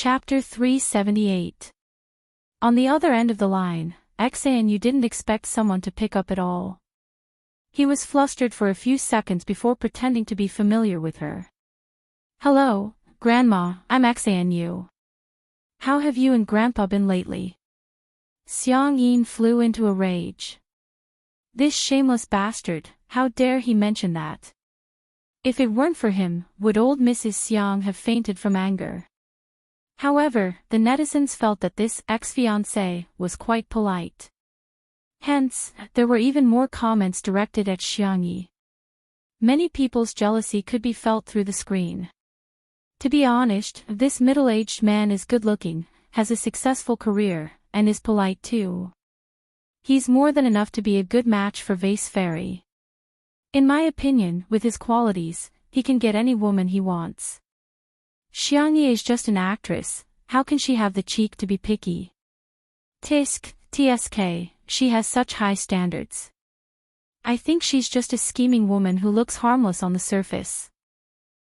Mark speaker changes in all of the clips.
Speaker 1: Chapter 378. On the other end of the line, Xanu didn't expect someone to pick up at all. He was flustered for a few seconds before pretending to be familiar with her. "Hello, Grandma, I'm Xanu. How have you and Grandpa been lately?" Xiang Yin flew into a rage. This shameless bastard, how dare he mention that? If it weren't for him, would old Mrs. Xiang have fainted from anger? However, the netizens felt that this ex-fiancé was quite polite. Hence, there were even more comments directed at Xiang Yi. Many people's jealousy could be felt through the screen. To be honest, this middle-aged man is good-looking, has a successful career, and is polite too. He's more than enough to be a good match for Vase Fairy. In my opinion, with his qualities, he can get any woman he wants. Xiang Yi is just an actress, how can she have the cheek to be picky? TSK, she has such high standards. I think she's just a scheming woman who looks harmless on the surface.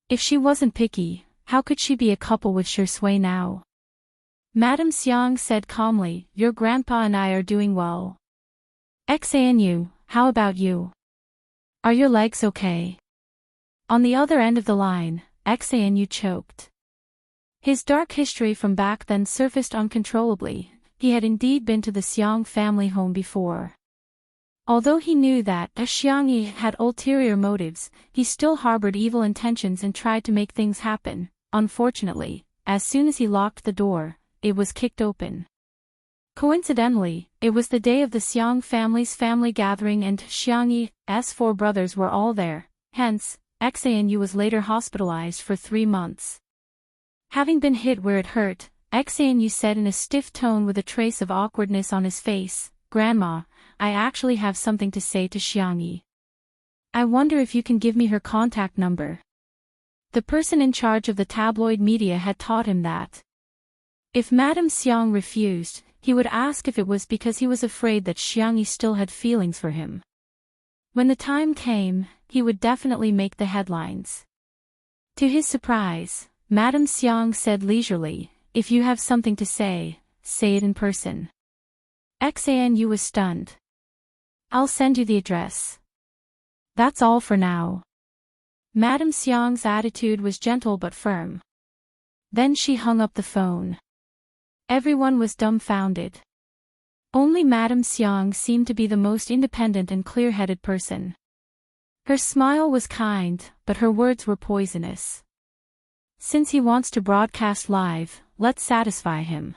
Speaker 1: If she wasn't picky, how could she be a couple with Shui now? Madame Xiang said calmly, "Your grandpa and I are doing well. Xanu, how about you? Are your legs okay?" On the other end of the line, Xanu choked. His dark history from back then surfaced uncontrollably. He had indeed been to the Xiang family home before. Although he knew that Xiang Yi had ulterior motives, he still harbored evil intentions and tried to make things happen. Unfortunately, as soon as he locked the door, it was kicked open. Coincidentally, it was the day of the Xiang family's family gathering and Xiang Yi's 4 brothers were all there, hence, Xanu was later hospitalized for 3 months. Having been hit where it hurt, Xanu said in a stiff tone with a trace of awkwardness on his face, "Grandma, I actually have something to say to Xiang Yi. I wonder if you can give me her contact number." The person in charge of the tabloid media had taught him that if Madame Xiang refused, he would ask if it was because he was afraid that Xiang Yi still had feelings for him. When the time came, he would definitely make the headlines. To his surprise, Madame Xiang said leisurely, "If you have something to say it in person." Xanu was stunned. "I'll send you the address. That's all for now." Madame Xiang's attitude was gentle but firm. Then she hung up the phone. Everyone was dumbfounded. Only Madame Xiang seemed to be the most independent and clear-headed person. Her smile was kind, but her words were poisonous. Since he wants to broadcast live, let's satisfy him.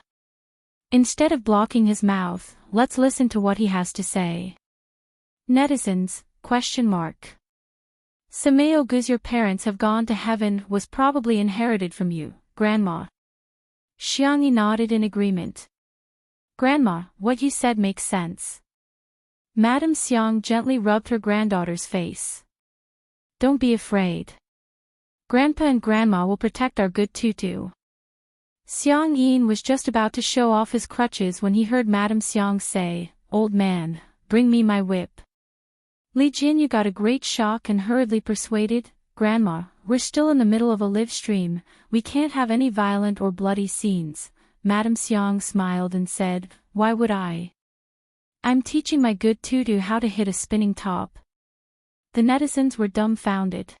Speaker 1: Instead of blocking his mouth, let's listen to what he has to say. Netizens, ? Sameo Guz, your parents have gone to heaven was probably inherited from you, Grandma. Xiang Yi nodded in agreement. Grandma, what you said makes sense. Madame Xiang gently rubbed her granddaughter's face. Don't be afraid. Grandpa and Grandma will protect our good tutu. Xiang Yin was just about to show off his crutches when he heard Madame Xiang say, "Old man, bring me my whip." Li Jin, you got a great shock and hurriedly persuaded, "Grandma, we're still in the middle of a live stream, we can't have any violent or bloody scenes." Madame Xiang smiled and said, "Why would I? I'm teaching my good tutu how to hit a spinning top." The netizens were dumbfounded.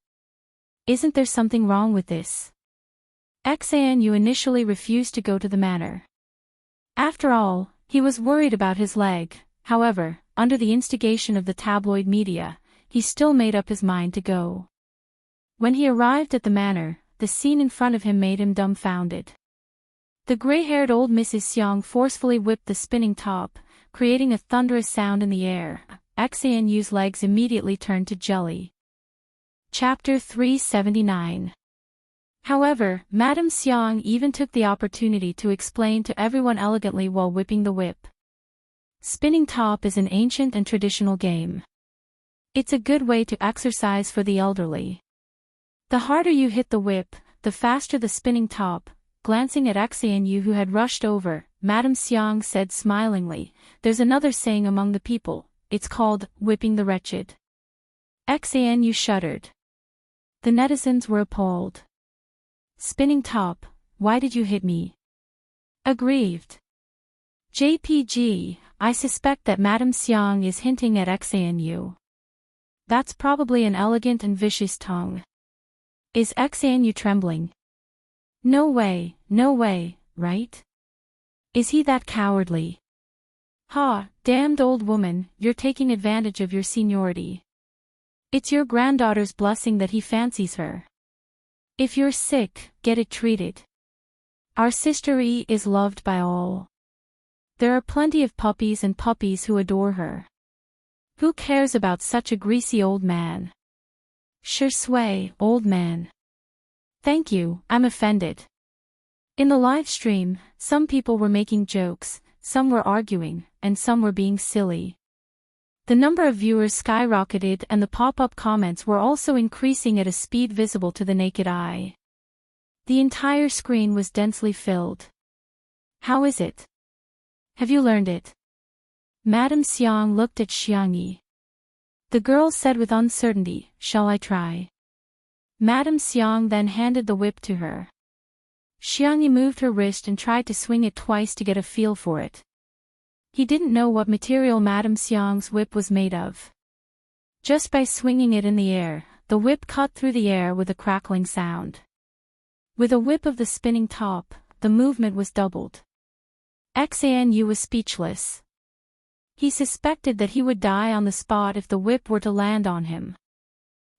Speaker 1: Isn't there something wrong with this? Xanu initially refused to go to the manor. After all, he was worried about his leg. However, under the instigation of the tabloid media, he still made up his mind to go. When he arrived at the manor, the scene in front of him made him dumbfounded. The gray-haired old Mrs. Xiang forcefully whipped the spinning top, creating a thunderous sound in the air. Xanu's legs immediately turned to jelly. Chapter 379. However, Madame Xiang even took the opportunity to explain to everyone elegantly while whipping the whip. Spinning top is an ancient and traditional game. It's a good way to exercise for the elderly. The harder you hit the whip, the faster the spinning top. Glancing at Xanu who had rushed over, Madame Xiang said smilingly, "There's another saying among the people, it's called, whipping the wretched." Xanu shuddered. The netizens were appalled. "Spinning top, why did you hit me?" Aggrieved. JPG, I suspect that Madame Xiang is hinting at XANU. That's probably an elegant and vicious tongue. Is XANU trembling? No way, right? Is he that cowardly? Ha, damned old woman, you're taking advantage of your seniority. It's your granddaughter's blessing that he fancies her. If you're sick, get it treated. Our sister E is loved by all. There are plenty of puppies and puppies who adore her. Who cares about such a greasy old man? Sure sway, old man. Thank you, I'm offended. In the live stream, some people were making jokes, some were arguing, and some were being silly. The number of viewers skyrocketed and the pop-up comments were also increasing at a speed visible to the naked eye. The entire screen was densely filled. How is it? Have you learned it? Madame Xiang looked at Xiangyi. The girl said with uncertainty, shall I try? Madame Xiang then handed the whip to her. Xiangyi moved her wrist and tried to swing it twice to get a feel for it. He didn't know what material Madame Xiang's whip was made of. Just by swinging it in the air, the whip cut through the air with a crackling sound. With a whip of the spinning top, the movement was doubled. Xanu was speechless. He suspected that he would die on the spot if the whip were to land on him.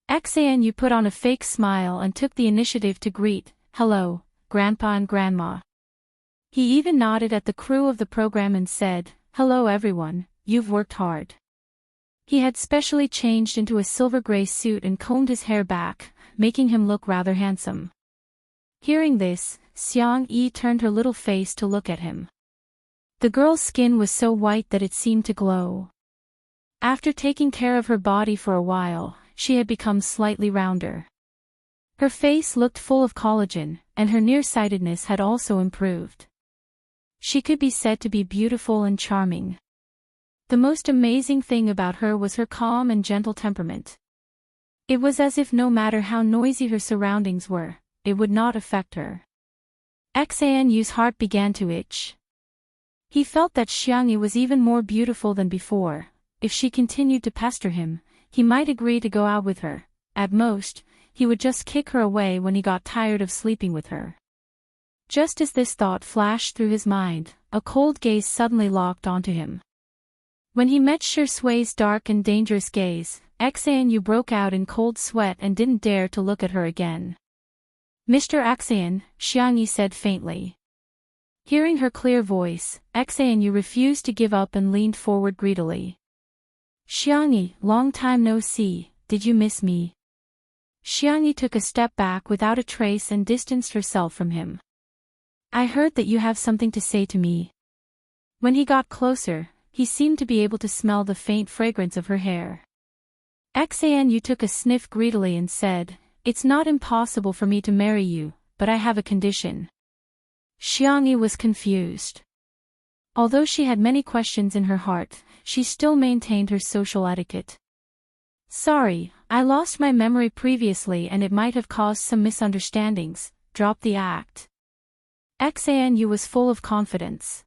Speaker 1: Xanu put on a fake smile and took the initiative to greet, hello, Grandpa and Grandma. He even nodded at the crew of the program and said, hello everyone, you've worked hard. He had specially changed into a silver-gray suit and combed his hair back, making him look rather handsome. Hearing this, Xiang Yi turned her little face to look at him. The girl's skin was so white that it seemed to glow. After taking care of her body for a while, she had become slightly rounder. Her face looked full of collagen, and her nearsightedness had also improved. She could be said to be beautiful and charming. The most amazing thing about her was her calm and gentle temperament. It was as if no matter how noisy her surroundings were, it would not affect her. Xanu's heart began to itch. He felt that Xiangyi was even more beautiful than before. If she continued to pester him, he might agree to go out with her. At most, he would just kick her away when he got tired of sleeping with her. Just as this thought flashed through his mind, a cold gaze suddenly locked onto him. When he met Sher Sui's dark and dangerous gaze, Xanu broke out in cold sweat and didn't dare to look at her again. Mr. Xan, Xiangyi said faintly. Hearing her clear voice, Xanu refused to give up and leaned forward greedily. Xiangyi, long time no see, did you miss me? Xiangyi took a step back without a trace and distanced herself from him. I heard that you have something to say to me. When he got closer, he seemed to be able to smell the faint fragrance of her hair. Xanu took a sniff greedily and said, it's not impossible for me to marry you, but I have a condition. Xiangyi was confused. Although she had many questions in her heart, she still maintained her social etiquette. Sorry, I lost my memory previously and it might have caused some misunderstandings. Drop the act. Xanu was full of confidence.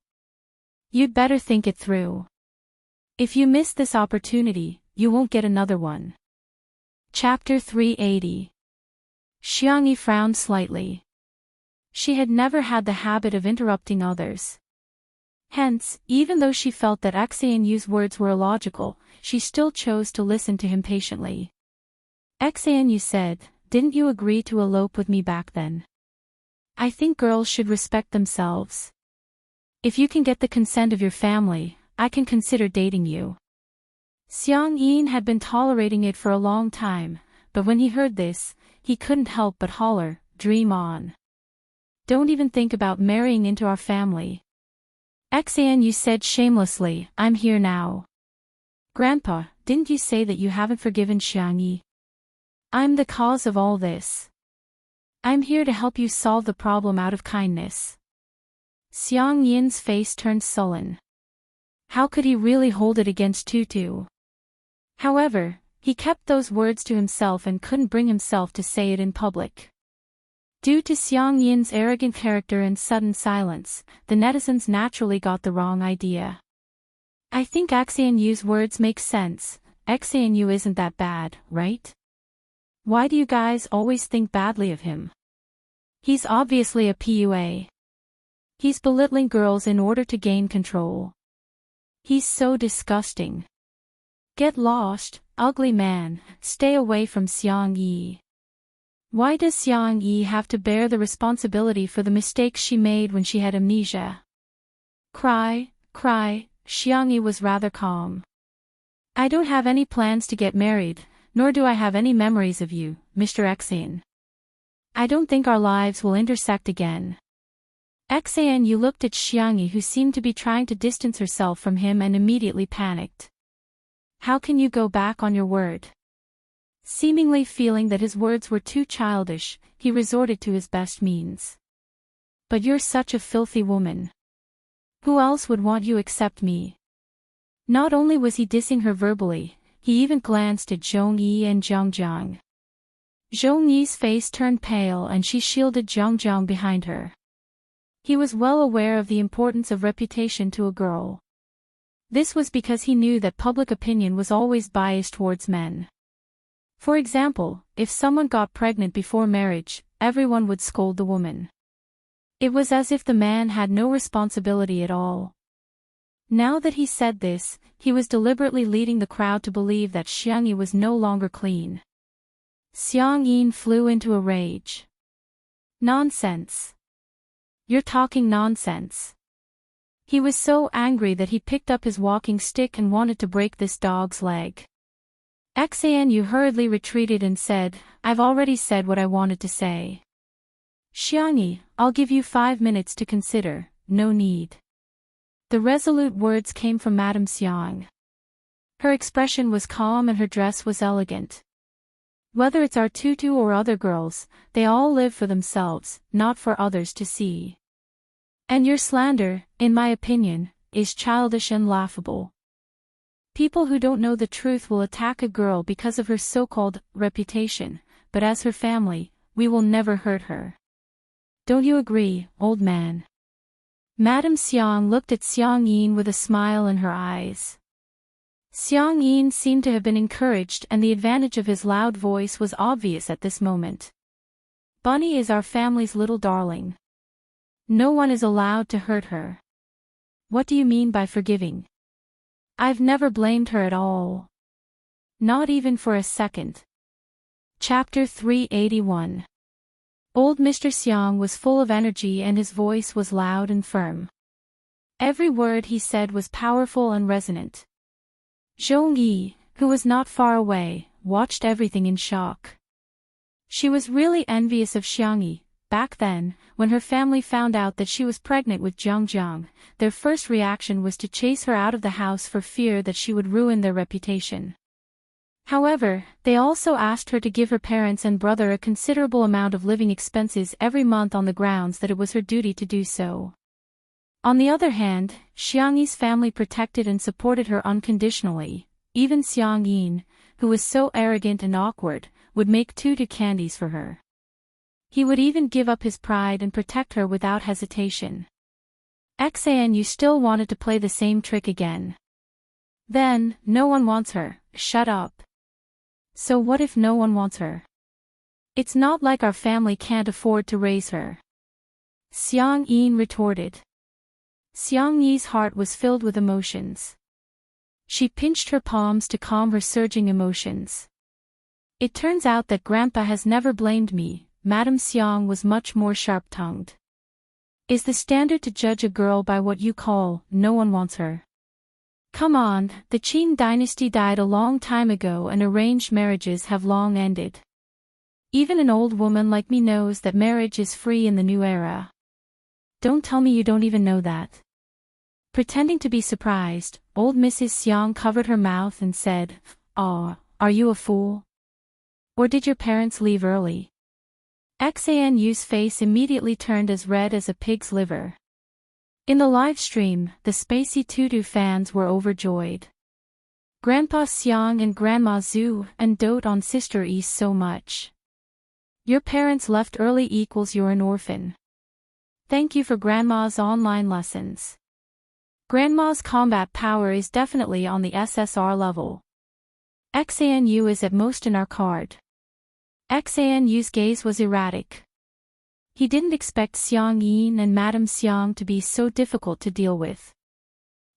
Speaker 1: You'd better think it through. If you miss this opportunity, you won't get another one. Chapter 380. Xiangyi frowned slightly. She had never had the habit of interrupting others. Hence, even though she felt that Xanu's words were illogical, she still chose to listen to him patiently. Xanu said, didn't you agree to elope with me back then? I think girls should respect themselves. If you can get the consent of your family, I can consider dating you. Xiang Yin had been tolerating it for a long time, but when he heard this, he couldn't help but holler, dream on. Don't even think about marrying into our family. Xanu said shamelessly, I'm here now. Grandpa, didn't you say that you haven't forgiven Xiangyi? I'm the cause of all this. I'm here to help you solve the problem out of kindness. Xiang Yin's face turned sullen. How could he really hold it against Tutu? However, he kept those words to himself and couldn't bring himself to say it in public. Due to Xiang Yin's arrogant character and sudden silence, the netizens naturally got the wrong idea. I think Xian Yu's words make sense. Xian Yu isn't that bad, right? Why do you guys always think badly of him? He's obviously a PUA. He's belittling girls in order to gain control. He's so disgusting. Get lost, ugly man, stay away from Xiang Yi. Why does Xiang Yi have to bear the responsibility for the mistakes she made when she had amnesia? Cry. Xiang Yi was rather calm. I don't have any plans to get married, nor do I have any memories of you, Mr. Xian. I don't think our lives will intersect again. Xian Yu looked at Xiang Yi, who seemed to be trying to distance herself from him, and immediately panicked. How can you go back on your word? Seemingly feeling that his words were too childish, he resorted to his best means. But you're such a filthy woman. Who else would want you except me? Not only was he dissing her verbally, he even glanced at Zhong Yi and Zhang Jiang. Zhong Yi's face turned pale and she shielded Zhang Jiang behind her. He was well aware of the importance of reputation to a girl. This was because he knew that public opinion was always biased towards men. For example, if someone got pregnant before marriage, everyone would scold the woman. It was as if the man had no responsibility at all. Now that he said this, he was deliberately leading the crowd to believe that Xiang Yi was no longer clean. Xiang Yin flew into a rage. Nonsense. You're talking nonsense. He was so angry that he picked up his walking stick and wanted to break this dog's leg. Xian Yu hurriedly retreated and said, I've already said what I wanted to say. Xiang Yi, I'll give you 5 minutes to consider, no need. The resolute words came from Madame Xiang. Her expression was calm and her dress was elegant. Whether it's our tutu or other girls, they all live for themselves, not for others to see. And your slander, in my opinion, is childish and laughable. People who don't know the truth will attack a girl because of her so-called reputation, but as her family, we will never hurt her. Don't you agree, old man? Madame Xiang looked at Xiang Yin with a smile in her eyes. Xiang Yin seemed to have been encouraged, and the advantage of his loud voice was obvious at this moment. Bunny is our family's little darling. No one is allowed to hurt her. What do you mean by forgiving? I've never blamed her at all. Not even for a second. Chapter 381. Old Mr. Xiang was full of energy and his voice was loud and firm. Every word he said was powerful and resonant. Zhong Yi, who was not far away, watched everything in shock. She was really envious of Xiang Yi. Back then, when her family found out that she was pregnant with Zhang Jiang, their first reaction was to chase her out of the house for fear that she would ruin their reputation. However, they also asked her to give her parents and brother a considerable amount of living expenses every month on the grounds that it was her duty to do so. On the other hand, Xiang Yi's family protected and supported her unconditionally. Even Xiang Yin, who was so arrogant and awkward, would make tutu candies for her. He would even give up his pride and protect her without hesitation. Xian Yu still wanted to play the same trick again. Then, no one wants her, shut up. So what if no one wants her? It's not like our family can't afford to raise her. Xiang Yin retorted. Xiang Yi's heart was filled with emotions. She pinched her palms to calm her surging emotions. It turns out that Grandpa has never blamed me. Madame Xiang was much more sharp-tongued. Is the standard to judge a girl by what you call, no one wants her? Come on, the Qing dynasty died a long time ago and arranged marriages have long ended. Even an old woman like me knows that marriage is free in the new era. Don't tell me you don't even know that. Pretending to be surprised, old Mrs. Xiang covered her mouth and said, "Oh, are you a fool? Or did your parents leave early?" Xian Yu's face immediately turned as red as a pig's liver. In the live stream, the Spacey Tutu fans were overjoyed. Grandpa Xiang and Grandma Zhu and dote on Sister Yi so much. Your parents left early equals you're an orphan. Thank you for Grandma's online lessons. Grandma's combat power is definitely on the SSR level. XANU is at most in our card. XANU's gaze was erratic. He didn't expect Xiang Yin and Madame Xiang to be so difficult to deal with.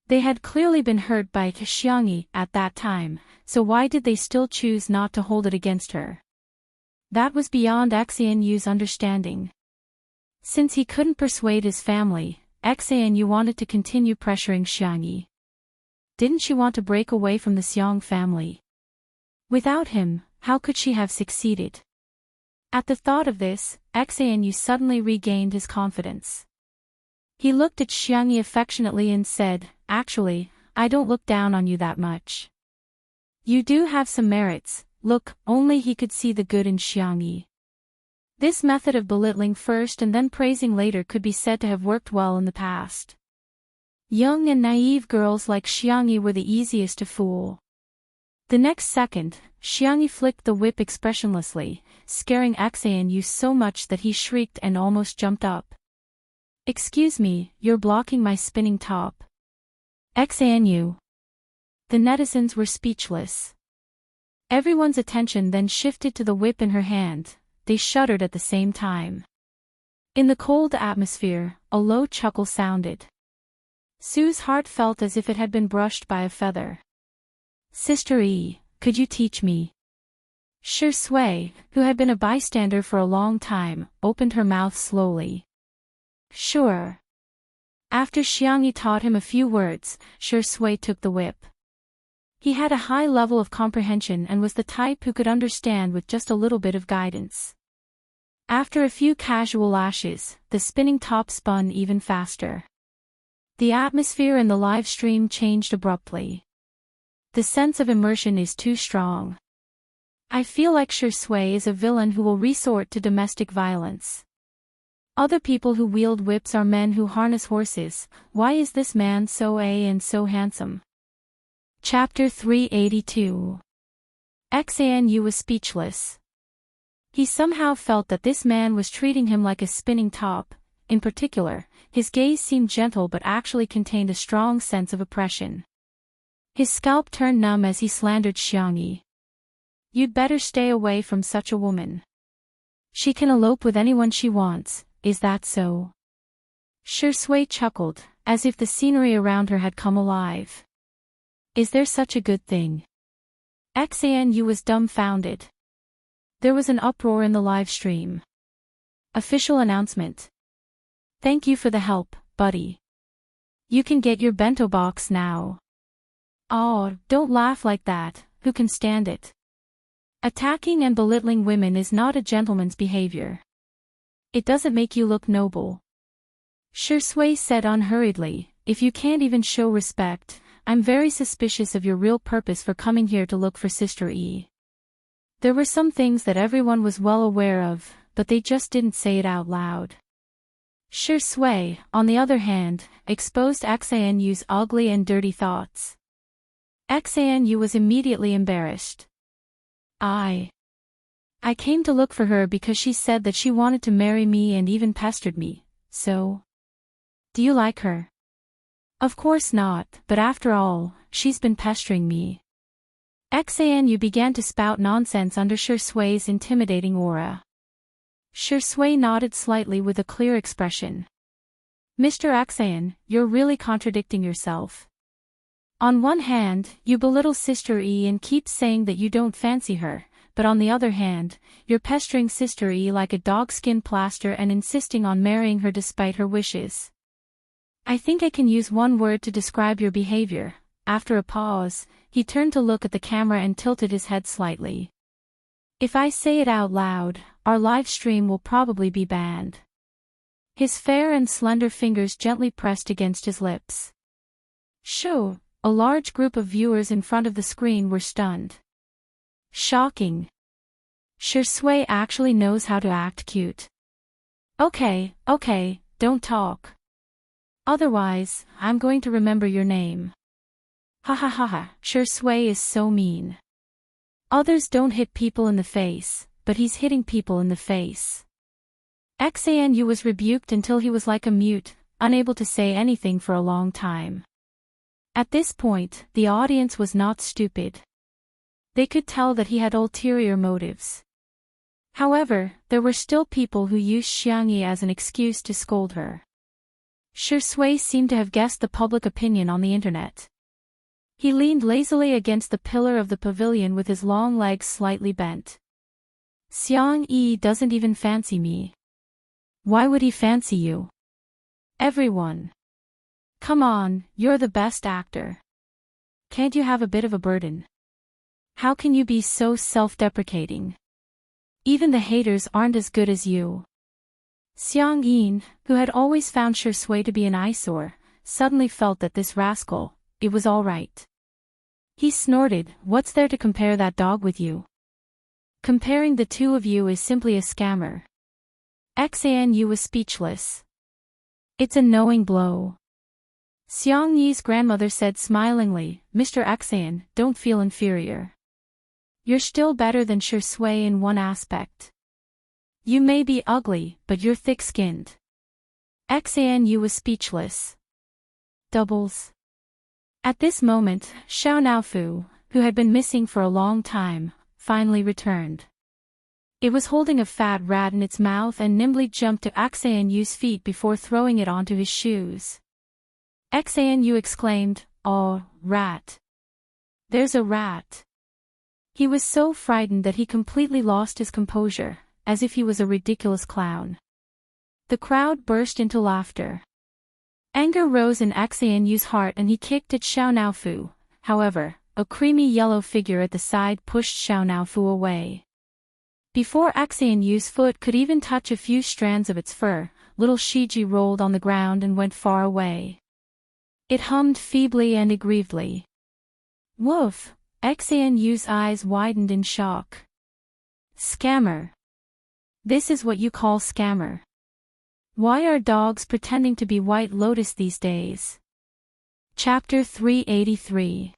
Speaker 1: They had clearly been hurt by Xiangyi at that time, so why did they still choose not to hold it against her? That was beyond XANU's understanding. Since he couldn't persuade his family, XANU wanted to continue pressuring Xiangyi. Didn't she want to break away from the Xiang family? Without him, how could she have succeeded? At the thought of this, XANU suddenly regained his confidence. He looked at Xiangyi affectionately and said, "Actually, I don't look down on you that much. You do have some merits." Look, only he could see the good in Xiangyi. This method of belittling first and then praising later could be said to have worked well in the past. Young and naive girls like Xiangyi were the easiest to fool. The next second, Xiangyi flicked the whip expressionlessly, scaring XANU so much that he shrieked and almost jumped up. "Excuse me, you're blocking my spinning top." XANU. The netizens were speechless. Everyone's attention then shifted to the whip in her hand. They shuddered at the same time. In the cold atmosphere, a low chuckle sounded. Sue's heart felt as if it had been brushed by a feather. "Sister E, could you teach me?" Shi Sui, who had been a bystander for a long time, opened her mouth slowly. "Sure." After Xiangyi taught him a few words, Shi Sui took the whip. He had a high level of comprehension and was the type who could understand with just a little bit of guidance. After a few casual lashes, the spinning top spun even faster. The atmosphere in the live stream changed abruptly. The sense of immersion is too strong. I feel like Shi Sui is a villain who will resort to domestic violence. Other people who wield whips are men who harness horses. Why is this man so and so handsome? Chapter 382. XANU was speechless. He somehow felt that this man was treating him like a spinning top. In particular, his gaze seemed gentle but actually contained a strong sense of oppression. His scalp turned numb as he slandered Xiangyi. "You'd better stay away from such a woman. She can elope with anyone she wants, is that so?" Shi Sui chuckled, as if the scenery around her had come alive. "Is there such a good thing?" XANU was dumbfounded. There was an uproar in the live stream. Official announcement. "Thank you for the help, buddy. You can get your bento box now." "Oh, don't laugh like that, who can stand it?" Attacking and belittling women is not a gentleman's behavior. It doesn't make you look noble. Shi Sui said unhurriedly, "If you can't even show respect, I'm very suspicious of your real purpose for coming here to look for Sister E." There were some things that everyone was well aware of, but they just didn't say it out loud. Shi Sui, on the other hand, exposed XANU's ugly and dirty thoughts. XANU was immediately embarrassed. I came to look for her because she said that she wanted to marry me and even pestered me, so? Do you like her?" "Of course not, but after all, she's been pestering me." XANU began to spout nonsense under Shi Sui's intimidating aura. Shi Sui nodded slightly with a clear expression. "Mr. XAN, you're really contradicting yourself. On one hand, you belittle Sister E and keep saying that you don't fancy her, but on the other hand, you're pestering Sister E like a dogskin plaster and insisting on marrying her despite her wishes. I think I can use one word to describe your behavior." After a pause, he turned to look at the camera and tilted his head slightly. "If I say it out loud, our live stream will probably be banned." His fair and slender fingers gently pressed against his lips. "Shoo!" A large group of viewers in front of the screen were stunned. Shocking. Shi Sui actually knows how to act cute. Okay, don't talk. Otherwise, I'm going to remember your name." Ha ha ha ha, Shi Sui is so mean. Others don't hit people in the face, but he's hitting people in the face. Xanu was rebuked until he was like a mute, unable to say anything for a long time. At this point, the audience was not stupid. They could tell that he had ulterior motives. However, there were still people who used Xiangyi as an excuse to scold her. Shui seemed to have guessed the public opinion on the internet. He leaned lazily against the pillar of the pavilion with his long legs slightly bent. Xiangyi doesn't even fancy me. Why would he fancy you? Everyone. Come on, you're the best actor. Can't you have a bit of a burden? How can you be so self-deprecating? Even the haters aren't as good as you. Xiang Yin, who had always found Shui to be an eyesore, suddenly felt that this rascal, it was all right. He snorted, "What's there to compare that dog with you? Comparing the two of you is simply a scammer." Xanu was speechless. It's a knowing blow. Xiang Yi's grandmother said smilingly, "Mr. Xan, don't feel inferior. You're still better than Shui in one aspect. You may be ugly, but you're thick-skinned." Xanu was speechless. Doubles. At this moment, Xiao Naofu, who had been missing for a long time, finally returned. It was holding a fat rat in its mouth and nimbly jumped to Xanu's feet before throwing it onto his shoes. Xanu exclaimed, "Oh, rat. There's a rat." He was so frightened that he completely lost his composure, as if he was a ridiculous clown. The crowd burst into laughter. Anger rose in Xanu's heart and he kicked at Xiao Naofu. However, a creamy yellow figure at the side pushed Xiao Naofu away. Before Xanu's foot could even touch a few strands of its fur, little Shiji rolled on the ground and went far away. It hummed feebly and aggrievedly. "Woof!" Xanu's eyes widened in shock. "Scammer. This is what you call scammer. Why are dogs pretending to be White Lotus these days?" Chapter 383.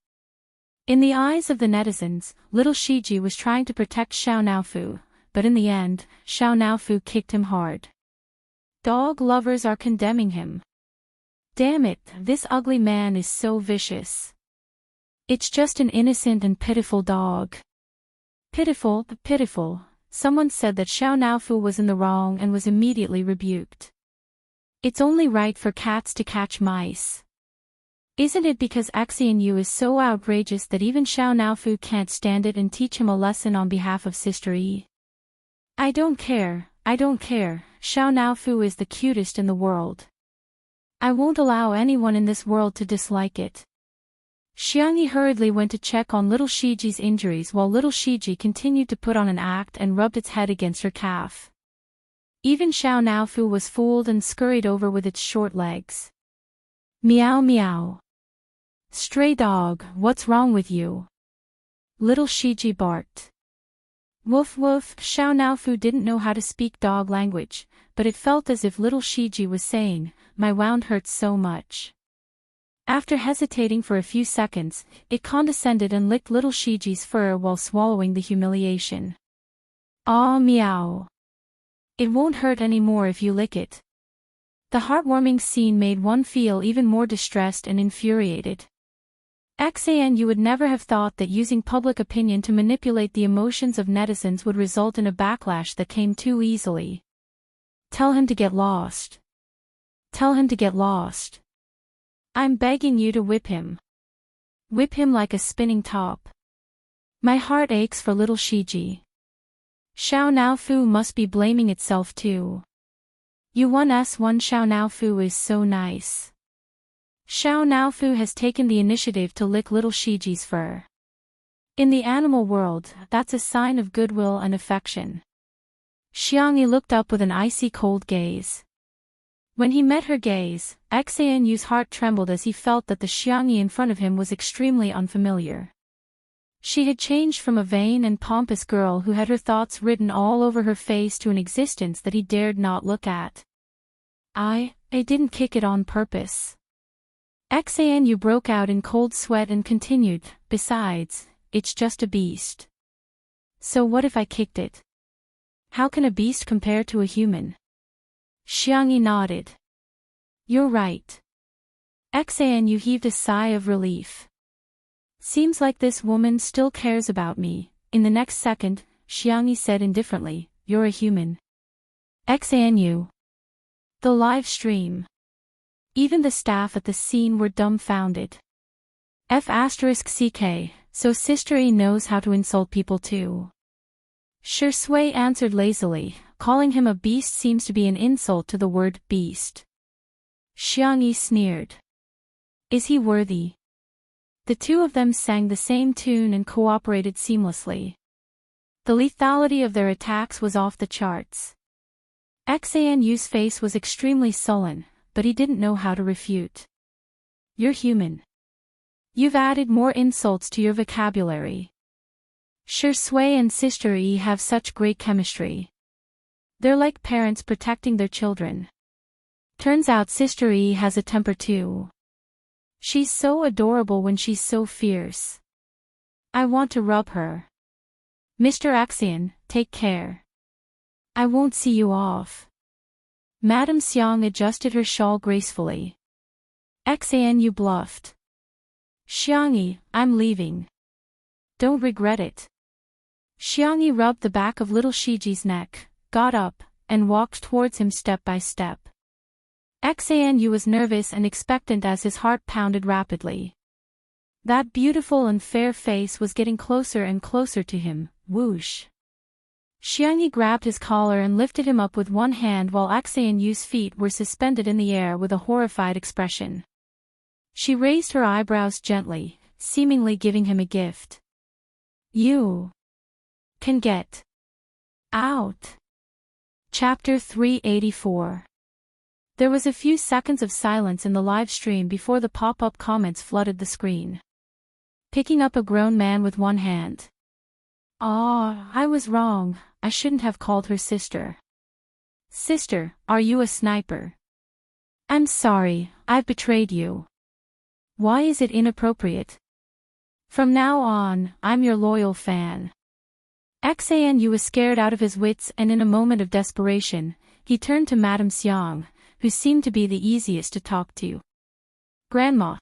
Speaker 1: In the eyes of the netizens, little Shiji was trying to protect Xiao Naofu, but in the end, Xiao Naofu kicked him hard. Dog lovers are condemning him. Damn it, this ugly man is so vicious. It's just an innocent and pitiful dog. Pitiful, pitiful. Someone said that Xiao Naofu was in the wrong and was immediately rebuked. It's only right for cats to catch mice. Isn't it because Xanu is so outrageous that even Xiao Naofu can't stand it and teach him a lesson on behalf of Sister Yi? I don't care, Xiao Naofu is the cutest in the world. I won't allow anyone in this world to dislike it. Xiangyi hurriedly went to check on little Shiji's injuries while little Shiji continued to put on an act and rubbed its head against her calf. Even Xiao Naofu was fooled and scurried over with its short legs. Meow meow. Stray dog, what's wrong with you? Little Shiji barked. Woof woof. Xiao Naofu didn't know how to speak dog language, but it felt as if little Shiji was saying, "My wound hurts so much." After hesitating for a few seconds, it condescended and licked little Shiji's fur while swallowing the humiliation. "Aw meow. It won't hurt anymore if you lick it." The heartwarming scene made one feel even more distressed and infuriated. Xanu would never have thought that using public opinion to manipulate the emotions of netizens would result in a backlash that came too easily. Tell him to get lost. Tell him to get lost. I'm begging you to whip him. Whip him like a spinning top. My heart aches for little Shiji. Xiao Naofu must be blaming itself too. U1S1 Xiao Naofu is so nice. Xiao Naofu has taken the initiative to lick little Shiji's fur. In the animal world, that's a sign of goodwill and affection. Xiangyi looked up with an icy cold gaze. When he met her gaze, Xanu's heart trembled as he felt that the Xiangyi in front of him was extremely unfamiliar. She had changed from a vain and pompous girl who had her thoughts written all over her face to an existence that he dared not look at. I didn't kick it on purpose. Xanu broke out in cold sweat and continued, "Besides, it's just a beast. So what if I kicked it? How can a beast compare to a human? Xiangyi nodded. You're right. Xanyu heaved a sigh of relief. Seems like this woman still cares about me. In the next second, Xiangyi said indifferently, you're a human. Xanyu. The live stream. Even the staff at the scene were dumbfounded. F*ck, so Sister E knows how to insult people too. Shui answered lazily, calling him a beast seems to be an insult to the word beast. Xiangyi sneered. Is he worthy? The two of them sang the same tune and cooperated seamlessly. The lethality of their attacks was off the charts. Xanyu's face was extremely sullen, but he didn't know how to refute. You're human. You've added more insults to your vocabulary. Shui and Sister E have such great chemistry. They're like parents protecting their children. Turns out Sister E has a temper too. She's so adorable when she's so fierce. I want to rub her. Mr. Axian, take care. I won't see you off. Madame Xiang adjusted her shawl gracefully. Xanyu bluffed. Xiangyi, I'm leaving. Don't regret it. Xiangyi rubbed the back of little Shiji's neck, got up, and walked towards him step by step. Xanyu was nervous and expectant as his heart pounded rapidly. That beautiful and fair face was getting closer and closer to him, whoosh. Xiangyi grabbed his collar and lifted him up with one hand while Xanyu's feet were suspended in the air with a horrified expression. She raised her eyebrows gently, seemingly giving him a gift. You can get out. Chapter 384. There was a few seconds of silence in the live stream before the pop-up comments flooded the screen. Picking up a grown man with one hand. I was wrong, I shouldn't have called her sister. Sister, are you a sniper? I'm sorry, I've betrayed you. Why is it inappropriate? From now on, I'm your loyal fan. Xanyu was scared out of his wits and in a moment of desperation, he turned to Madame Xiang, who seemed to be the easiest to talk to. Grandma.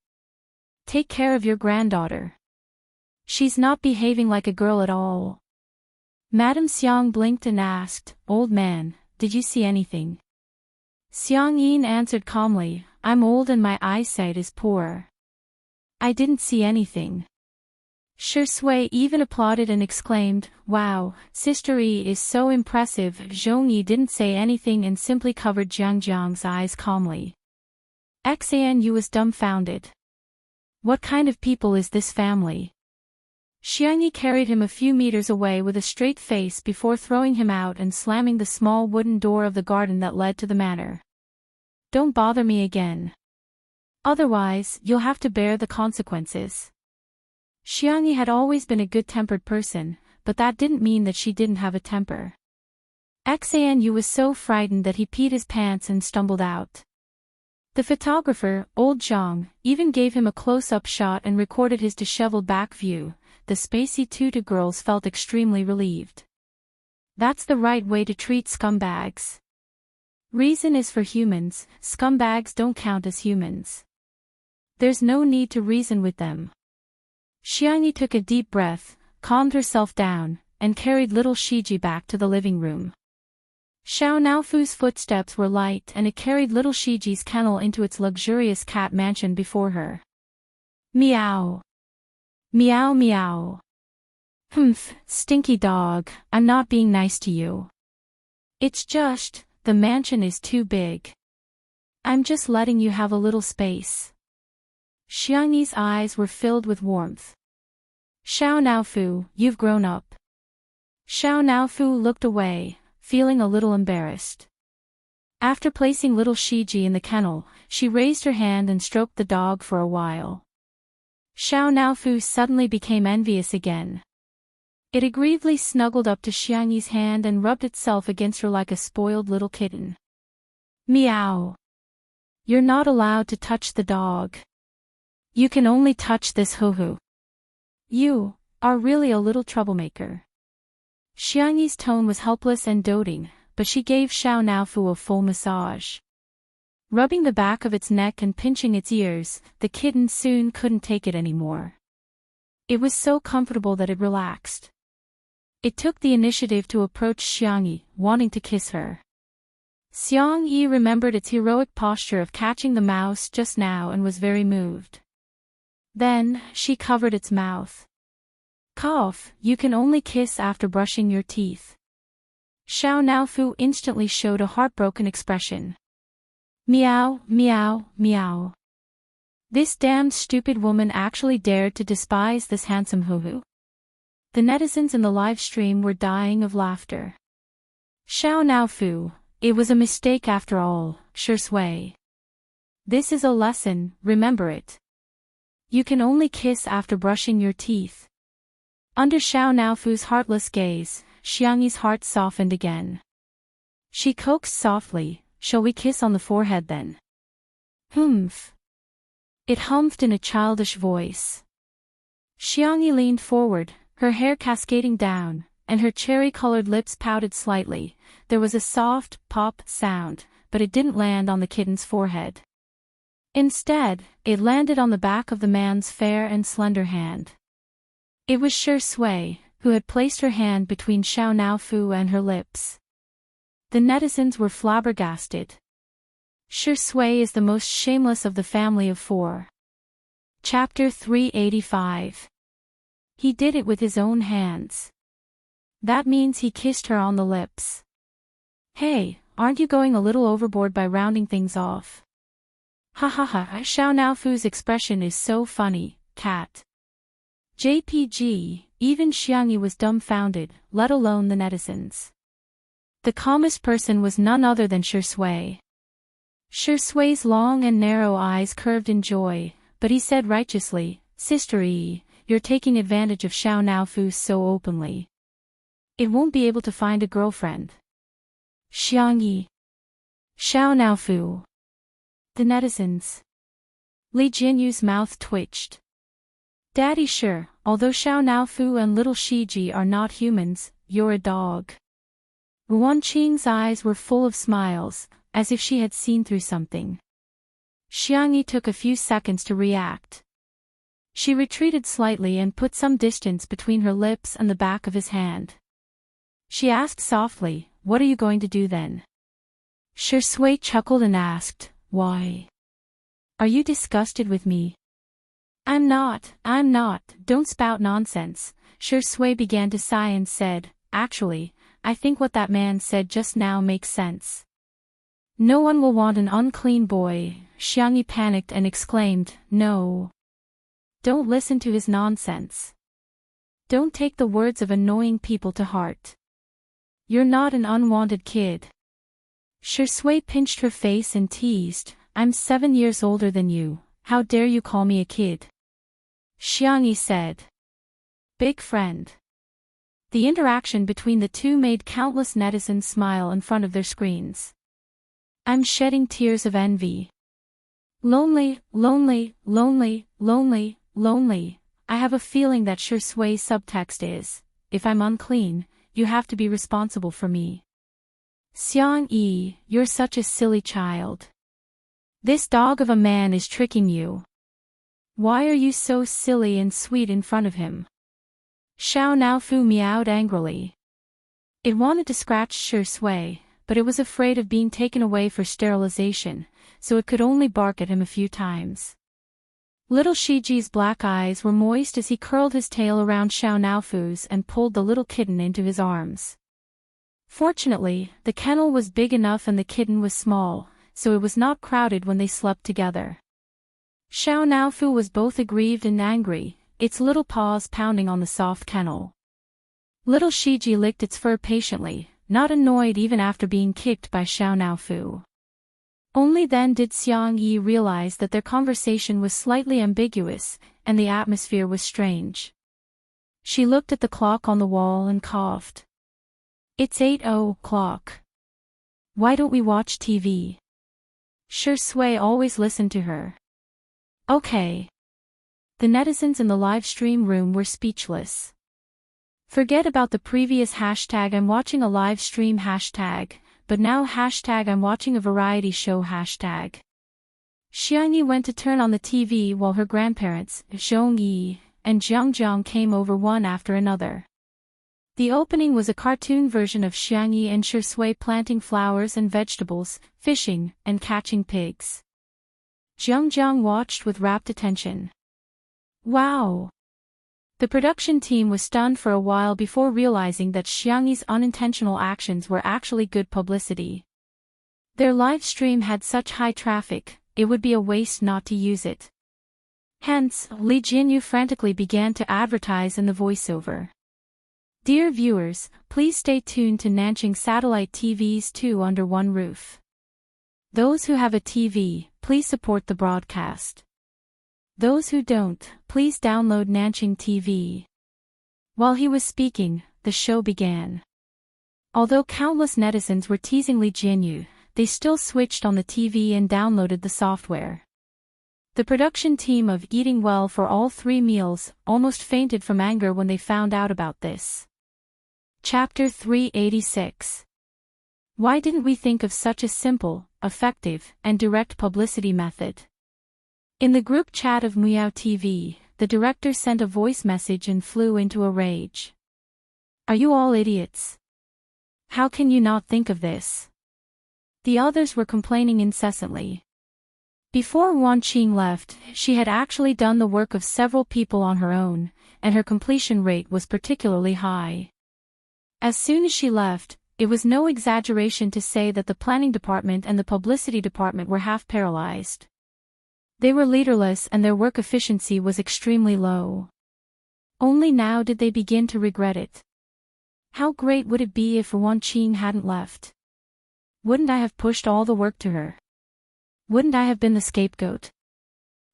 Speaker 1: Take care of your granddaughter. She's not behaving like a girl at all. Madame Xiang blinked and asked, Old man, did you see anything? Xiang Yin answered calmly, I'm old and my eyesight is poor. I didn't see anything. Shui even applauded and exclaimed, Wow, Sister E is so impressive. Zhongyi didn't say anything and simply covered Jiangjiang's eyes calmly. Xanyu was dumbfounded. What kind of people is this family? Xiangyi carried him a few meters away with a straight face before throwing him out and slamming the small wooden door of the garden that led to the manor. Don't bother me again. Otherwise, you'll have to bear the consequences. Xiangyi had always been a good-tempered person, but that didn't mean that she didn't have a temper. Xanyu was so frightened that he peed his pants and stumbled out. The photographer, old Zhang, even gave him a close-up shot and recorded his disheveled back view. The spacey tutu girls felt extremely relieved. That's the right way to treat scumbags. Reason is for humans, scumbags don't count as humans. There's no need to reason with them. Xiangyi took a deep breath, calmed herself down, and carried little Shiji back to the living room. Xiao Naofu's footsteps were light and it carried little Shiji's kennel into its luxurious cat mansion before her. Meow. Meow meow. Humph, stinky dog, I'm not being nice to you. It's just, the mansion is too big. I'm just letting you have a little space. Xiangyi's eyes were filled with warmth. Xiao Naofu, you've grown up. Xiao Naofu looked away, feeling a little embarrassed. After placing little Shiji in the kennel, she raised her hand and stroked the dog for a while. Xiao Naofu suddenly became envious again. It aggressively snuggled up to Xiangyi's hand and rubbed itself against her like a spoiled little kitten. Meow. You're not allowed to touch the dog. You can only touch this hoo-hoo. You are really a little troublemaker. Xiangyi's tone was helpless and doting, but she gave Xiao Naofu a full massage. Rubbing the back of its neck and pinching its ears, the kitten soon couldn't take it anymore. It was so comfortable that it relaxed. It took the initiative to approach Xiangyi, wanting to kiss her. Xiangyi remembered its heroic posture of catching the mouse just now and was very moved. Then, she covered its mouth. Cough, you can only kiss after brushing your teeth. Xiao Naofu instantly showed a heartbroken expression. Meow, meow, meow. This damned stupid woman actually dared to despise this handsome hoo-hoo. The netizens in the live stream were dying of laughter. Xiao Naofu, it was a mistake after all, Shui. This is a lesson, remember it. You can only kiss after brushing your teeth. Under Xiao Naofu's heartless gaze, Xiangyi's heart softened again. She coaxed softly, shall we kiss on the forehead then? Humph. It humphed in a childish voice. Xiangyi leaned forward, her hair cascading down, and her cherry-colored lips pouted slightly. There was a soft, pop sound, but it didn't land on the kitten's forehead. Instead, it landed on the back of the man's fair and slender hand. It was Shui, who had placed her hand between Xiao Naofu and her lips. The netizens were flabbergasted. Shui is the most shameless of the family of four. Chapter 385. He did it with his own hands. That means he kissed her on the lips. Hey, aren't you going a little overboard by rounding things off? Ha ha ha, Xiao Naofu's expression is so funny, cat. JPG, even Xiangyi was dumbfounded, let alone the netizens. The calmest person was none other than Shui. Shui's long and narrow eyes curved in joy, but he said righteously, Sister Yi, you're taking advantage of Xiao Naofu so openly. It won't be able to find a girlfriend. Xiangyi. Xiao Naofu. The netizens. Li Jinyu's mouth twitched. Daddy, sure, although Xiao Naofu and little Shiji are not humans, you're a dog. Wan Qing's eyes were full of smiles, as if she had seen through something. Xiangyi took a few seconds to react. She retreated slightly and put some distance between her lips and the back of his hand. She asked softly, what are you going to do then? Shui chuckled and asked, why? Are you disgusted with me? I'm not, don't spout nonsense. Shui began to sigh and said, actually, I think what that man said just now makes sense. No one will want an unclean boy. Xiangyi panicked and exclaimed, no. Don't listen to his nonsense. Don't take the words of annoying people to heart. You're not an unwanted kid. Shui pinched her face and teased, I'm 7 years older than you, how dare you call me a kid? Xiangyi said. Big friend. The interaction between the two made countless netizens smile in front of their screens. I'm shedding tears of envy. Lonely, lonely, lonely, lonely, lonely. I have a feeling that Shui's subtext is, if I'm unclean, you have to be responsible for me. Xiangyi, you're such a silly child. This dog of a man is tricking you. Why are you so silly and sweet in front of him? Xiao Naofu meowed angrily. It wanted to scratch Shui, but it was afraid of being taken away for sterilization, so it could only bark at him a few times. Little Shiji's black eyes were moist as he curled his tail around Xiao Naofu's and pulled the little kitten into his arms. Fortunately, the kennel was big enough and the kitten was small, so it was not crowded when they slept together. Xiao Naofu was both aggrieved and angry, its little paws pounding on the soft kennel. Little Shiji licked its fur patiently, not annoyed even after being kicked by Xiao Naofu. Only then did Xiangyi realize that their conversation was slightly ambiguous, and the atmosphere was strange. She looked at the clock on the wall and coughed. It's 8:00. Why don't we watch TV? Shui always listened to her. Okay. The netizens in the live stream room were speechless. Forget about the previous hashtag I'm watching a live stream hashtag, but now hashtag I'm watching a variety show hashtag. Xiangyi went to turn on the TV while her grandparents, Zhongyi and Jiangjiang came over one after another. The opening was a cartoon version of Xiangyi and Shui planting flowers and vegetables, fishing, and catching pigs. Jiangjiang watched with rapt attention. Wow! The production team was stunned for a while before realizing that Xiangyi's unintentional actions were actually good publicity. Their live stream had such high traffic, it would be a waste not to use it. Hence, Li Jinyu frantically began to advertise in the voiceover. Dear viewers, please stay tuned to Nanjing Satellite TV's Two Under One Roof. Those who have a TV, please support the broadcast. Those who don't, please download Nanjing TV. While he was speaking, the show began. Although countless netizens were teasing Li Jinyu, they still switched on the TV and downloaded the software. The production team of Eating Well for All 3 Meals almost fainted from anger when they found out about this. Chapter 386. Why didn't we think of such a simple, effective, and direct publicity method? In the group chat of Miao TV, the director sent a voice message and flew into a rage. Are you all idiots? How can you not think of this? The others were complaining incessantly. Before Wan Qing left, she had actually done the work of several people on her own, and her completion rate was particularly high. As soon as she left, it was no exaggeration to say that the planning department and the publicity department were half paralyzed. They were leaderless and their work efficiency was extremely low. Only now did they begin to regret it. How great would it be if Wan Qing hadn't left? Wouldn't I have pushed all the work to her? Wouldn't I have been the scapegoat?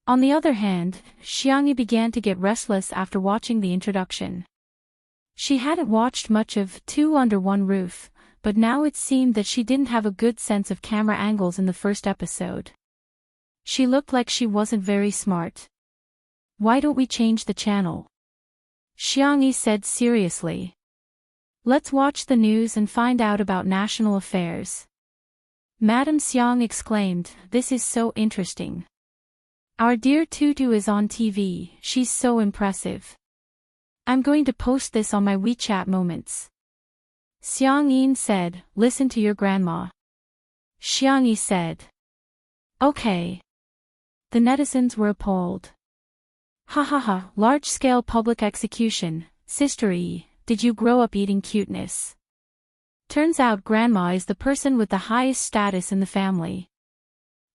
Speaker 1: On the other hand, Xiangyi began to get restless after watching the introduction. She hadn't watched much of Two Under One Roof, but now it seemed that she didn't have a good sense of camera angles in the first episode. She looked like she wasn't very smart. Why don't we change the channel? Xiangyi said seriously. Let's watch the news and find out about national affairs. Madame Xiang exclaimed, this is so interesting. Our dear Tutu is on TV, she's so impressive. I'm going to post this on my WeChat moments. Xiang Yin said, listen to your grandma. Xiangyi said. Okay. The netizens were appalled. Ha ha ha, large-scale public execution, Sister E, did you grow up eating cuteness? Turns out grandma is the person with the highest status in the family.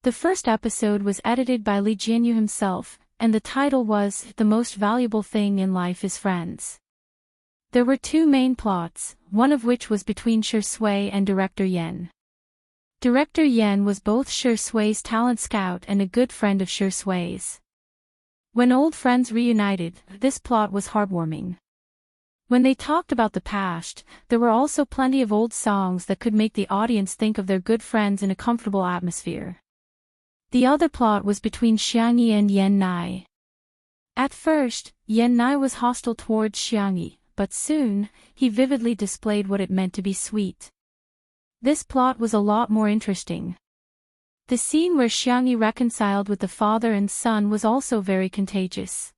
Speaker 1: The first episode was edited by Li Jinyu himself, and the title was, The Most Valuable Thing in Life is Friends. There were two main plots, one of which was between Shui and Director Yan. Director Yan was both Shui's talent scout and a good friend of Shui's. When old friends reunited, this plot was heartwarming. When they talked about the past, there were also plenty of old songs that could make the audience think of their good friends in a comfortable atmosphere. The other plot was between Xiangyi and Yan Nai. At first, Yan Nai was hostile towards Xiangyi, but soon, he vividly displayed what it meant to be sweet. This plot was a lot more interesting. The scene where Xiangyi reconciled with the father and son was also very contagious.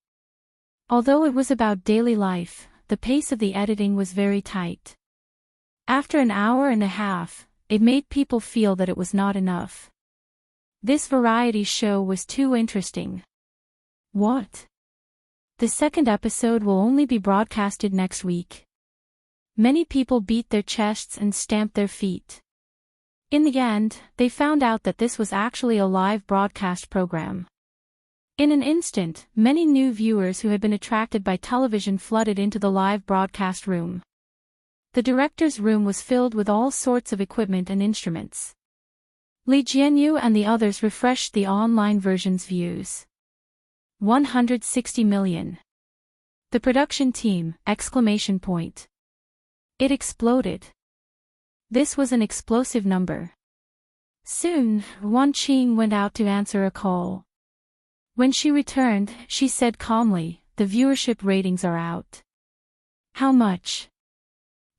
Speaker 1: Although it was about daily life, the pace of the editing was very tight. After an hour and a half, it made people feel that it was not enough. This variety show was too interesting. What? The second episode will only be broadcasted next week. Many people beat their chests and stamped their feet. In the end, they found out that this was actually a live broadcast program. In an instant, many new viewers who had been attracted by television flooded into the live broadcast room. The director's room was filled with all sorts of equipment and instruments. Li Jianyu and the others refreshed the online version's views. 160 million. The production team, exclamation point. It exploded. This was an explosive number. Soon, Wan Qing went out to answer a call. When she returned, she said calmly, the viewership ratings are out. How much?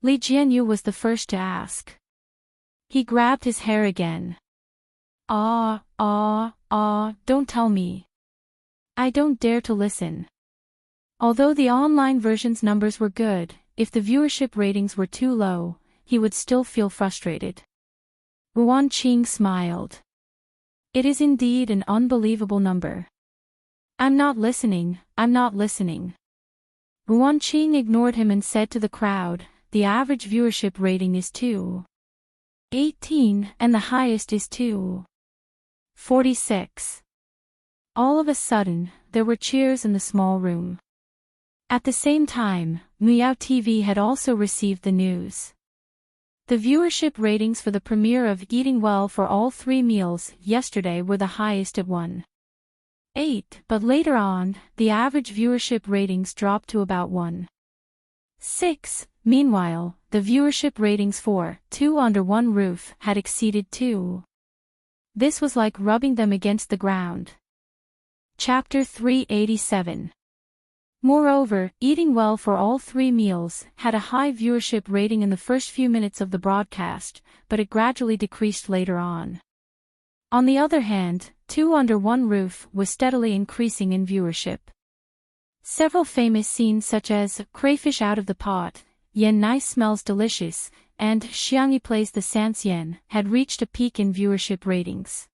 Speaker 1: Li Jianyu was the first to ask. He grabbed his hair again. Don't tell me. I don't dare to listen. Although the online version's numbers were good, if the viewership ratings were too low, he would still feel frustrated. Ruan Qing smiled. It is indeed an unbelievable number. I'm not listening. Ruan Qing ignored him and said to the crowd, the average viewership rating is 218 and the highest is 246. All of a sudden, there were cheers in the small room. At the same time, Miao TV had also received the news. The viewership ratings for the premiere of Eating Well for All 3 Meals yesterday were the highest at 1.8, but later on, the average viewership ratings dropped to about 1.6. Meanwhile, the viewership ratings for Two Under One Roof had exceeded 2. This was like rubbing them against the ground. Chapter 387. Moreover, Eating Well for All 3 Meals had a high viewership rating in the first few minutes of the broadcast, but it gradually decreased later on. On the other hand, Two Under One Roof was steadily increasing in viewership. Several famous scenes such as Crayfish Out of the Pot, Yan Nai Smells Delicious, and Xiangyi Plays the Sanxian had reached a peak in viewership ratings.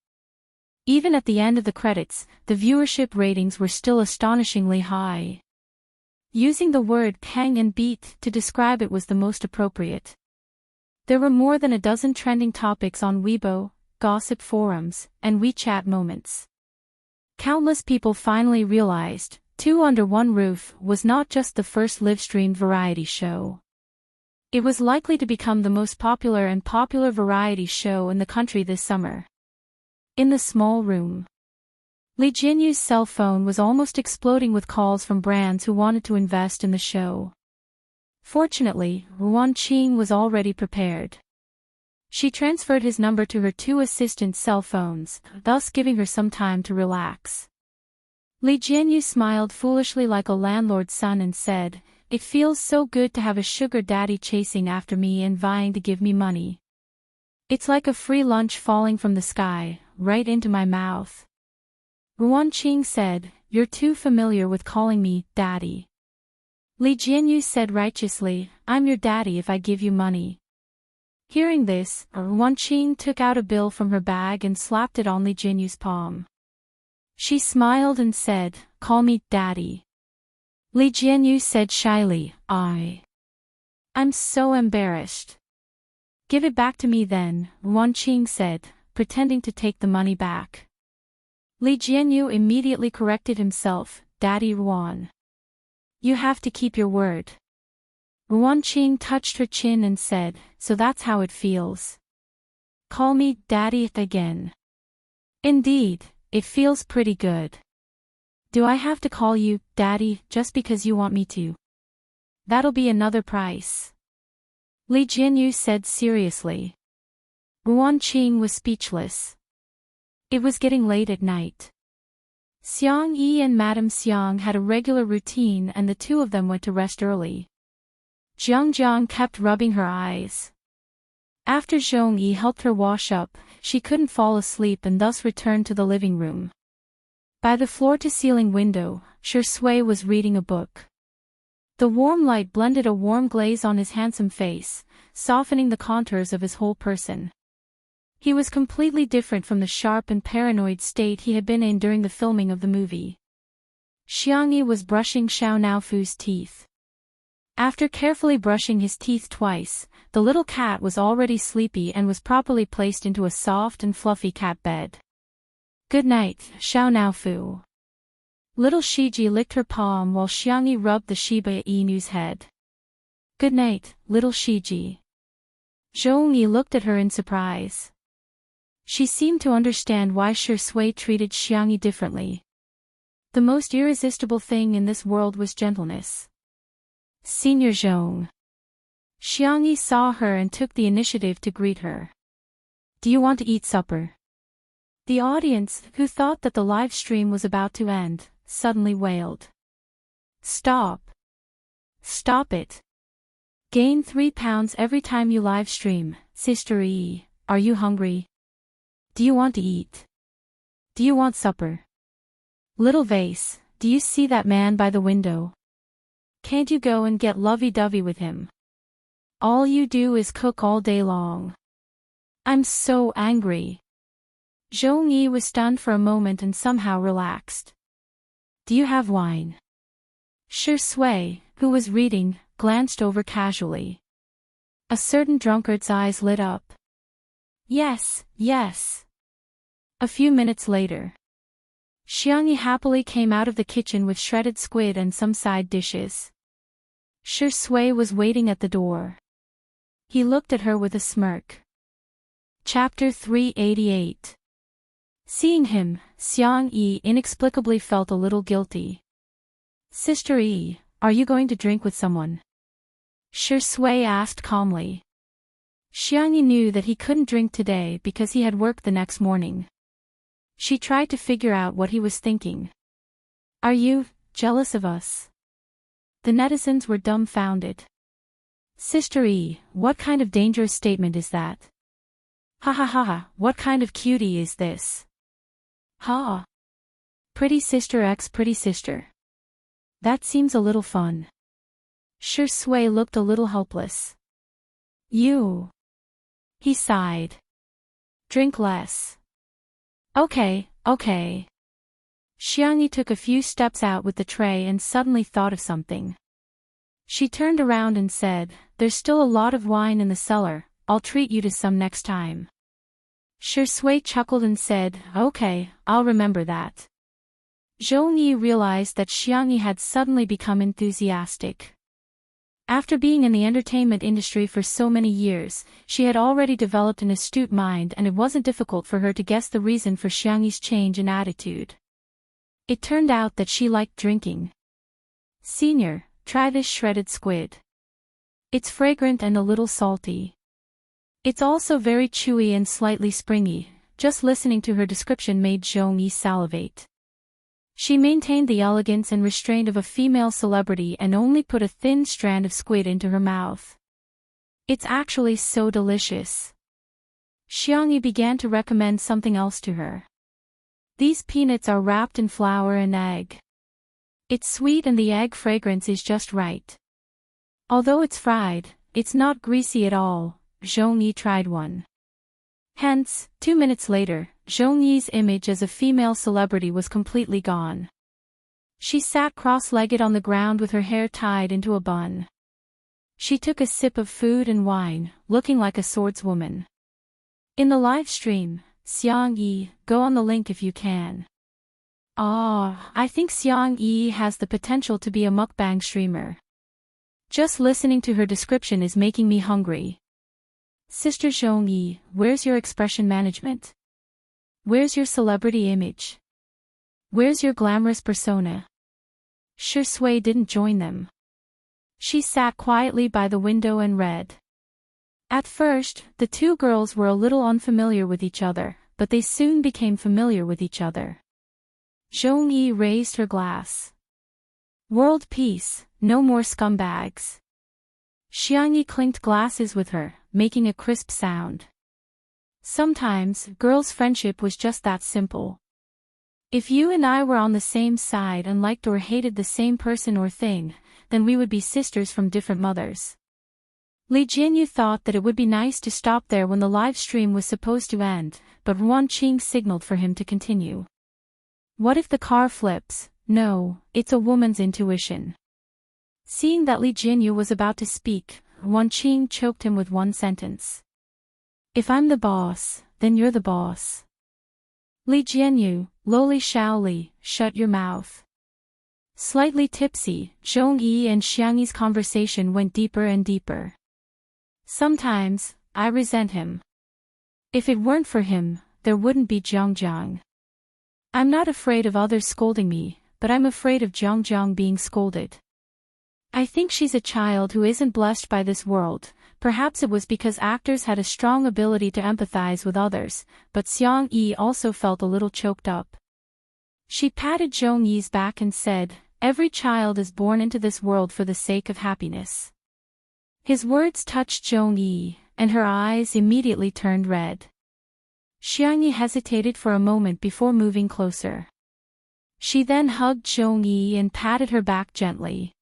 Speaker 1: Even at the end of the credits, the viewership ratings were still astonishingly high. Using the word "hang and beat" to describe it was the most appropriate. There were more than a dozen trending topics on Weibo, gossip forums, and WeChat moments. Countless people finally realized, Two Under One Roof was not just the first live-streamed variety show. It was likely to become the most popular variety show in the country this summer. In the small room, Li Jianyu's cell phone was almost exploding with calls from brands who wanted to invest in the show. Fortunately, Ruan Qing was already prepared. She transferred his number to her 2 assistant cell phones, thus giving her some time to relax. Li Jianyu smiled foolishly like a landlord's son and said, "It feels so good to have a sugar daddy chasing after me and vying to give me money. It's like a free lunch falling from the sky, right into my mouth." Ruan Qing said, "You're too familiar with calling me daddy." Li Jianyu said righteously, "I'm your daddy if I give you money." Hearing this, Ruan Qing took out a bill from her bag and slapped it on Li Jianyu's palm. She smiled and said, "Call me daddy." Li Jianyu said shyly, I'm so embarrassed." "Give it back to me then," Ruan Qing said, pretending to take the money back. Li Jianyu immediately corrected himself, "Daddy Ruan. You have to keep your word." Ruan Qing touched her chin and said, "So that's how it feels. Call me daddy again." "Indeed, it feels pretty good. Do I have to call you daddy just because you want me to?" "That'll be another price," Li Jianyu said seriously. Ruan Qing was speechless. It was getting late at night. Xiang Yi and Madame Xiang had a regular routine and the two of them went to rest early. Jiang Jiang kept rubbing her eyes. After Zhong Yi helped her wash up, she couldn't fall asleep and thus returned to the living room. By the floor-to-ceiling window, Shi Sui was reading a book. The warm light blended a warm glaze on his handsome face, softening the contours of his whole person. He was completely different from the sharp and paranoid state he had been in during the filming of the movie. Xiang Yi was brushing Xiao Naofu's teeth. After carefully brushing his teeth twice, the little cat was already sleepy and was properly placed into a soft and fluffy cat bed. "Good night, Xiao Naofu." Little Shiji licked her palm while Xiang Yi rubbed the Shiba Inu's head. "Good night, little Shiji." Zhong Yi looked at her in surprise. She seemed to understand why Shi Sui treated Xiang Yi differently. The most irresistible thing in this world was gentleness. "Senior Zhong." Xiang Yi saw her and took the initiative to greet her. "Do you want to eat supper?" The audience, who thought that the live stream was about to end, suddenly wailed. "Stop! Stop it!" Gain 3 pounds every time you live stream. Sister E, are you hungry? Do you want to eat? Do you want supper? Little vase, do you see that man by the window? Can't you go and get lovey-dovey with him? All you do is cook all day long. I'm so angry. Zhong Yi was stunned for a moment and somehow relaxed. Do you have wine? Shi Sui, who was reading, glanced over casually. A certain drunkard's eyes lit up. Yes, yes. A few minutes later, Xiangyi happily came out of the kitchen with shredded squid and some side dishes. Shi Sui was waiting at the door. He looked at her with a smirk. Chapter 388. Seeing him, Xiang Yi inexplicably felt a little guilty. Sister E, are you going to drink with someone? Shi Sui asked calmly. Xiang Yi knew that he couldn't drink today because he had work the next morning. She tried to figure out what he was thinking. Are you jealous of us? The netizens were dumbfounded. Sister E, what kind of dangerous statement is that? Ha ha ha ha, what kind of cutie is this? Ha! Pretty sister x pretty sister. That seems a little fun. Shi Sui looked a little helpless. You. He sighed. Drink less. Okay, okay. Xiangyi took a few steps out with the tray and suddenly thought of something. She turned around and said, there's still a lot of wine in the cellar, I'll treat you to some next time. Shi Sui chuckled and said, okay, I'll remember that. Zhong Yi realized that Xiangyi had suddenly become enthusiastic. After being in the entertainment industry for so many years, she had already developed an astute mind and it wasn't difficult for her to guess the reason for Xiangyi's change in attitude. It turned out that she liked drinking. Senior, try this shredded squid. It's fragrant and a little salty. It's also very chewy and slightly springy. Just listening to her description made Zhong Yi salivate. She maintained the elegance and restraint of a female celebrity and only put a thin strand of squid into her mouth. It's actually so delicious. Xiangyi began to recommend something else to her. These peanuts are wrapped in flour and egg. It's sweet and the egg fragrance is just right. Although it's fried, it's not greasy at all. Zhong Yi tried one. Hence, 2 minutes later, Zhong Yi's image as a female celebrity was completely gone. She sat cross-legged on the ground with her hair tied into a bun. She took a sip of food and wine, looking like a swordswoman. In the live stream, Xiang Yi, go on the link if you can. I think Xiang Yi has the potential to be a mukbang streamer. Just listening to her description is making me hungry. Sister Zhong Yi, where's your expression management? Where's your celebrity image? Where's your glamorous persona? Shi Sui didn't join them. She sat quietly by the window and read. At first, the two girls were a little unfamiliar with each other, but they soon became familiar with each other. Zhong Yi raised her glass. World peace, no more scumbags. Xiangyi clinked glasses with her, making a crisp sound. Sometimes, girls' friendship was just that simple. If you and I were on the same side and liked or hated the same person or thing, then we would be sisters from different mothers. Li Jinyu thought that it would be nice to stop there when the live stream was supposed to end, but Ruan Qing signaled for him to continue. What if the car flips? No, it's a woman's intuition. Seeing that Li Jinyu was about to speak, Ruan Qing choked him with one sentence. If I'm the boss, then you're the boss. Li Jinyu, lowly Shaoli, shut your mouth. Slightly tipsy, Zhong Yi and Xiangyi's conversation went deeper and deeper. Sometimes, I resent him. If it weren't for him, there wouldn't be Zhangjiang. I'm not afraid of others scolding me, but I'm afraid of Zhangjiang being scolded. I think she's a child who isn't blessed by this world. Perhaps it was because actors had a strong ability to empathize with others, but Xiang Yi also felt a little choked up. She patted Zhong Yi's back and said, every child is born into this world for the sake of happiness. His words touched Zhong-yi, and her eyes immediately turned red. Xiangyi hesitated for a moment before moving closer. She then hugged Zhong-yi and patted her back gently.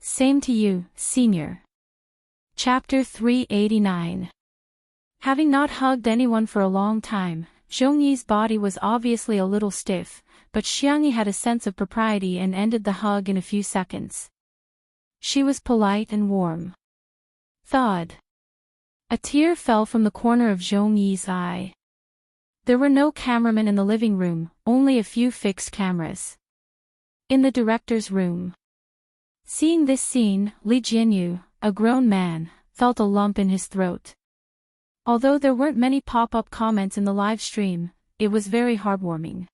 Speaker 1: Same to you, senior. Chapter 389. Having not hugged anyone for a long time, Zhong-yi's body was obviously a little stiff, but Xiangyi had a sense of propriety and ended the hug in a few seconds. She was polite and warm. Thud. A tear fell from the corner of Zhong-yi's eye. There were no cameramen in the living room, only a few fixed cameras. In the director's room. Seeing this scene, Li Jianyu, a grown man, felt a lump in his throat. Although there weren't many pop-up comments in the live stream, it was very heartwarming.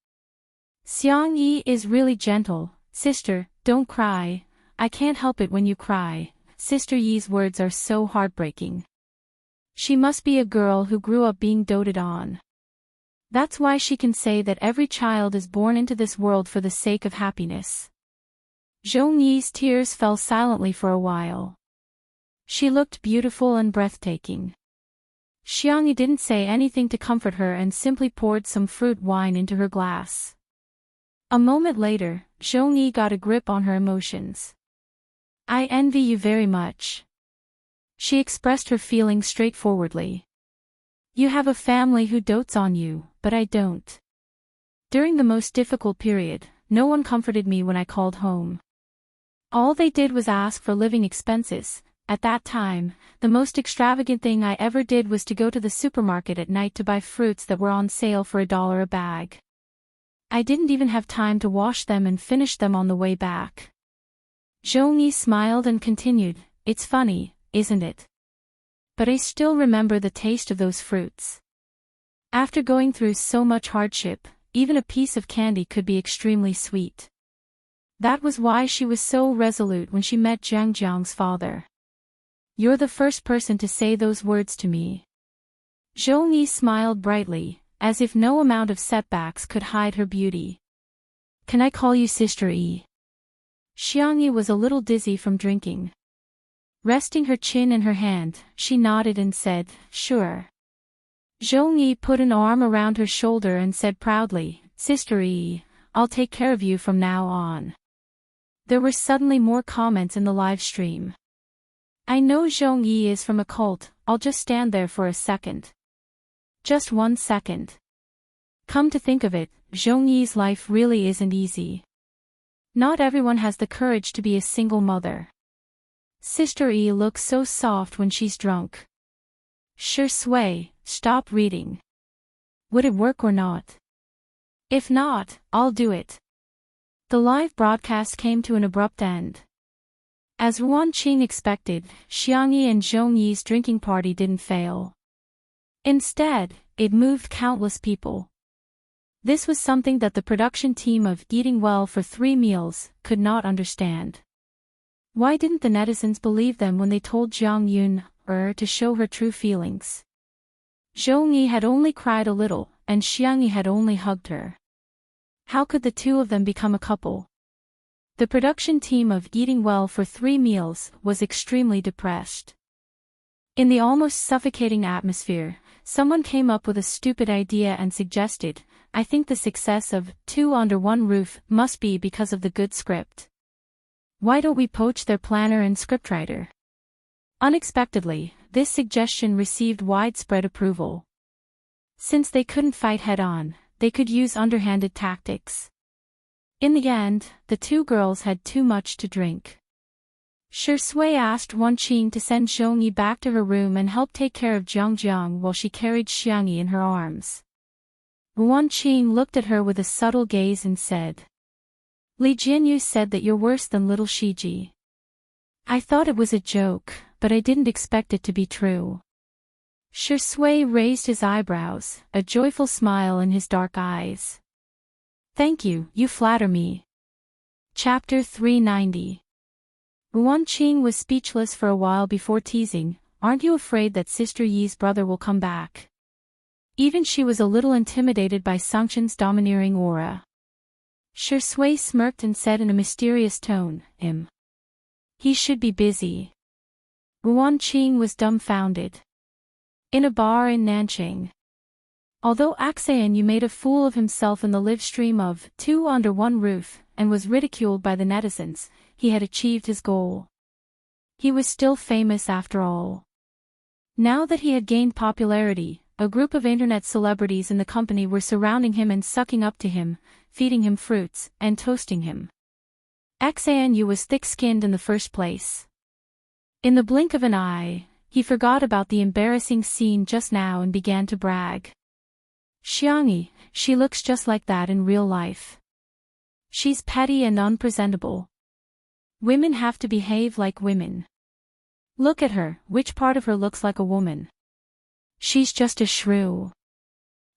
Speaker 1: Xiangyi is really gentle. Sister, don't cry. I can't help it when you cry. Sister Yi's words are so heartbreaking. She must be a girl who grew up being doted on. That's why she can say that every child is born into this world for the sake of happiness. Zhong-yi's tears fell silently for a while. She looked beautiful and breathtaking. Xiangyi didn't say anything to comfort her and simply poured some fruit wine into her glass. A moment later, Zhong-yi got a grip on her emotions. I envy you very much. She expressed her feelings straightforwardly. You have a family who dotes on you, but I don't. During the most difficult period, no one comforted me when I called home. All they did was ask for living expenses. At that time, the most extravagant thing I ever did was to go to the supermarket at night to buy fruits that were on sale for $1 a bag. I didn't even have time to wash them and finish them on the way back. Zhong-yi smiled and continued, it's funny, isn't it? But I still remember the taste of those fruits. After going through so much hardship, even a piece of candy could be extremely sweet. That was why she was so resolute when she met Jiang Jiang's father. You're the first person to say those words to me. Zhong-yi smiled brightly, as if no amount of setbacks could hide her beauty. Can I call you Sister Yi? Xiangyi was a little dizzy from drinking. Resting her chin in her hand, she nodded and said, sure. Zhong-yi put an arm around her shoulder and said proudly, Sister Yi, I'll take care of you from now on. There were suddenly more comments in the live stream. I know Zhong-yi is from a cult, I'll just stand there for a second. Just 1 second. Come to think of it, Zhong-yi's life really isn't easy. Not everyone has the courage to be a single mother. Sister Yi looks so soft when she's drunk. Sure Sui, stop reading. Would it work or not? If not, I'll do it. The live broadcast came to an abrupt end. As Ruan Qing expected, Xiangyi and Zhong-yi's drinking party didn't fail. Instead, it moved countless people. This was something that the production team of Eating Well for 3 Meals could not understand. Why didn't the netizens believe them when they told Jiang Yun to show her true feelings? Zhong-yi had only cried a little, and Xiangyi had only hugged her. How could the two of them become a couple? The production team of Eating Well for 3 Meals was extremely depressed. In the almost suffocating atmosphere, someone came up with a stupid idea and suggested, I think the success of Two Under One Roof must be because of the good script. Why don't we poach their planner and scriptwriter? Unexpectedly, this suggestion received widespread approval. Since they couldn't fight head-on, they could use underhanded tactics. In the end, the two girls had too much to drink. Shi Sui asked Ruan Qing to send Zhong-yi back to her room and help take care of Jiang Jiang while she carried Xiangyi in her arms. Ruan Qing looked at her with a subtle gaze and said, Li Jianyu said that you're worse than little Shiji. I thought it was a joke, but I didn't expect it to be true. Shi Sui raised his eyebrows, a joyful smile in his dark eyes. Thank you, you flatter me. Chapter 390. Ruan Qing was speechless for a while before teasing, aren't you afraid that Sister Yi's brother will come back? Even she was a little intimidated by Sangchen's domineering aura. Shi Sui smirked and said in a mysterious tone, He should be busy. Ruan Qing was dumbfounded. In a bar in Nanjing. Although Axayan made a fool of himself in the live stream of Two Under One Roof and was ridiculed by the netizens, he had achieved his goal. He was still famous after all. Now that he had gained popularity, a group of internet celebrities in the company were surrounding him and sucking up to him, feeding him fruits, and toasting him. Axayan was thick-skinned in the first place. In the blink of an eye, he forgot about the embarrassing scene just now and began to brag. Xiangyi, she looks just like that in real life. She's petty and unpresentable. Women have to behave like women. Look at her, which part of her looks like a woman? She's just a shrew.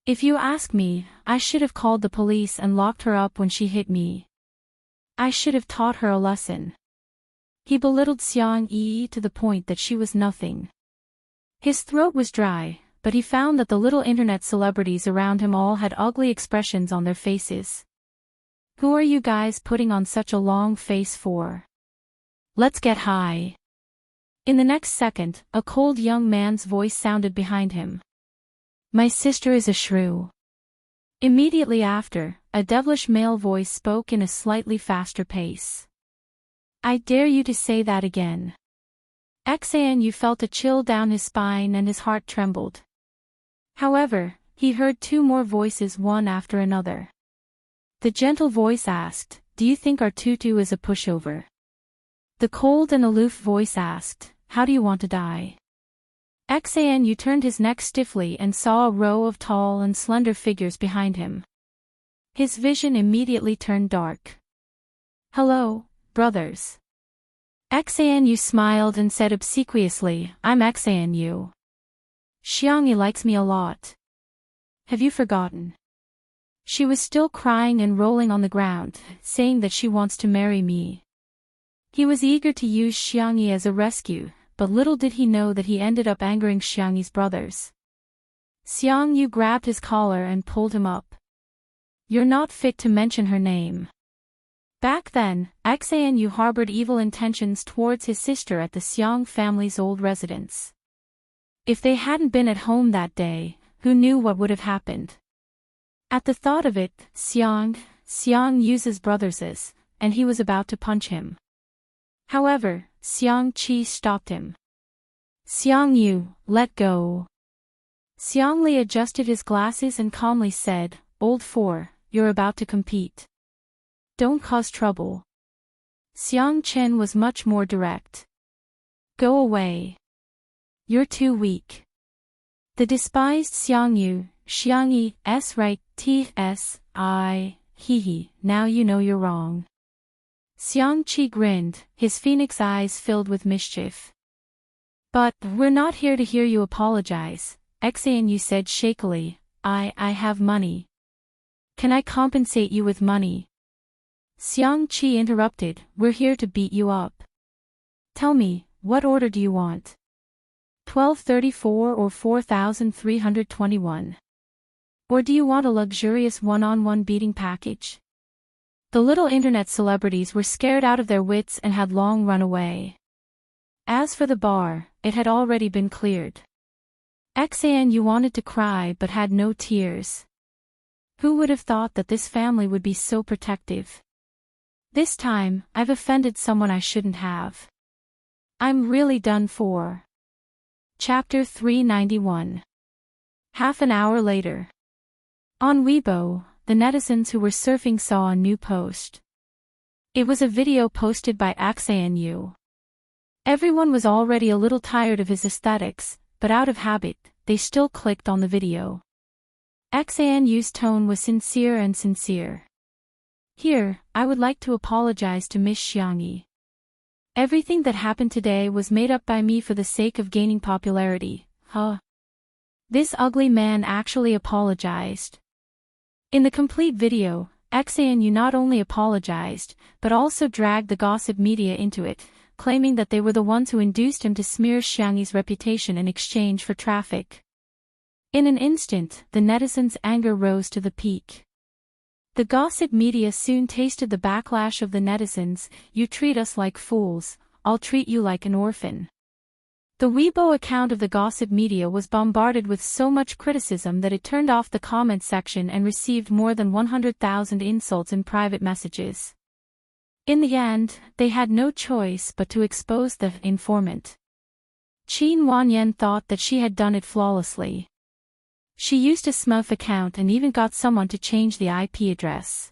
Speaker 1: If you ask me, I should have called the police and locked her up when she hit me. I should have taught her a lesson. He belittled Xiangyi to the point that she was nothing. His throat was dry, but he found that the little internet celebrities around him all had ugly expressions on their faces. Who are you guys putting on such a long face for? Let's get high. In the next second, a cold young man's voice sounded behind him. My sister is a shrew. Immediately after, a devilish male voice spoke in a slightly faster pace. I dare you to say that again. Axayan felt a chill down his spine and his heart trembled. However, he heard two more voices one after another. The gentle voice asked, do you think our tutu is a pushover? The cold and aloof voice asked, how do you want to die? Axayan turned his neck stiffly and saw a row of tall and slender figures behind him. His vision immediately turned dark. Hello, brothers. Axayan smiled and said obsequiously, I'm Axayan. Xiangyi likes me a lot. Have you forgotten? She was still crying and rolling on the ground, saying that she wants to marry me. He was eager to use Xiangyi as a rescue, but little did he know that he ended up angering Xiangyi's brothers. Xiangyu grabbed his collar and pulled him up. You're not fit to mention her name. Back then, Axayan harbored evil intentions towards his sister at the Xiang family's old residence. If they hadn't been at home that day, who knew what would have happened? At the thought of it, Xiang uses brothers, and he was about to punch him. However, Xiang Qi stopped him. Xiang Yu, let go. Xiang Li adjusted his glasses and calmly said, Old Four, you're about to compete. Don't cause trouble. Xiang Chen was much more direct. Go away. You're too weak. The despised Xiangyi, right, he, now you know you're wrong. Xiang Qi grinned, his phoenix eyes filled with mischief. But, we're not here to hear you apologize, Axayan said shakily, I have money. Can I compensate you with money? Xiang Qi interrupted, we're here to beat you up. Tell me, what order do you want? 1234 or 4321? Or do you want a luxurious one-on-one beating package? The little internet celebrities were scared out of their wits and had long run away. As for the bar, it had already been cleared. Axayan wanted to cry but had no tears. Who would have thought that this family would be so protective? This time, I've offended someone I shouldn't have. I'm really done for. Chapter 391. Half an hour later. On Weibo, the netizens who were surfing saw a new post. It was a video posted by Axayan. Everyone was already a little tired of his aesthetics, but out of habit, they still clicked on the video. Axayan's tone was sincere and sincere. Here, I would like to apologize to Miss Xiangyi. Everything that happened today was made up by me for the sake of gaining popularity, huh? This ugly man actually apologized. In the complete video, Axayan not only apologized, but also dragged the gossip media into it, claiming that they were the ones who induced him to smear Xiangyi's reputation in exchange for traffic. In an instant, the netizens' anger rose to the peak. The gossip media soon tasted the backlash of the netizens, you treat us like fools, I'll treat you like an orphan. The Weibo account of the gossip media was bombarded with so much criticism that it turned off the comment section and received more than 100,000 insults in private messages. In the end, they had no choice but to expose the informant. Qin Wanyan thought that she had done it flawlessly. She used a smurf account and even got someone to change the IP address.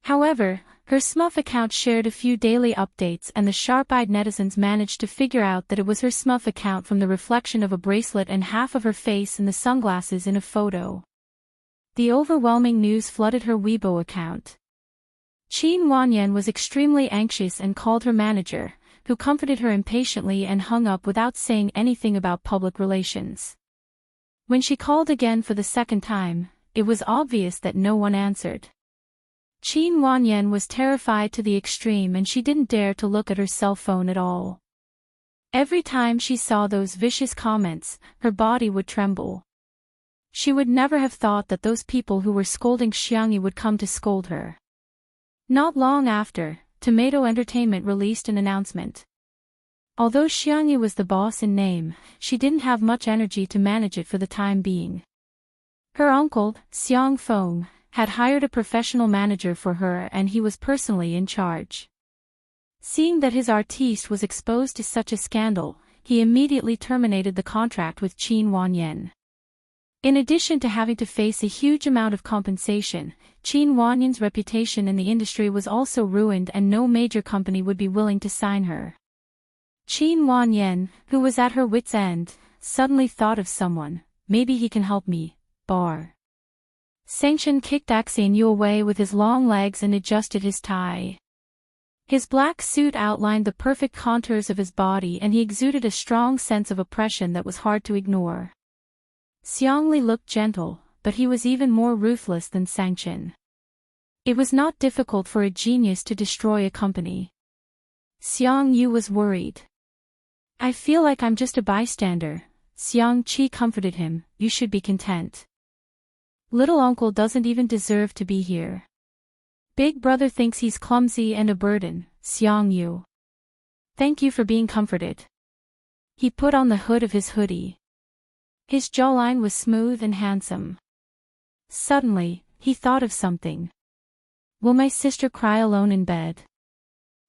Speaker 1: However, her smurf account shared a few daily updates and the sharp-eyed netizens managed to figure out that it was her smurf account from the reflection of a bracelet and half of her face in the sunglasses in a photo. The overwhelming news flooded her Weibo account. Qin Wanyan was extremely anxious and called her manager, who comforted her impatiently and hung up without saying anything about public relations. When she called again for the second time, it was obvious that no one answered. Qin Wanyan was terrified to the extreme and she didn't dare to look at her cell phone at all. Every time she saw those vicious comments, her body would tremble. She would never have thought that those people who were scolding Xiangyi would come to scold her. Not long after, Tomato Entertainment released an announcement. Although Xiangyi was the boss in name, she didn't have much energy to manage it for the time being. Her uncle, Xiang Feng, had hired a professional manager for her and he was personally in charge. Seeing that his artiste was exposed to such a scandal, he immediately terminated the contract with Qin Wanyan. In addition to having to face a huge amount of compensation, Qin Wanyan's reputation in the industry was also ruined and no major company would be willing to sign her. Qin Wanyan, who was at her wit's end, suddenly thought of someone. Maybe he can help me. Bar. Sanction kicked Axin Yu away with his long legs and adjusted his tie. His black suit outlined the perfect contours of his body and he exuded a strong sense of oppression that was hard to ignore. Xiangli looked gentle, but he was even more ruthless than Sanction. It was not difficult for a genius to destroy a company. Xiang Yu was worried. I feel like I'm just a bystander. Xiang Qi comforted him, you should be content. Little uncle doesn't even deserve to be here. Big brother thinks he's clumsy and a burden, Xiang Yu. Thank you for being comforted. He put on the hood of his hoodie. His jawline was smooth and handsome. Suddenly, he thought of something. Will my sister cry alone in bed?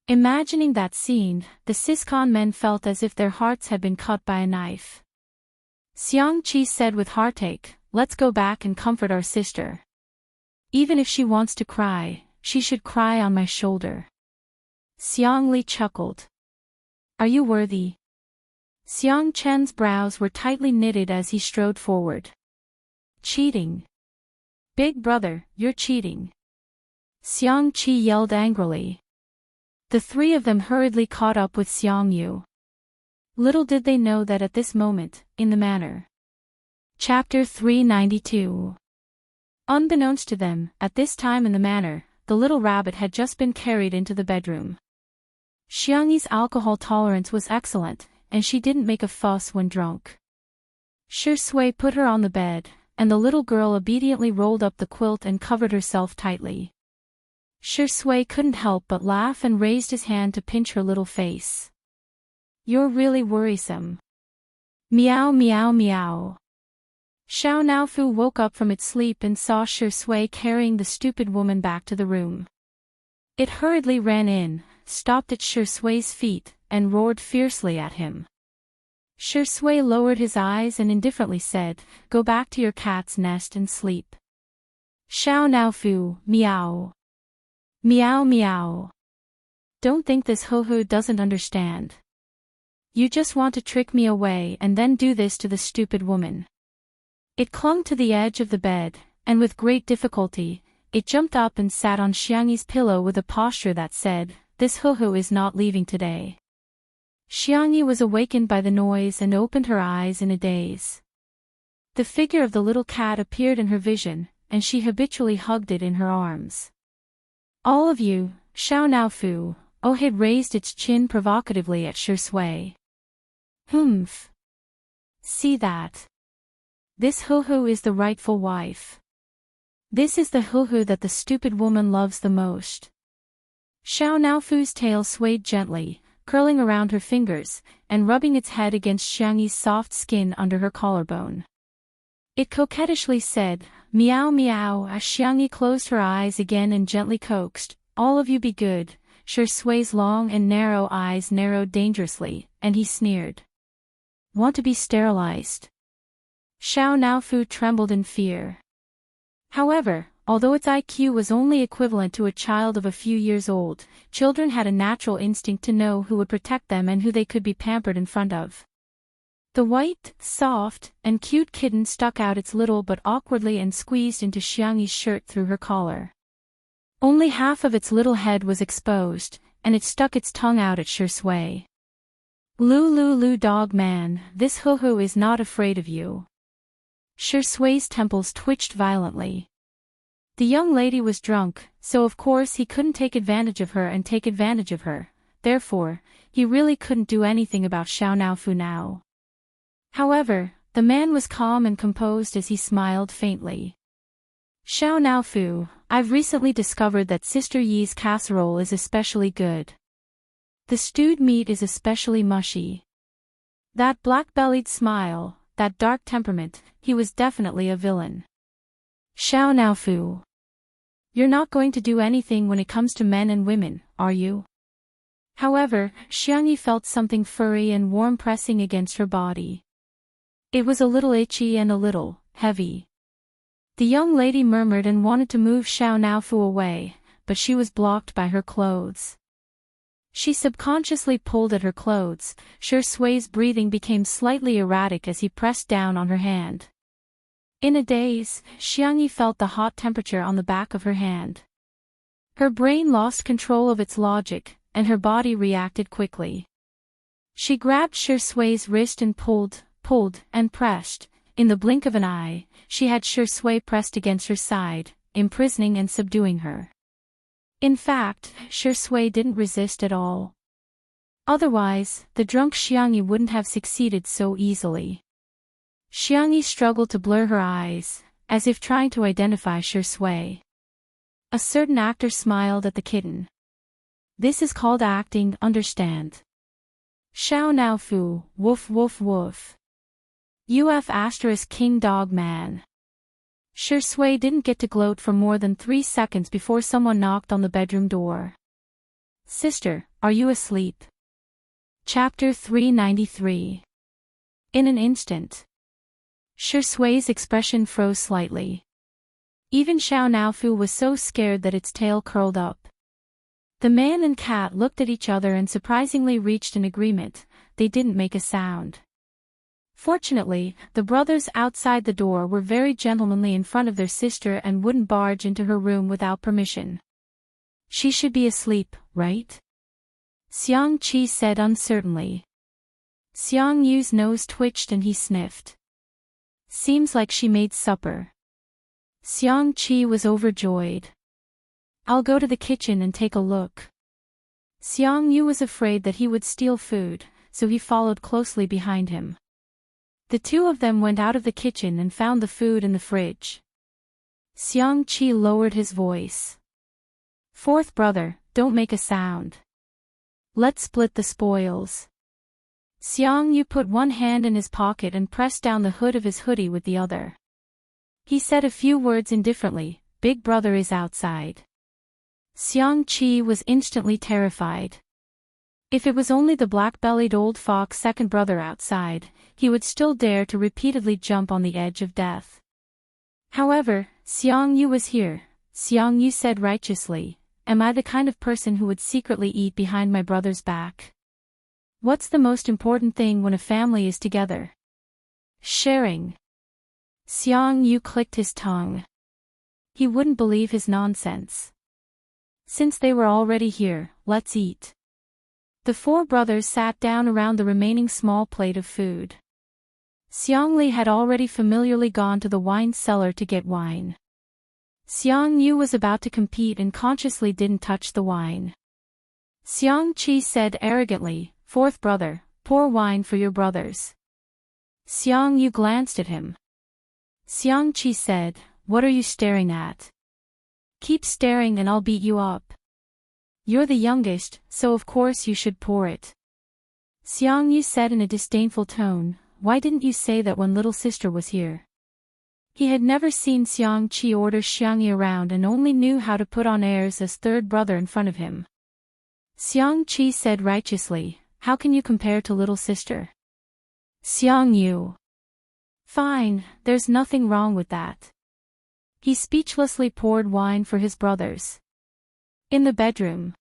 Speaker 1: Imagining that scene, the Siscon men felt as if their hearts had been cut by a knife. Xiang Qi said with heartache, let's go back and comfort our sister. Even if she wants to cry, she should cry on my shoulder. Xiang Li chuckled. Are you worthy? Xiang Chen's brows were tightly knitted as he strode forward. Cheating. Big brother, you're cheating. Xiang Qi yelled angrily. The three of them hurriedly caught up with Xiang Yu. Little did they know that at this moment, in the manor. Chapter 392. Unbeknownst to them, at this time in the manor, the little rabbit had just been carried into the bedroom. Xiangyi's alcohol tolerance was excellent, and she didn't make a fuss when drunk. Shi Sui put her on the bed, and the little girl obediently rolled up the quilt and covered herself tightly. Shi Sui couldn't help but laugh and raised his hand to pinch her little face. You're really worrisome. Meow meow meow. Xiao Naofu woke up from its sleep and saw Shi Sui carrying the stupid woman back to the room. It hurriedly ran in, stopped at Shi Sui's feet, and roared fiercely at him. Shi Sui lowered his eyes and indifferently said, go back to your cat's nest and sleep. Xiao Naofu, meow. Meow meow. Don't think this hoo-hoo doesn't understand. You just want to trick me away and then do this to the stupid woman. It clung to the edge of the bed, and with great difficulty, it jumped up and sat on Xiangyi's pillow with a posture that said, this hoo-hoo is not leaving today. Xiangyi was awakened by the noise and opened her eyes in a daze. The figure of the little cat appeared in her vision, and she habitually hugged it in her arms. All of you, Xiao Naofu, had raised its chin provocatively at Shi Sui. Humph. See that? This hoo-hoo is the rightful wife. This is the hoo-hoo that the stupid woman loves the most. Xiao Naofu's tail swayed gently, curling around her fingers, and rubbing its head against Xiangyi's soft skin under her collarbone. It coquettishly said, "Meow meow," as Xiangyi closed her eyes again and gently coaxed, "All of you be good." Sure Sui's long and narrow eyes narrowed dangerously, and he sneered. "Want to be sterilized?" Xiao Naofu trembled in fear. However, although its IQ was only equivalent to a child of a few years old, children had a natural instinct to know who would protect them and who they could be pampered in front of. The white, soft, and cute kitten stuck out its little butt awkwardly and squeezed into Xiangyi's shirt through her collar. Only half of its little head was exposed, and it stuck its tongue out at Sure Sui. Lu dog man, this hoo-hoo is not afraid of you." Sure Sui's temples twitched violently. The young lady was drunk, so of course he couldn't take advantage of her, therefore, he really couldn't do anything about Xiao Naofu now. However, the man was calm and composed as he smiled faintly. "Xiao Naofu, I've recently discovered that Sister Yi's casserole is especially good. The stewed meat is especially mushy." That black-bellied smile, that dark temperament, he was definitely a villain. "Xiao Naofu, you're not going to do anything when it comes to men and women, are you?" However, Xiangyi felt something furry and warm pressing against her body. It was a little itchy and a little heavy. The young lady murmured and wanted to move Xiao Naofu away, but she was blocked by her clothes. She subconsciously pulled at her clothes. Sure Sui's breathing became slightly erratic as he pressed down on her hand. In a daze, Xiangyi felt the hot temperature on the back of her hand. Her brain lost control of its logic, and her body reacted quickly. She grabbed Sure Sui's wrist and pulled, and pressed. In the blink of an eye, she had Sure Sui pressed against her side, imprisoning and subduing her. In fact, Sure Sui didn't resist at all. Otherwise, the drunk Xiangyi wouldn't have succeeded so easily. Xiangyi struggled to blur her eyes, as if trying to identify Sure Sui. A certain actor smiled at the kitten. "This is called acting, understand?" "Xiao Naofu, woof woof woof. UF** king dog man." Sure Sui didn't get to gloat for more than 3 seconds before someone knocked on the bedroom door. "Sister, are you asleep?" Chapter 393. In an instant. Sure Sui's expression froze slightly. Even Xiao Naofu was so scared that its tail curled up. The man and cat looked at each other and surprisingly reached an agreement. They didn't make a sound. Fortunately, the brothers outside the door were very gentlemanly in front of their sister and wouldn't barge into her room without permission. "She should be asleep, right?" Xiang Qi said uncertainly. Xiang Yu's nose twitched and he sniffed. "Seems like she made supper." Xiang Qi was overjoyed. "I'll go to the kitchen and take a look." Xiang Yu was afraid that he would steal food, so he followed closely behind him. The two of them went out of the kitchen and found the food in the fridge. Xiang Qi lowered his voice. "Fourth brother, don't make a sound. Let's split the spoils." Xiang Yu put one hand in his pocket and pressed down the hood of his hoodie with the other. He said a few words indifferently. "Big brother is outside." Xiang Qi was instantly terrified. If it was only the black-bellied old fox second brother outside, he would still dare to repeatedly jump on the edge of death. However, Xiang Yu was here. Xiang Yu said righteously, "Am I the kind of person who would secretly eat behind my brother's back? What's the most important thing when a family is together? Sharing." Xiang Yu clicked his tongue. He wouldn't believe his nonsense. Since they were already here, let's eat. The four brothers sat down around the remaining small plate of food. Xiangli had already familiarly gone to the wine cellar to get wine. Xiang Yu was about to compete and consciously didn't touch the wine. Xiang Qi said arrogantly, "Fourth brother, pour wine for your brothers." Xiang Yu glanced at him. Xiang Qi said, "What are you staring at? Keep staring and I'll beat you up. You're the youngest, so of course you should pour it." Xiang Yu said in a disdainful tone, "Why didn't you say that when little sister was here?" He had never seen Xiang Qi order Xiang Yi around and only knew how to put on airs as third brother in front of him. Xiang Qi said righteously, "How can you compare to little sister?" Xiang Yu. "Fine, there's nothing wrong with that." He speechlessly poured wine for his brothers. In the bedroom,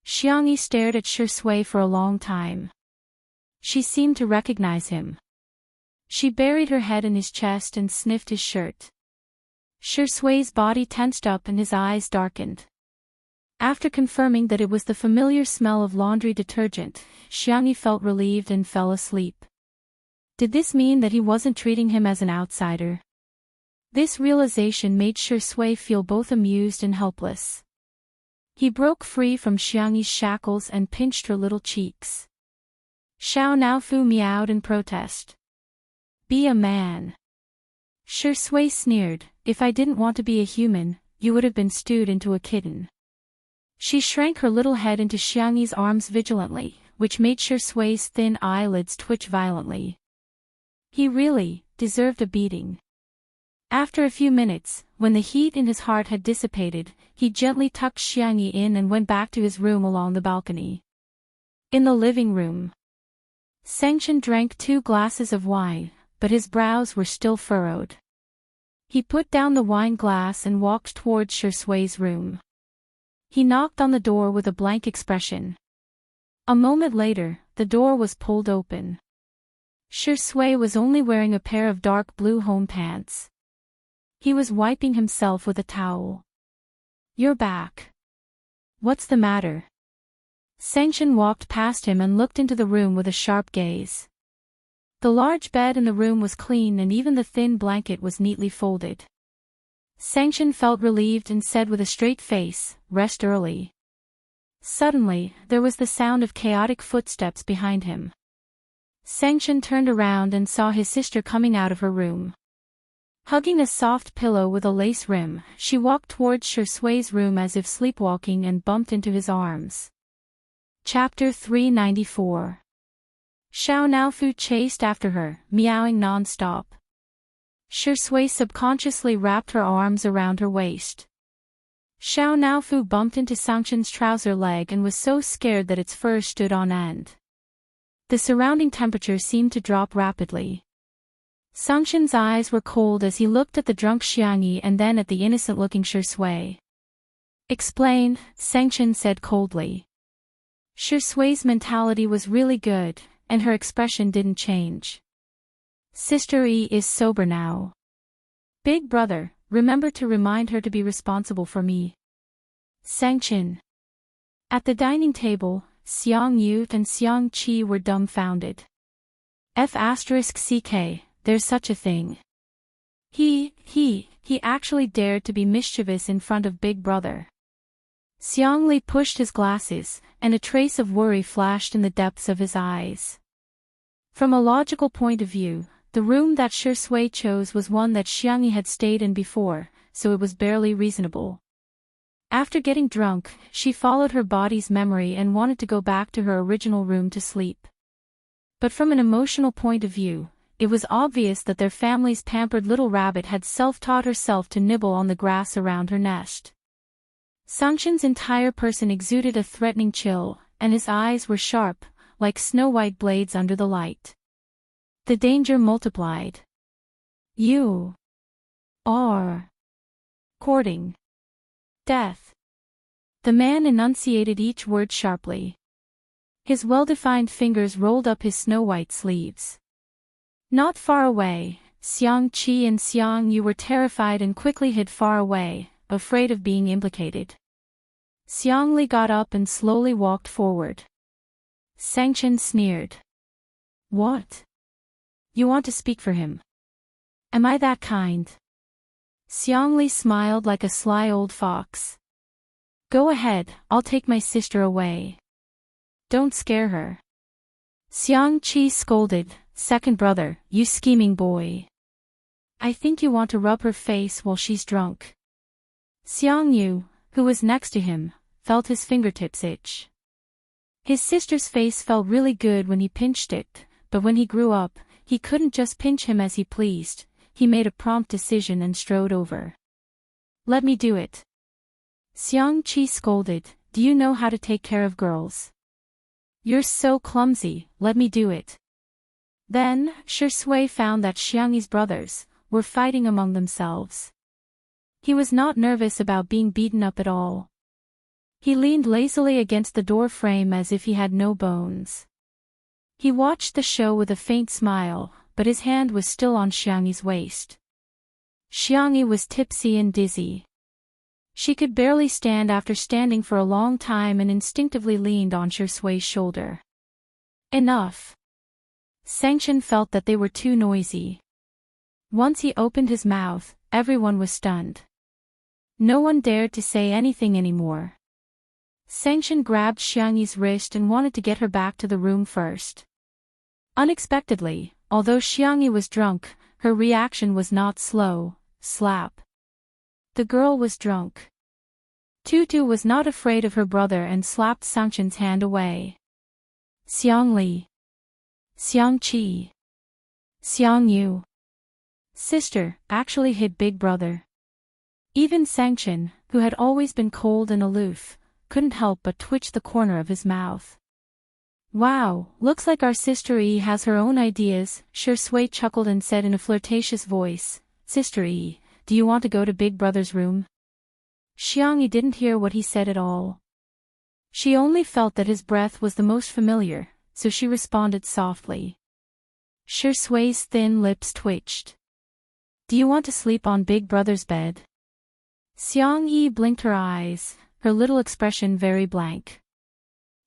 Speaker 1: Xiang Yi stared at Shi Sui for a long time. She seemed to recognize him. She buried her head in his chest and sniffed his shirt. Shi Sui's body tensed up and his eyes darkened. After confirming that it was the familiar smell of laundry detergent, Xiang Yi felt relieved and fell asleep. Did this mean that he wasn't treating him as an outsider? This realization made Shi Sui feel both amused and helpless. He broke free from Xiang Yi's shackles and pinched her little cheeks. Xiao Naofu meowed in protest. "Be a man." Shi Sui sneered, "If I didn't want to be a human, you would have been stewed into a kitten." She shrank her little head into Xiang Yi's arms vigilantly, which made Shi Sui's thin eyelids twitch violently. He really deserved a beating. After a few minutes, when the heat in his heart had dissipated, he gently tucked Xiang Yi in and went back to his room along the balcony. In the living room, Sengchen drank 2 glasses of wine, but his brows were still furrowed. He put down the wine glass and walked towards Shi Sui's room. He knocked on the door with a blank expression. A moment later, the door was pulled open. Shi Sui was only wearing a pair of dark blue home pants. He was wiping himself with a towel. "You're back. What's the matter?" Sengchen walked past him and looked into the room with a sharp gaze. The large bed in the room was clean and even the thin blanket was neatly folded. Sengchen felt relieved and said with a straight face, "Rest early." Suddenly, there was the sound of chaotic footsteps behind him. Sengchen turned around and saw his sister coming out of her room. Hugging a soft pillow with a lace rim, she walked towards Shi Sui's room as if sleepwalking and bumped into his arms. Chapter 394. Xiao Naofu chased after her, meowing non-stop. Shi Sui subconsciously wrapped her arms around her waist. Xiao Naofu bumped into Sengchen's trouser leg and was so scared that its fur stood on end. The surrounding temperature seemed to drop rapidly. Sengchen's eyes were cold as he looked at the drunk Xiang Yi and then at the innocent-looking Shi Sui. "Explain," Sengchen said coldly. Shi Sui's mentality was really good, and her expression didn't change. "Sister Yi is sober now. Big brother, remember to remind her to be responsible for me." Sengchen. At the dining table, Xiang Yu and Xiang Qi were dumbfounded. F***ck, there's such a thing. He actually dared to be mischievous in front of Big Brother. Xiang Li pushed his glasses, and a trace of worry flashed in the depths of his eyes. From a logical point of view, the room that Shi Sui chose was one that Xiang Yi had stayed in before, so it was barely reasonable. After getting drunk, she followed her body's memory and wanted to go back to her original room to sleep. But from an emotional point of view, it was obvious that their family's pampered little rabbit had self-taught herself to nibble on the grass around her nest. Sengchen's entire person exuded a threatening chill, and his eyes were sharp, like snow-white blades under the light. The danger multiplied. "You are courting death." The man enunciated each word sharply. His well-defined fingers rolled up his snow-white sleeves. Not far away, Xiang Qi and Xiang Yu were terrified and quickly hid far away, afraid of being implicated. Xiang Li got up and slowly walked forward. Sengchen sneered. "What? You want to speak for him? Am I that kind?" Xiang Li smiled like a sly old fox. "Go ahead, I'll take my sister away. Don't scare her." Xiang Qi scolded, "Second brother, you scheming boy. I think you want to rub her face while she's drunk." Xiang Yu, who was next to him, felt his fingertips itch. His sister's face felt really good when he pinched it, but when he grew up, he couldn't just pinch him as he pleased. He made a prompt decision and strode over. "Let me do it." Xiangqi scolded, "Do you know how to take care of girls? You're so clumsy, let me do it." Then, Shui found that Xiangyi's brothers were fighting among themselves. He was not nervous about being beaten up at all. He leaned lazily against the door frame as if he had no bones. He watched the show with a faint smile, but his hand was still on Xiangyi's waist. Xiangyi was tipsy and dizzy. She could barely stand after standing for a long time and instinctively leaned on Shui's shoulder. Enough. Sanction felt that they were too noisy. Once he opened his mouth, everyone was stunned. No one dared to say anything anymore. Sanction grabbed Xiangyi's wrist and wanted to get her back to the room first. Unexpectedly, although Xiangyi was drunk, her reaction was not slow. Slap. The girl was drunk. Tutu was not afraid of her brother and slapped Sanction's hand away. "Xiangli. Xiangqi. Xiangyu. Sister," actually hit big brother. Even Sanction, who had always been cold and aloof, couldn't help but twitch the corner of his mouth. "Wow, looks like our sister E has her own ideas," Shui chuckled and said in a flirtatious voice, "Sister E, do you want to go to Big Brother's room?" Xiangyi didn't hear what he said at all. She only felt that his breath was the most familiar, so she responded softly. Shui's thin lips twitched. "Do you want to sleep on Big Brother's bed?" Xiangyi blinked her eyes, her little expression very blank.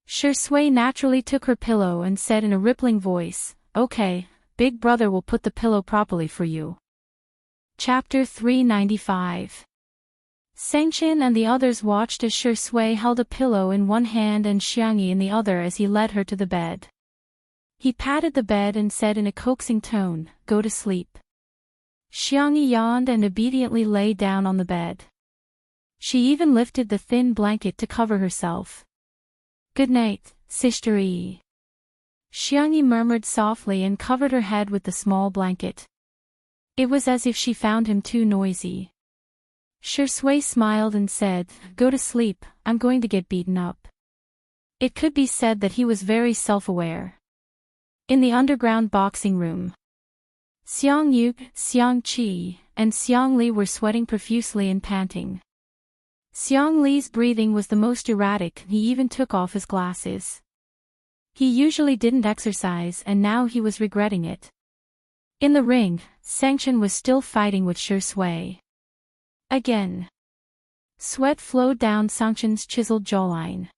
Speaker 1: Shui naturally took her pillow and said in a rippling voice, "Okay, Big Brother will put the pillow properly for you." Chapter 395. Sanction and the others watched as Shui held a pillow in one hand and Xiangyi in the other as he led her to the bed. He patted the bed and said in a coaxing tone, "Go to sleep." Xiangyi yawned and obediently lay down on the bed. She even lifted the thin blanket to cover herself. "Good night, Sister E." Xiangyi murmured softly and covered her head with the small blanket. It was as if she found him too noisy. Shui smiled and said, "Go to sleep, I'm going to get beaten up." It could be said that he was very self-aware. In the underground boxing room, Xiangyu, Xiangqi, and Xiangli were sweating profusely and panting. Xiangli's breathing was the most erratic, he even took off his glasses. He usually didn't exercise and now he was regretting it. In the ring, Sanction was still fighting with Shui. Again. Sweat flowed down Sanction's chiseled jawline.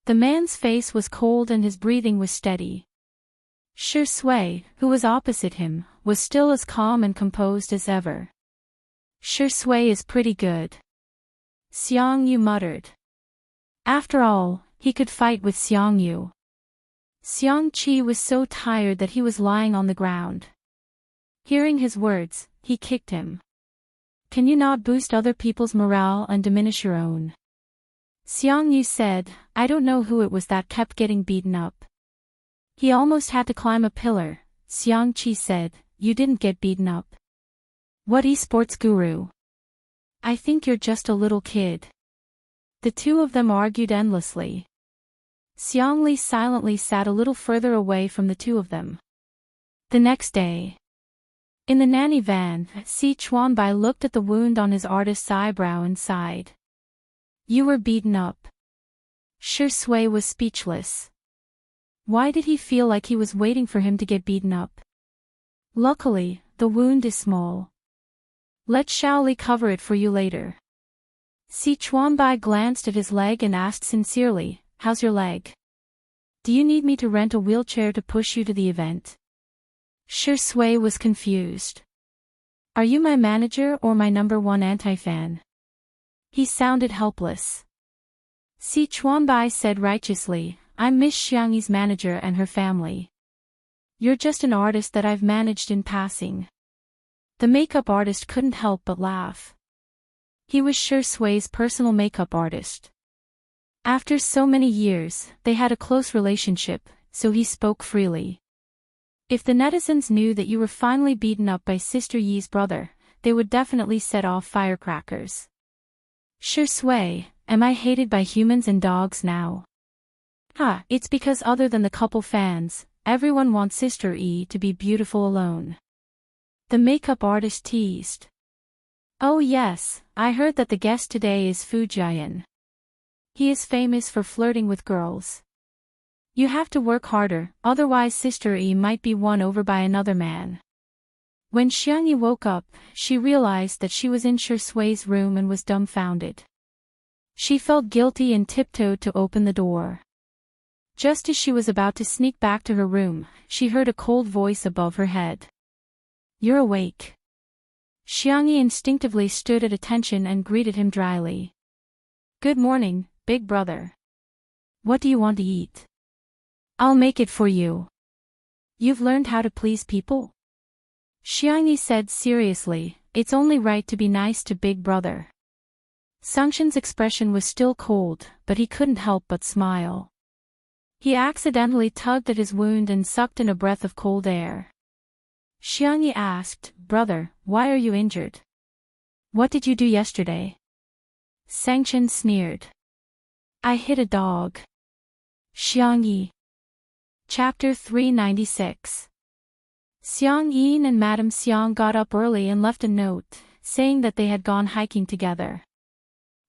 Speaker 1: The man's face was cold and his breathing was steady. Shui, who was opposite him, was still as calm and composed as ever. "Shui is pretty good," Xiangyu muttered. After all, he could fight with Xiangyu. Xiangqi was so tired that he was lying on the ground. Hearing his words, he kicked him. "Can you not boost other people's morale and diminish your own?" Xiangyu said, "I don't know who it was that kept getting beaten up." "He almost had to climb a pillar," Xiangqi said. "You didn't get beaten up." "What esports guru? I think you're just a little kid." The two of them argued endlessly. Xiangli silently sat a little further away from the two of them. The next day, in the nanny van, Si Chuanbai looked at the wound on his artist's eyebrow and sighed. "You were beaten up." Shui was speechless. Why did he feel like he was waiting for him to get beaten up? Luckily, the wound is small. Let Shaoli cover it for you later. Si Chuanbai glanced at his leg and asked sincerely, "How's your leg? Do you need me to rent a wheelchair to push you to the event?" Shui was confused. "Are you my manager or my #1 anti-fan?" He sounded helpless. Si Chuanbai said righteously, "I'm Miss Xiangyi's manager and her family. You're just an artist that I've managed in passing." The makeup artist couldn't help but laugh. He was Shui's personal makeup artist. After so many years, they had a close relationship, so he spoke freely. If the netizens knew that you were finally beaten up by Sister Yi's brother, they would definitely set off firecrackers. Shui, am I hated by humans and dogs now? It's because other than the couple fans, everyone wants Sister E to be beautiful alone. The makeup artist teased. Oh yes, I heard that the guest today is Fujian. He is famous for flirting with girls. You have to work harder, otherwise Sister E might be won over by another man. When Xiangyi woke up, she realized that she was in Shui's room and was dumbfounded. She felt guilty and tiptoed to open the door. Just as she was about to sneak back to her room, she heard a cold voice above her head. You're awake. Xiangyi instinctively stood at attention and greeted him dryly. Good morning, big brother. What do you want to eat? I'll make it for you. You've learned how to please people? Xiangyi said seriously, it's only right to be nice to big brother. Sangshan's expression was still cold, but he couldn't help but smile. He accidentally tugged at his wound and sucked in a breath of cold air. Xiangyi asked, Brother, why are you injured? What did you do yesterday? Sangshan sneered. I hit a dog. Xiangyi. Chapter 396. Xiang Yin and Madame Xiang got up early and left a note, saying that they had gone hiking together.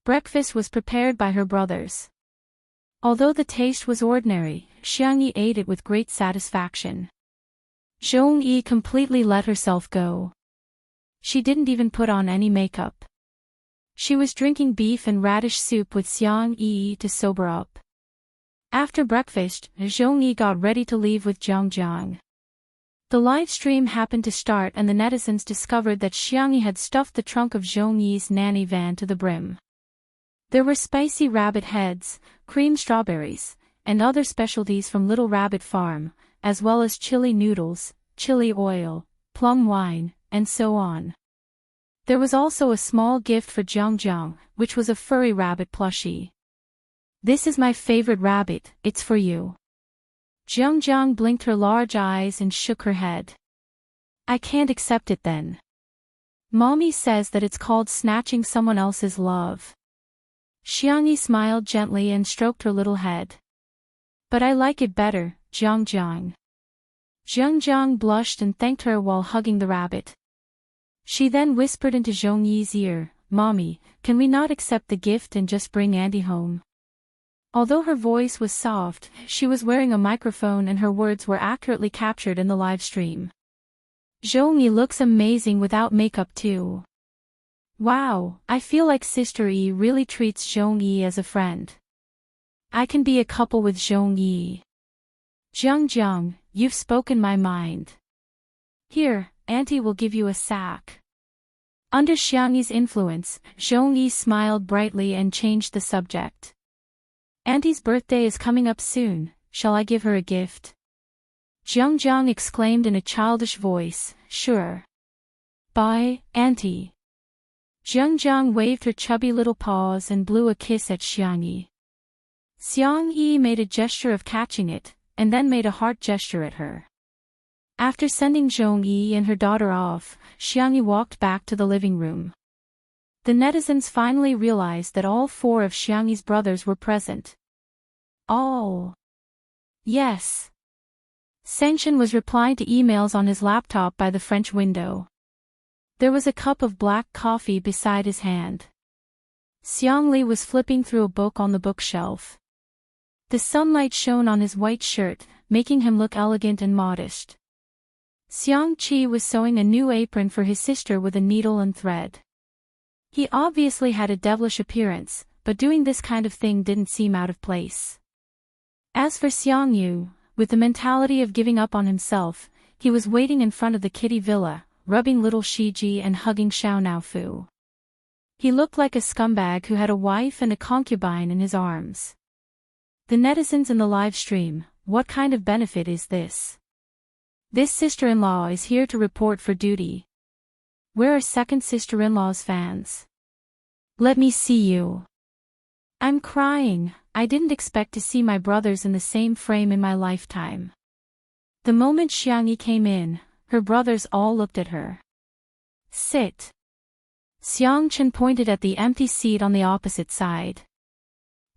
Speaker 1: Breakfast was prepared by her brothers. Although the taste was ordinary, Xiangyi ate it with great satisfaction. Zhong Yi completely let herself go. She didn't even put on any makeup. She was drinking beef and radish soup with Xiang Yi to sober up. After breakfast, Zhong Yi got ready to leave with Jiang Jiang. The live stream happened to start and the netizens discovered that Xiangyi had stuffed the trunk of Zhong Yi's nanny van to the brim. There were spicy rabbit heads, cream strawberries, and other specialties from Little Rabbit Farm, as well as chili noodles, chili oil, plum wine, and so on. There was also a small gift for Jiang Jiang, which was a furry rabbit plushie. This is my favorite rabbit, it's for you. Jiang Jiang blinked her large eyes and shook her head. I can't accept it then. Mommy says that it's called snatching someone else's love. Xiangyi smiled gently and stroked her little head. But I like it better, Jiang Jiang. Jiang Jiang blushed and thanked her while hugging the rabbit. She then whispered into Zhong Yi's ear, Mommy, can we not accept the gift and just bring Andy home? Although her voice was soft, she was wearing a microphone and her words were accurately captured in the live stream. Zhong Yi looks amazing without makeup too. Wow, I feel like Sister Yi really treats Zhong Yi as a friend. I can be a couple with Zhong Yi. Jiang Jiang, you've spoken my mind. Here, Auntie will give you a sack. Under Xiangyi's influence, Zhong Yi smiled brightly and changed the subject. Auntie's birthday is coming up soon, shall I give her a gift? Jiang Jiang exclaimed in a childish voice, Sure. Bye, Auntie. Jiang Jiang waved her chubby little paws and blew a kiss at Xiangyi. Xiang Yi made a gesture of catching it, and then made a heart gesture at her. After sending Zhong Yi and her daughter off, Xiangyi walked back to the living room. The netizens finally realized that all four of Xiangyi's brothers were present. All. Yes. Sangshan was replying to emails on his laptop by the French window. There was a cup of black coffee beside his hand. Xiang Li was flipping through a book on the bookshelf. The sunlight shone on his white shirt, making him look elegant and modest. Xiang Qi was sewing a new apron for his sister with a needle and thread. He obviously had a devilish appearance, but doing this kind of thing didn't seem out of place. As for Xiang Yu, with the mentality of giving up on himself, he was waiting in front of the kitty villa, rubbing little Shiji and hugging Xiao Naofu. He looked like a scumbag who had a wife and a concubine in his arms. The netizens in the live stream, what kind of benefit is this? This sister-in-law is here to report for duty. Where are second sister-in-law's fans? Let me see you. I'm crying, I didn't expect to see my brothers in the same frame in my lifetime. The moment Xiangyi came in, her brothers all looked at her. Sit. Xiang Chen pointed at the empty seat on the opposite side.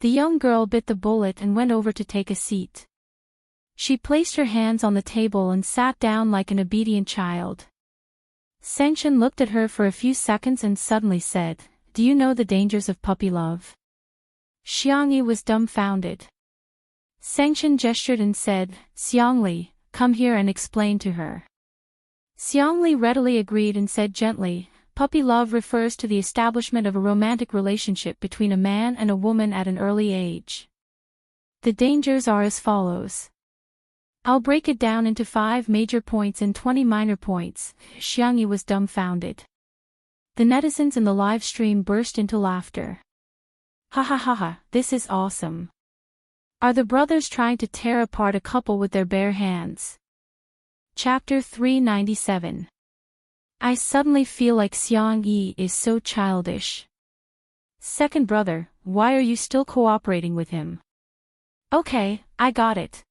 Speaker 1: The young girl bit the bullet and went over to take a seat. She placed her hands on the table and sat down like an obedient child. Sengshen looked at her for a few seconds and suddenly said, "Do you know the dangers of puppy love?" Xiangyi was dumbfounded. Sengshen gestured and said, "Xiangli, come here and explain to her." Xiangli readily agreed and said gently, "Puppy love refers to the establishment of a romantic relationship between a man and a woman at an early age. The dangers are as follows. I'll break it down into 5 major points and 20 minor points." Xiangyi was dumbfounded. The netizens in the live stream burst into laughter. "Ha ha ha ha, this is awesome. Are the brothers trying to tear apart a couple with their bare hands?" Chapter 397. I suddenly feel like Xiang Yi is so childish. Second brother, why are you still cooperating with him? Okay, I got it.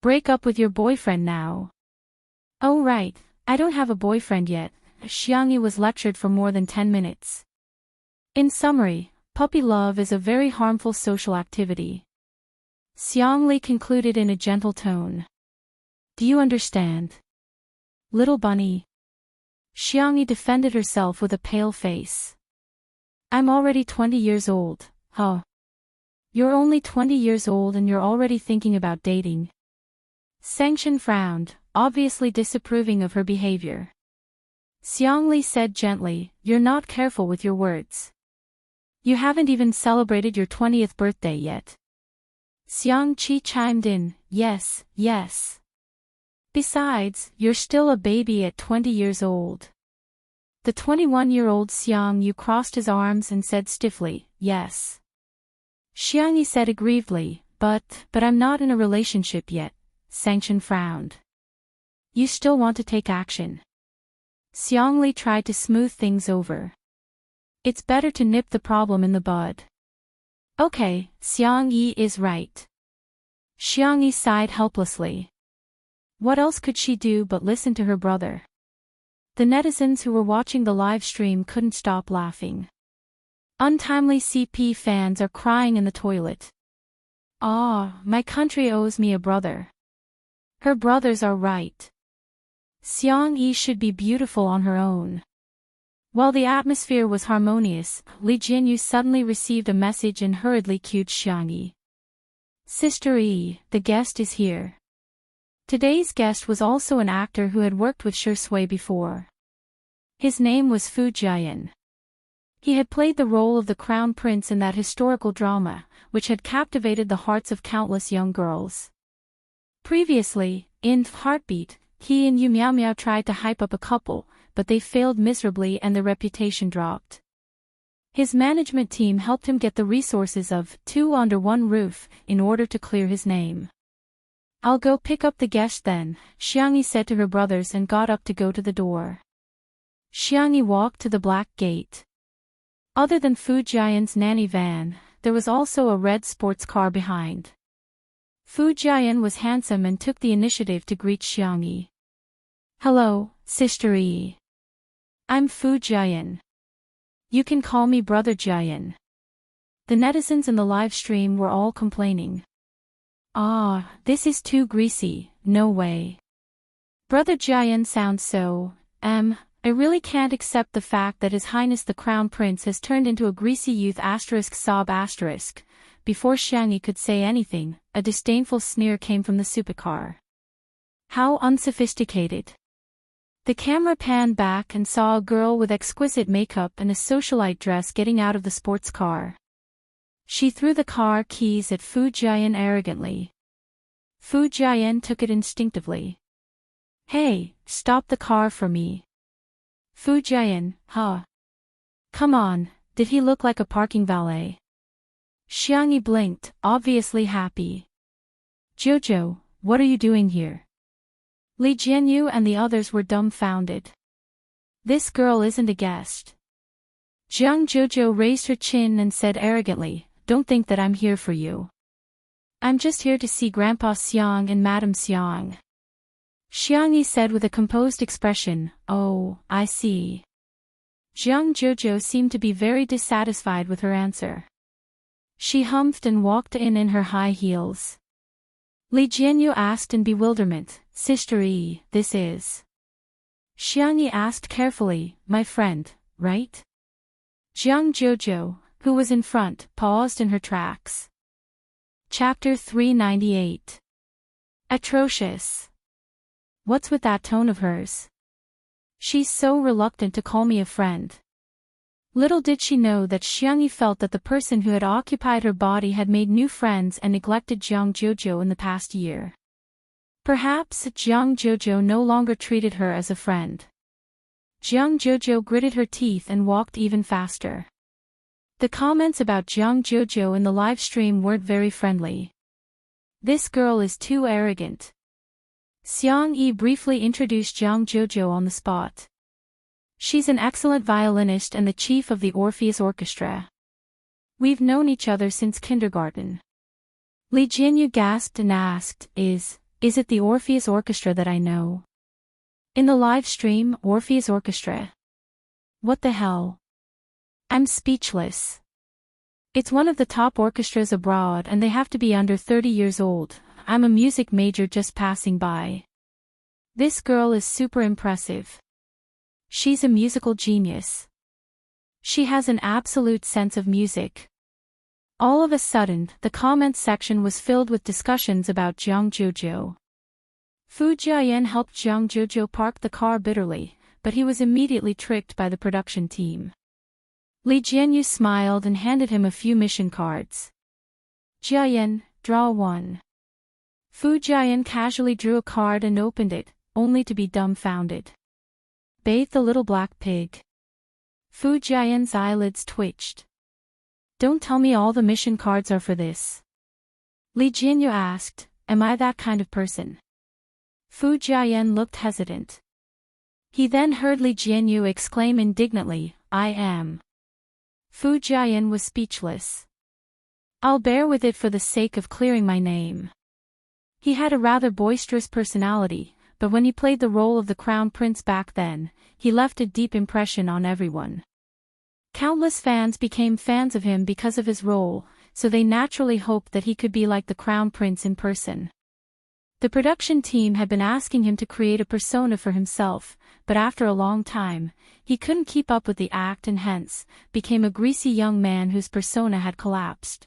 Speaker 1: Break up with your boyfriend now. Oh right, I don't have a boyfriend yet. Xiang Yi was lectured for more than 10 minutes. In summary, puppy love is a very harmful social activity. Xiang Li concluded in a gentle tone. Do you understand? Little bunny. Xiang Yi defended herself with a pale face. I'm already 20 years old, huh? You're only 20 years old and you're already thinking about dating. Sengshen frowned, obviously disapproving of her behavior. Xiangli said gently, "You're not careful with your words. You haven't even celebrated your 20th birthday yet." Xiang Qi chimed in, "Yes, yes. Besides, you're still a baby at 20 years old." The 21-year-old Xiang Yu crossed his arms and said stiffly, "Yes." Xiang Yi said aggrievedly, but I'm not in a relationship yet." Sengshen frowned. "You still want to take action?" Xiangli tried to smooth things over. "It's better to nip the problem in the bud." Okay, Xiang Yi is right. Xiang Yi sighed helplessly. What else could she do but listen to her brother? The netizens who were watching the live stream couldn't stop laughing. Untimely CP fans are crying in the toilet. Ah, my country owes me a brother. Her brothers are right. Xiang Yi should be beautiful on her own. While the atmosphere was harmonious, Li Jinyu suddenly received a message and hurriedly cued Xiang Yi. Sister Yi, the guest is here. Today's guest was also an actor who had worked with Shi Sui before. His name was Fu Jian. He had played the role of the Crown Prince in that historical drama, which had captivated the hearts of countless young girls. Previously, in Heartbeat, he and Yu Miao Miao tried to hype up a couple, but they failed miserably and their reputation dropped. His management team helped him get the resources of 2 under 1 roof in order to clear his name. I'll go pick up the guest then, Xiang Yi said to her brothers and got up to go to the door. Xiang Yi walked to the black gate. Other than Fu Jian's nanny van, there was also a red sports car behind. Fu Jian was handsome and took the initiative to greet Xiang Yi. Hello, Sister Yi. I'm Fu Jian. You can call me Brother Jian. The netizens in the live stream were all complaining. Ah, this is too greasy, no way. Brother Jian sounds so, I really can't accept the fact that His Highness the Crown Prince has turned into a greasy youth sob. Before Xiang Yi could say anything, a disdainful sneer came from the supercar. How unsophisticated. The camera panned back and saw a girl with exquisite makeup and a socialite dress getting out of the sports car. She threw the car keys at Fu Jian arrogantly. Fu Jian took it instinctively. Hey, stop the car for me. Fu Jian, huh? Come on, did he look like a parking valet? Xiang Yi blinked, obviously happy. Jojo, what are you doing here? Li Jianyu and the others were dumbfounded. This girl isn't a guest. Jiang Jojo raised her chin and said arrogantly, don't think that I'm here for you. I'm just here to see Grandpa Xiang and Madame Xiang. Xiangyi said with a composed expression, oh, I see. Jiang Jojo seemed to be very dissatisfied with her answer. She humphed and walked in her high heels. Li Jianyu asked in bewilderment, Sister Yi, this is? Xiangyi asked carefully, my friend, right? Jiang Jojo, who was in front, paused in her tracks. Chapter 398. Atrocious. What's with that tone of hers? She's so reluctant to call me a friend. Little did she know that Xiangyi felt that the person who had occupied her body had made new friends and neglected Jiang Jojo in the past year. Perhaps Jiang Jojo no longer treated her as a friend. Jiang Jojo gritted her teeth and walked even faster. The comments about Jiang Jojo in the live stream weren't very friendly. This girl is too arrogant. Xiang Yi briefly introduced Jiang Jojo on the spot. She's an excellent violinist and the chief of the Orpheus Orchestra. We've known each other since kindergarten. Li Jianyu gasped and asked, Is it the Orpheus Orchestra that I know? In the live stream, Orpheus Orchestra? What the hell? I'm speechless. It's one of the top orchestras abroad and they have to be under 30 years old. I'm a music major just passing by. This girl is super impressive. She's a musical genius. She has an absolute sense of music. All of a sudden, the comments section was filled with discussions about Jiang Jojo. Fu Jiayan helped Jiang Jojo park the car bitterly, but he was immediately tricked by the production team. Li Jianyu smiled and handed him a few mission cards. Jiayan, draw one. Fu Jiayan casually drew a card and opened it, only to be dumbfounded. Bathe the little black pig. Fu Jiayan's eyelids twitched. Don't tell me all the mission cards are for this. Li Jianyu asked, am I that kind of person? Fu Jiayan looked hesitant. He then heard Li Jianyu exclaim indignantly, I am. Fu Jiayan was speechless. I'll bear with it for the sake of clearing my name. He had a rather boisterous personality, but when he played the role of the Crown Prince back then, he left a deep impression on everyone. Countless fans became fans of him because of his role, so they naturally hoped that he could be like the Crown Prince in person. The production team had been asking him to create a persona for himself, but after a long time, he couldn't keep up with the act and hence, became a greasy young man whose persona had collapsed.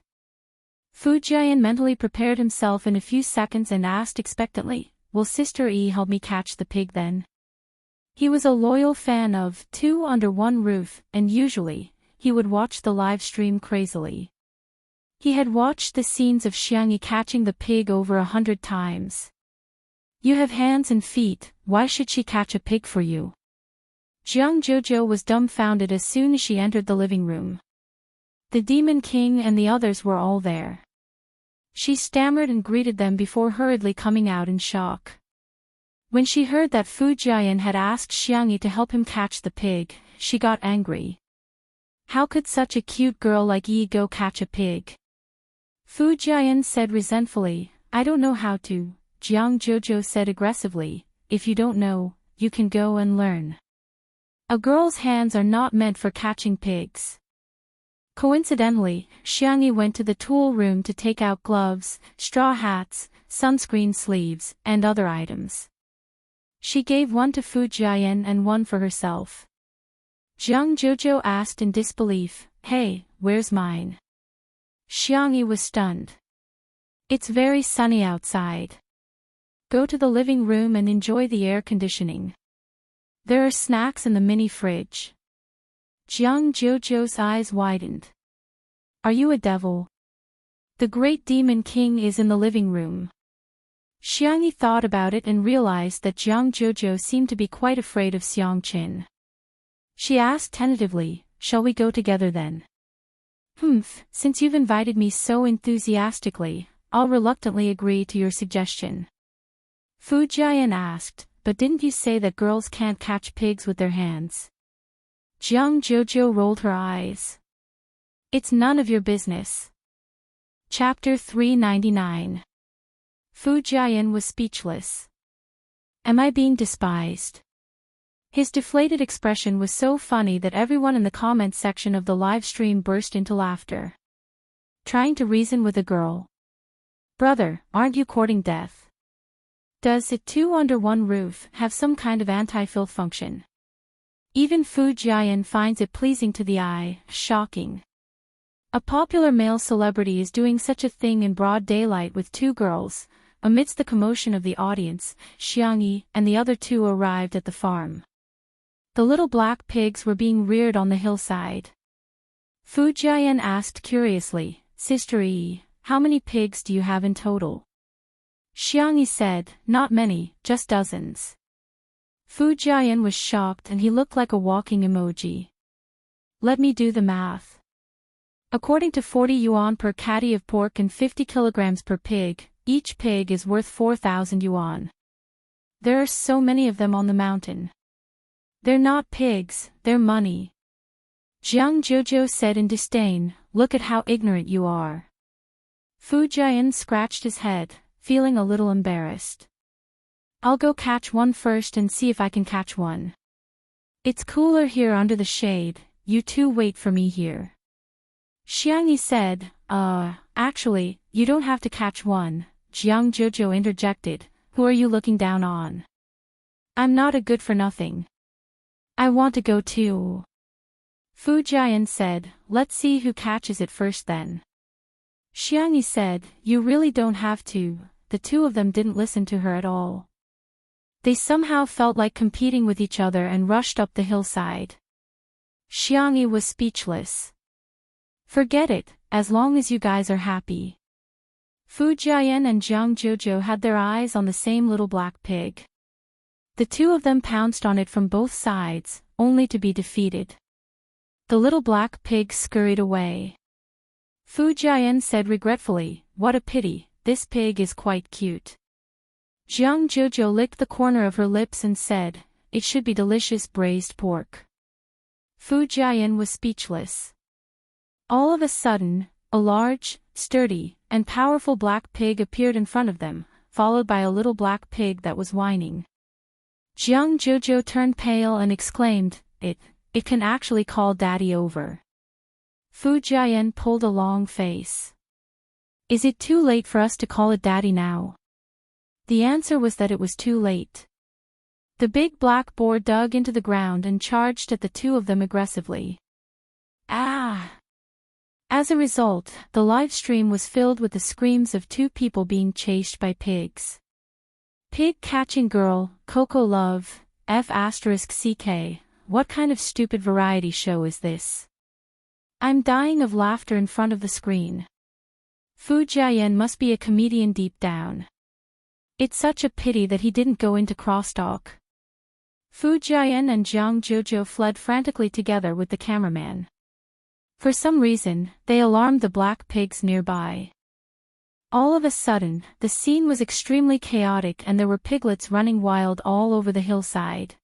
Speaker 1: Fu Jiayan mentally prepared himself in a few seconds and asked expectantly, will Sister Yi help me catch the pig then? He was a loyal fan of Two Under One Roof, and usually, he would watch the live stream crazily. He had watched the scenes of Xiangyi catching the pig over 100 times. You have hands and feet, why should she catch a pig for you? Jiang Jojo was dumbfounded as soon as she entered the living room. The Demon King and the others were all there. She stammered and greeted them before hurriedly coming out in shock. When she heard that Fu Jiayan had asked Xiangyi to help him catch the pig, she got angry. How could such a cute girl like Yi go catch a pig? Fu Jiayan said resentfully, I don't know how to. Jiang Jojo said aggressively, if you don't know, you can go and learn. A girl's hands are not meant for catching pigs. Coincidentally, Xiangyi went to the tool room to take out gloves, straw hats, sunscreen sleeves, and other items. She gave one to Fu Jiayan and one for herself. Jiang Jojo asked in disbelief, hey, where's mine? Xiangyi was stunned. It's very sunny outside. Go to the living room and enjoy the air conditioning. There are snacks in the mini fridge. Jiang Jojo's eyes widened. Are you a devil? The great demon king is in the living room. Xiangyi thought about it and realized that Jiang Jojo seemed to be quite afraid of Xiang Qin. She asked tentatively, shall we go together then? Since you've invited me so enthusiastically, I'll reluctantly agree to your suggestion. Fu Jiayan asked, but didn't you say that girls can't catch pigs with their hands? Jiang Jojo rolled her eyes. It's none of your business. Chapter 399. Fu Jiayan was speechless. Am I being despised? His deflated expression was so funny that everyone in the comments section of the live stream burst into laughter. Trying to reason with a girl. Brother, aren't you courting death? Does it two under one roof have some kind of anti-filth function? Even Fu Jiayan finds it pleasing to the eye, shocking. A popular male celebrity is doing such a thing in broad daylight with two girls. Amidst the commotion of the audience, Xiangyi and the other two arrived at the farm. The little black pigs were being reared on the hillside. Fu Jiayan asked curiously, Sister Yi, how many pigs do you have in total? Xiangyi said, not many, just dozens. Fu Jiayan was shocked and he looked like a walking emoji. Let me do the math. According to 40 yuan per catty of pork and 50 kilograms per pig, each pig is worth 4,000 yuan. There are so many of them on the mountain. They're not pigs, they're money. Jiang Jojo said in disdain, look at how ignorant you are. Fu Jiayan scratched his head, feeling a little embarrassed. I'll go catch one first and see if I can catch one. It's cooler here under the shade, you two wait for me here. Xiangyi said, actually, you don't have to catch one, Jiang Jojo interjected, who are you looking down on? I'm not a good-for-nothing. I want to go too. Fu Jiayan said, let's see who catches it first then. Xiangyi said, you really don't have to. The two of them didn't listen to her at all. They somehow felt like competing with each other and rushed up the hillside. Xiangyi was speechless. Forget it, as long as you guys are happy. Fu Jiayan and Jiang Jojo had their eyes on the same little black pig. The two of them pounced on it from both sides, only to be defeated. The little black pig scurried away. Fu Jiayan said regretfully, what a pity, this pig is quite cute. Jiang Jojo licked the corner of her lips and said, it should be delicious braised pork. Fu Jiayan was speechless. All of a sudden, a large, sturdy, and powerful black pig appeared in front of them, followed by a little black pig that was whining. Jiang Jojo turned pale and exclaimed, it can actually call daddy over. Fu Jiayan pulled a long face. Is it too late for us to call it daddy now? The answer was that it was too late. The big black boar dug into the ground and charged at the two of them aggressively. Ah! As a result, the live stream was filled with the screams of two people being chased by pigs. Pig catching girl, Coco Love, F***CK, what kind of stupid variety show is this? I'm dying of laughter in front of the screen. Fu Jiayan must be a comedian deep down. It's such a pity that he didn't go into crosstalk. Fu Jiayan and Jiang Jojo fled frantically together with the cameraman. For some reason, they alarmed the black pigs nearby. All of a sudden, the scene was extremely chaotic and there were piglets running wild all over the hillside.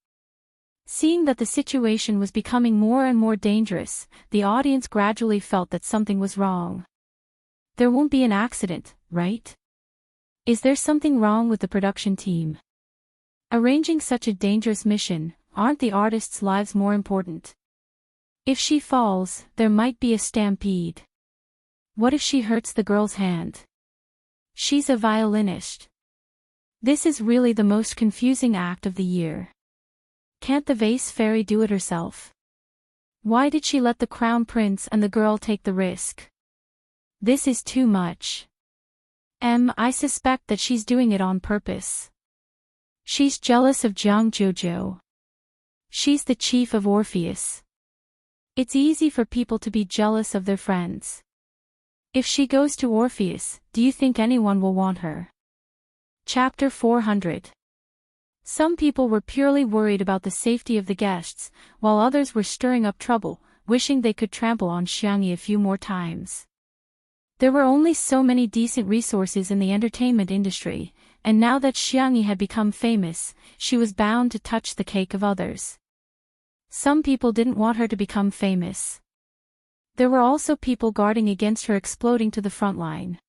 Speaker 1: Seeing that the situation was becoming more and more dangerous, the audience gradually felt that something was wrong. There won't be an accident, right? Is there something wrong with the production team? Arranging such a dangerous mission, aren't the artists' lives more important? If she falls, there might be a stampede. What if she hurts the girl's hand? She's a violinist. This is really the most confusing act of the year. Can't the vase fairy do it herself? Why did she let the crown prince and the girl take the risk? This is too much. I suspect that she's doing it on purpose. She's jealous of Jiang Jojo. She's the chief of Orpheus. It's easy for people to be jealous of their friends. If she goes to Orpheus, do you think anyone will want her? Chapter 400. Some people were purely worried about the safety of the guests, while others were stirring up trouble, wishing they could trample on Xiangyi a few more times. There were only so many decent resources in the entertainment industry, and now that Xiangyi had become famous, she was bound to touch the cake of others. Some people didn't want her to become famous. There were also people guarding against her exploding to the front line.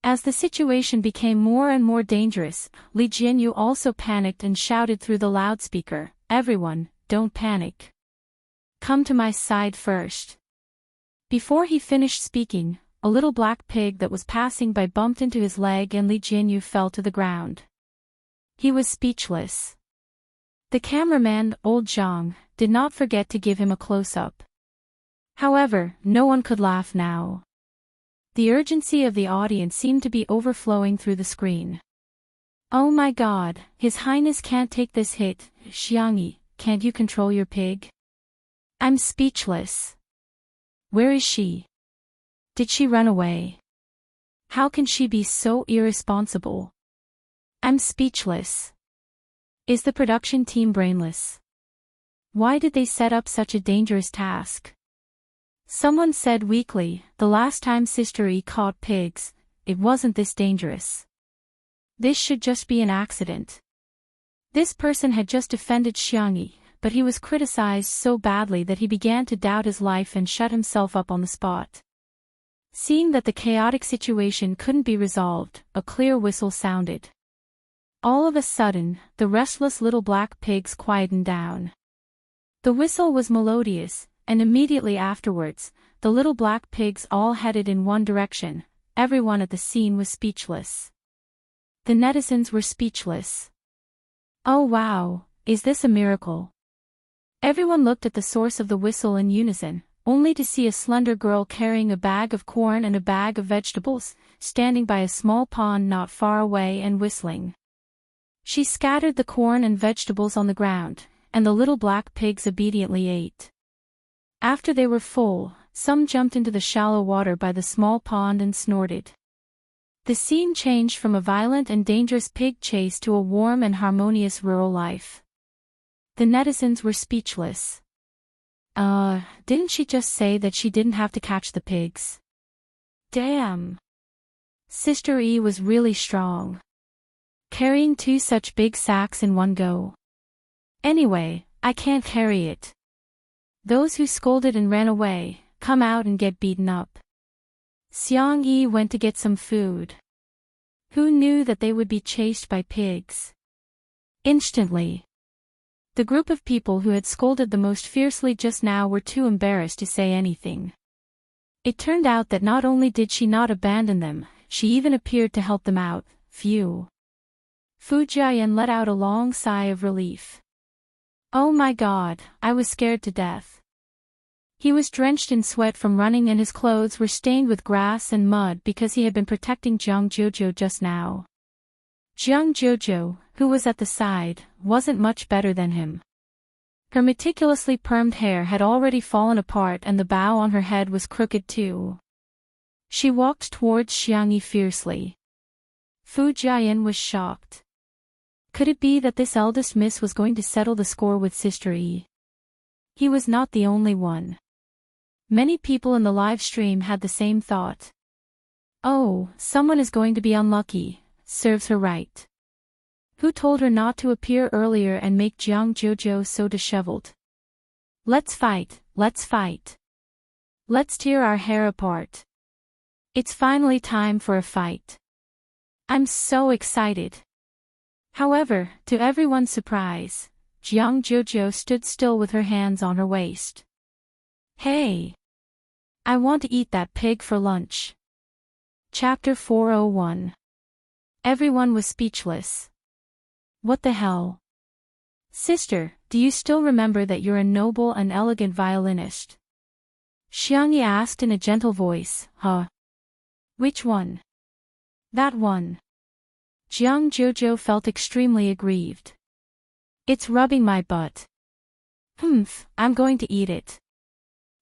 Speaker 1: As the situation became more and more dangerous, Li Jianyu also panicked and shouted through the loudspeaker, "Everyone, don't panic. Come to my side first." Before he finished speaking, a little black pig that was passing by bumped into his leg and Li Jianyu fell to the ground. He was speechless. The cameraman, old Zhang, did not forget to give him a close-up. However, no one could laugh now. The urgency of the audience seemed to be overflowing through the screen. "Oh my God, His Highness can't take this hit. Xiangyi, can't you control your pig? I'm speechless. Where is she? Did she run away? How can she be so irresponsible? I'm speechless. Is the production team brainless? Why did they set up such a dangerous task?" Someone said weakly, "The last time Sister E caught pigs, it wasn't this dangerous. This should just be an accident." This person had just defended Xiangyi, but he was criticized so badly that he began to doubt his life and shut himself up on the spot. Seeing that the chaotic situation couldn't be resolved, a clear whistle sounded. All of a sudden, the restless little black pigs quietened down. The whistle was melodious, and immediately afterwards, the little black pigs all headed in one direction. Everyone at the scene was speechless. The netizens were speechless. "Oh wow, is this a miracle?" Everyone looked at the source of the whistle in unison, only to see a slender girl carrying a bag of corn and a bag of vegetables, standing by a small pond not far away and whistling. She scattered the corn and vegetables on the ground, and the little black pigs obediently ate. After they were full, some jumped into the shallow water by the small pond and snorted. The scene changed from a violent and dangerous pig chase to a warm and harmonious rural life. The netizens were speechless. Didn't she just say that she didn't have to catch the pigs? Damn. Sister E was really strong. Carrying 2 such big sacks in one go. Anyway, I can't carry it. Those who scolded and ran away, come out and get beaten up. Xiang Yi went to get some food. Who knew that they would be chased by pigs? Instantly. The group of people who had scolded the most fiercely just now were too embarrassed to say anything. It turned out that not only did she not abandon them, she even appeared to help them out. Phew. Fu Jiayan let out a long sigh of relief. Oh my God, I was scared to death. He was drenched in sweat from running and his clothes were stained with grass and mud because he had been protecting Jiang Jojo just now. Jiang Jojo, who was at the side, wasn't much better than him. Her meticulously permed hair had already fallen apart and the bow on her head was crooked too. She walked towards Xiangyi fiercely. Fu Jiayan was shocked. Could it be that this eldest miss was going to settle the score with Sister E? He was not the only one. Many people in the live stream had the same thought. Oh, someone is going to be unlucky, serves her right. Who told her not to appear earlier and make Jiang Jojo so disheveled? Let's fight, let's fight. Let's tear our hair apart. It's finally time for a fight. I'm so excited. However, to everyone's surprise, Jiang Jojo stood still with her hands on her waist. Hey! I want to eat that pig for lunch. Chapter 401. Everyone was speechless. What the hell? Sister, do you still remember that you're a noble and elegant violinist? Xiangyi asked in a gentle voice. Huh? Which one? That one. Jiang Jojo felt extremely aggrieved. It's rubbing my butt. I'm going to eat it.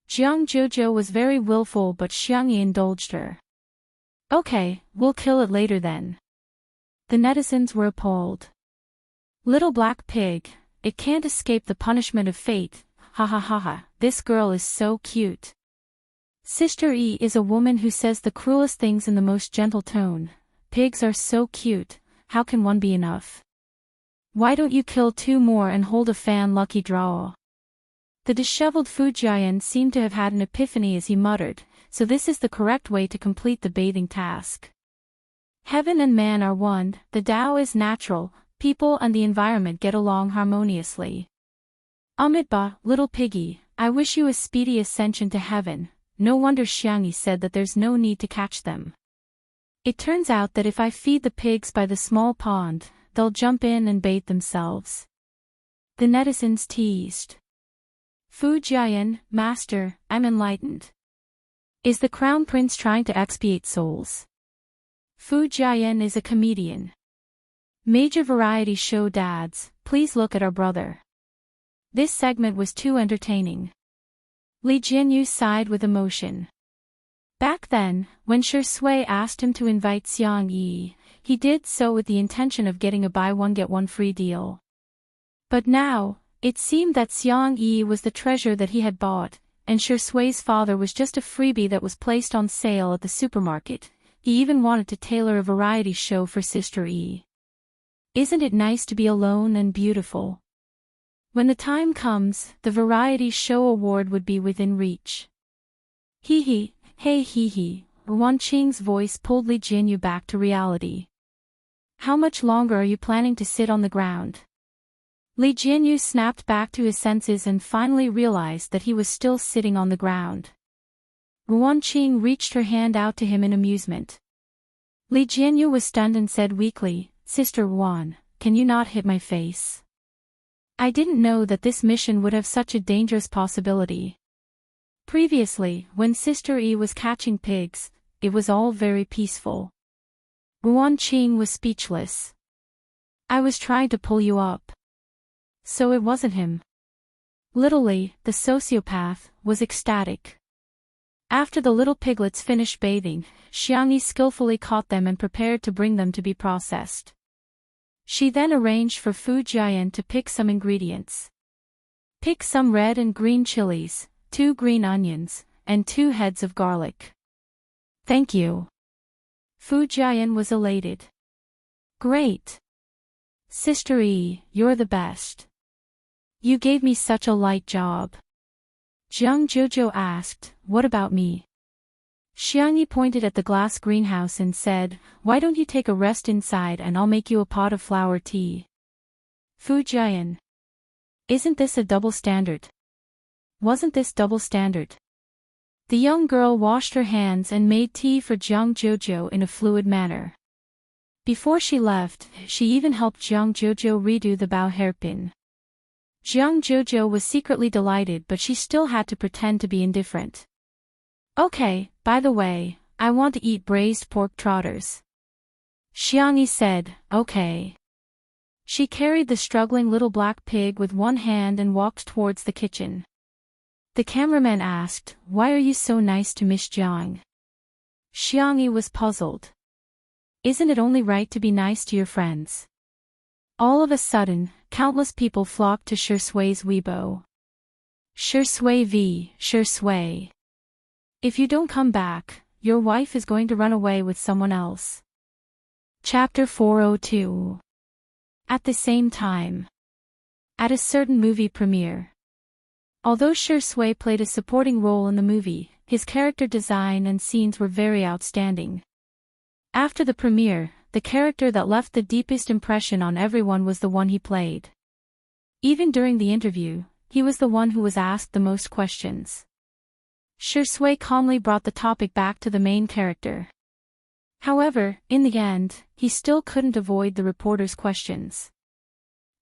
Speaker 1: Jiang Jojo was very willful but Xiangyi indulged her. Okay, we'll kill it later then. The netizens were appalled. Little black pig, it can't escape the punishment of fate, ha ha ha ha, this girl is so cute. Sister E is a woman who says the cruelest things in the most gentle tone. Pigs are so cute, how can one be enough? Why don't you kill 2 more and hold a fan lucky draw? The disheveled Fujian seemed to have had an epiphany as he muttered, so this is the correct way to complete the bathing task. Heaven and man are one, the Tao is natural, people and the environment get along harmoniously. Amitabha, little piggy, I wish you a speedy ascension to heaven. No wonder Xiangyi said that there's no need to catch them. It turns out that if I feed the pigs by the small pond, they'll jump in and bathe themselves. The netizens teased. Fujian, master, I'm enlightened. Is the crown prince trying to expiate souls? Fujian is a comedian. Major variety show dads, please look at our brother. This segment was too entertaining. Li Jianyu sighed with emotion. Back then, when Shi Sui asked him to invite Xiang Yi, he did so with the intention of getting a buy one get one free deal. But now, it seemed that Xiang Yi was the treasure that he had bought, and Shi Sui's father was just a freebie that was placed on sale at the supermarket. He even wanted to tailor a variety show for Sister Yi. Isn't it nice to be alone and beautiful? When the time comes, the variety show award would be within reach. Hee hee. Hey hee hee, Wan Qing's voice pulled Li Jianyu back to reality. How much longer are you planning to sit on the ground? Li Jianyu snapped back to his senses and finally realized that he was still sitting on the ground. Wan Qing reached her hand out to him in amusement. Li Jianyu was stunned and said weakly, Sister Wan, can you not hit my face? I didn't know that this mission would have such a dangerous possibility. Previously, when Sister Yi was catching pigs, it was all very peaceful. Wan Qing was speechless. I was trying to pull you up. So it wasn't him. Little Li, the sociopath, was ecstatic. After the little piglets finished bathing, Xiangyi skillfully caught them and prepared to bring them to be processed. She then arranged for Fujian to pick some ingredients. Pick some red and green chilies, 2 green onions, and 2 heads of garlic. Thank you. Fujian was elated. Great. Sister Yi, you're the best. You gave me such a light job. Jiang Jojo asked, what about me? Xiangyi pointed at the glass greenhouse and said, why don't you take a rest inside and I'll make you a pot of flower tea. Fujian. Isn't this a double standard? Wasn't this double standard? The young girl washed her hands and made tea for Jiang Jojo in a fluid manner. Before she left, she even helped Jiang Jojo redo the bow hairpin. Jiang Jojo was secretly delighted, but she still had to pretend to be indifferent. Okay, by the way, I want to eat braised pork trotters. Xiangyi said, okay. She carried the struggling little black pig with one hand and walked towards the kitchen. The cameraman asked, why are you so nice to Miss Jiang? Xiangyi was puzzled. Isn't it only right to be nice to your friends? All of a sudden, countless people flocked to Shi Sui's Weibo. Shi Sui v. Shi Sui. If you don't come back, your wife is going to run away with someone else. Chapter 402. At the same time. At a certain movie premiere. Although Shi Sui played a supporting role in the movie, his character design and scenes were very outstanding. After the premiere, the character that left the deepest impression on everyone was the one he played. Even during the interview, he was the one who was asked the most questions. Shi Sui calmly brought the topic back to the main character. However, in the end, he still couldn't avoid the reporter's questions.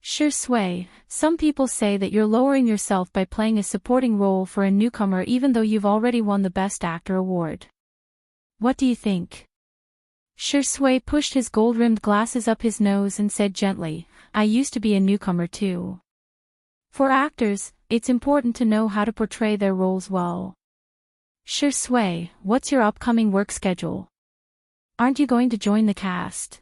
Speaker 1: Shi Sui, some people say that you're lowering yourself by playing a supporting role for a newcomer even though you've already won the Best Actor award. What do you think? Shi Sui pushed his gold-rimmed glasses up his nose and said gently, I used to be a newcomer too. For actors, it's important to know how to portray their roles well. Shi Sui, what's your upcoming work schedule? Aren't you going to join the cast?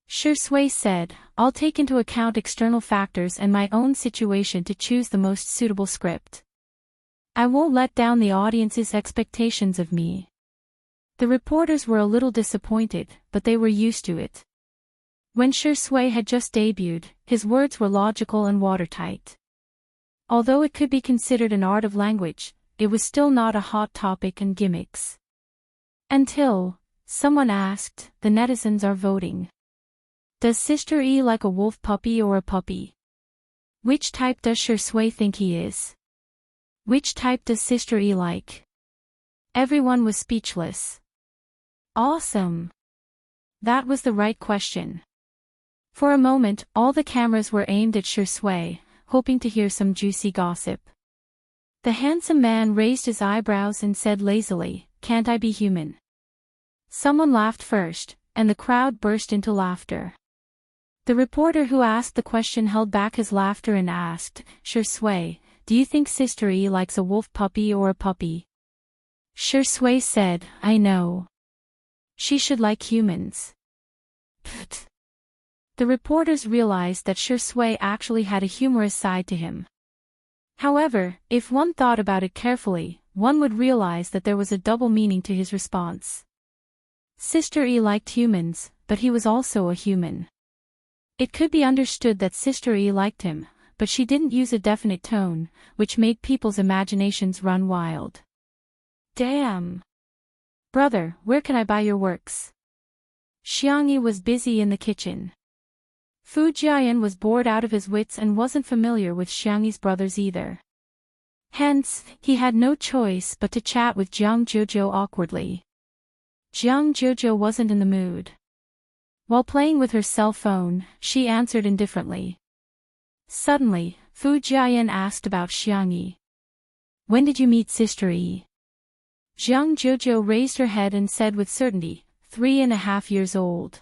Speaker 1: Shi Sui said, I'll take into account external factors and my own situation to choose the most suitable script. I won't let down the audience's expectations of me. The reporters were a little disappointed, but they were used to it. When Shi Sui had just debuted, his words were logical and watertight. Although it could be considered an art of language, it was still not a hot topic and gimmicks. Until someone asked, the netizens are voting. Does Sister E like a wolf puppy or a puppy? Which type does Shui think he is? Which type does Sister E like? Everyone was speechless. Awesome! That was the right question. For a moment, all the cameras were aimed at Shui, hoping to hear some juicy gossip. The handsome man raised his eyebrows and said lazily, "Can't I be human?" Someone laughed first, and the crowd burst into laughter. The reporter who asked the question held back his laughter and asked, "Shui, do you think Sister E likes a wolf puppy or a puppy?" Shui said, "I know. She should like humans." Pfft. The reporters realized that Shui actually had a humorous side to him. However, if one thought about it carefully, one would realize that there was a double meaning to his response. Sister E liked humans, but he was also a human. It could be understood that Sister E liked him, but she didn't use a definite tone, which made people's imaginations run wild. Damn! Brother, where can I buy your works? Xiangyi was busy in the kitchen. Fu Jiayan was bored out of his wits and wasn't familiar with Xiangyi's brothers either. Hence, he had no choice but to chat with Jiang Jojo awkwardly. Jiang Jojo wasn't in the mood. While playing with her cell phone, she answered indifferently. Suddenly, Fu Jiayan asked about Xiangyi. "When did you meet Sister E?" Jiang Jojo raised her head and said with certainty, 3.5 years old.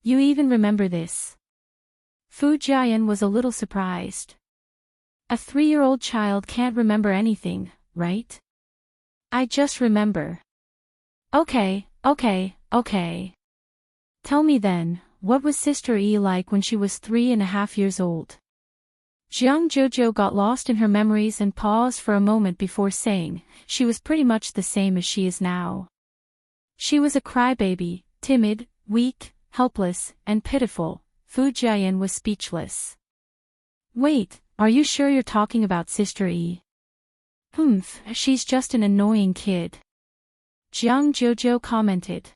Speaker 1: "You even remember this?" Fu Jiayan was a little surprised. A 3-year-old child can't remember anything, right? "I just remember." Okay. Tell me then, what was Sister E like when she was 3.5 years old? Jiang Jojo got lost in her memories and paused for a moment before saying, "She was pretty much the same as she is now. She was a crybaby, timid, weak, helpless, and pitiful." Fu Jiayan was speechless. "Wait, are you sure you're talking about Sister E?" She's just an annoying kid," Jiang Jojo commented.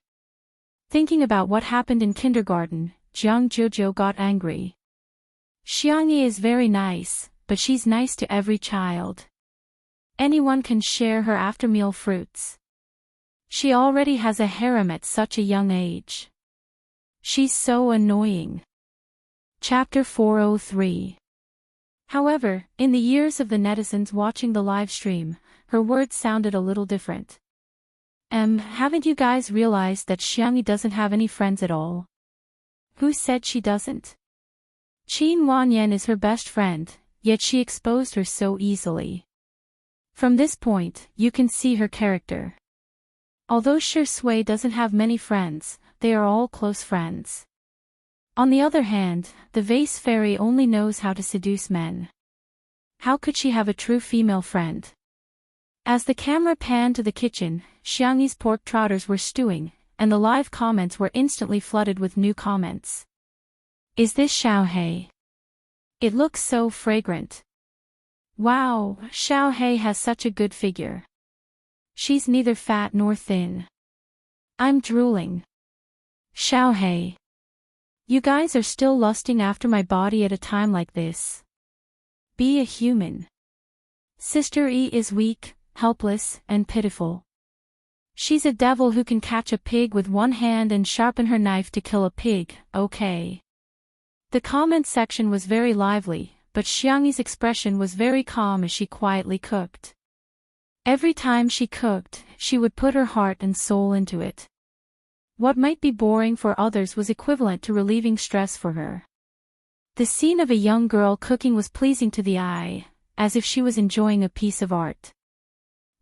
Speaker 1: Thinking about what happened in kindergarten, Jiang Jojo got angry. Xiangyi is very nice, but she's nice to every child. Anyone can share her after-meal fruits. She already has a harem at such a young age. She's so annoying. Chapter 403. However, in the ears of the netizens watching the live stream, her words sounded a little different. Haven't you guys realized that Xiangyi doesn't have any friends at all?" "Who said she doesn't?" "Qin Wanyan is her best friend, yet she exposed her so easily. From this point, you can see her character. Although Shui doesn't have many friends, they are all close friends. On the other hand, the vase fairy only knows how to seduce men. How could she have a true female friend?" As the camera panned to the kitchen, Xiangyi's pork trotters were stewing, and the live comments were instantly flooded with new comments. "Is this Xiaohei? It looks so fragrant. Wow, Xiaohei has such a good figure. She's neither fat nor thin. I'm drooling. Xiaohei. You guys are still lusting after my body at a time like this. Be a human. Sister E is weak, helpless, and pitiful. She's a devil who can catch a pig with one hand and sharpen her knife to kill a pig, okay?" The comment section was very lively, but Xiangyi's expression was very calm as she quietly cooked. Every time she cooked, she would put her heart and soul into it. What might be boring for others was equivalent to relieving stress for her. The scene of a young girl cooking was pleasing to the eye, as if she was enjoying a piece of art.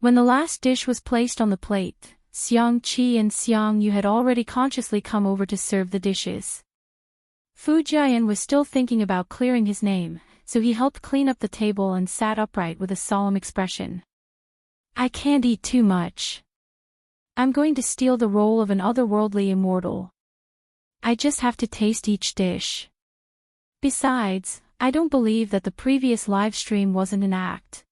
Speaker 1: When the last dish was placed on the plate, Xiang Qi and Xiang Yu had already consciously come over to serve the dishes. Fu Jiayan was still thinking about clearing his name, so he helped clean up the table and sat upright with a solemn expression. "I can't eat too much. I'm going to steal the role of an otherworldly immortal. I just have to taste each dish. Besides, I don't believe that the previous live stream wasn't an act.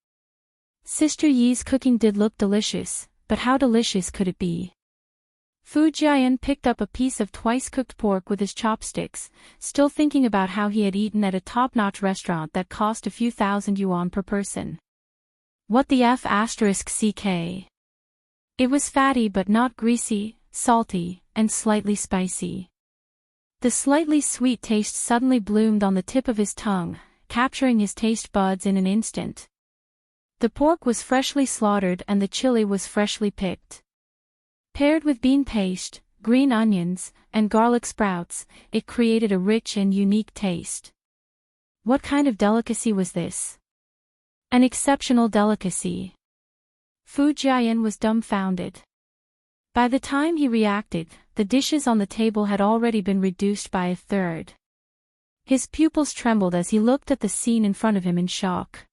Speaker 1: Sister Yi's cooking did look delicious, but how delicious could it be? Fu Jian picked up a piece of twice-cooked pork with his chopsticks, still thinking about how he had eaten at a top-notch restaurant that cost a few thousand yuan per person. What the f***ck? It was fatty but not greasy, salty, and slightly spicy. The slightly sweet taste suddenly bloomed on the tip of his tongue, capturing his taste buds in an instant. The pork was freshly slaughtered and the chili was freshly picked. Paired with bean paste, green onions, and garlic sprouts, it created a rich and unique taste. What kind of delicacy was this? An exceptional delicacy. Fu Jian was dumbfounded. By the time he reacted, the dishes on the table had already been reduced by a third. His pupils trembled as he looked at the scene in front of him in shock.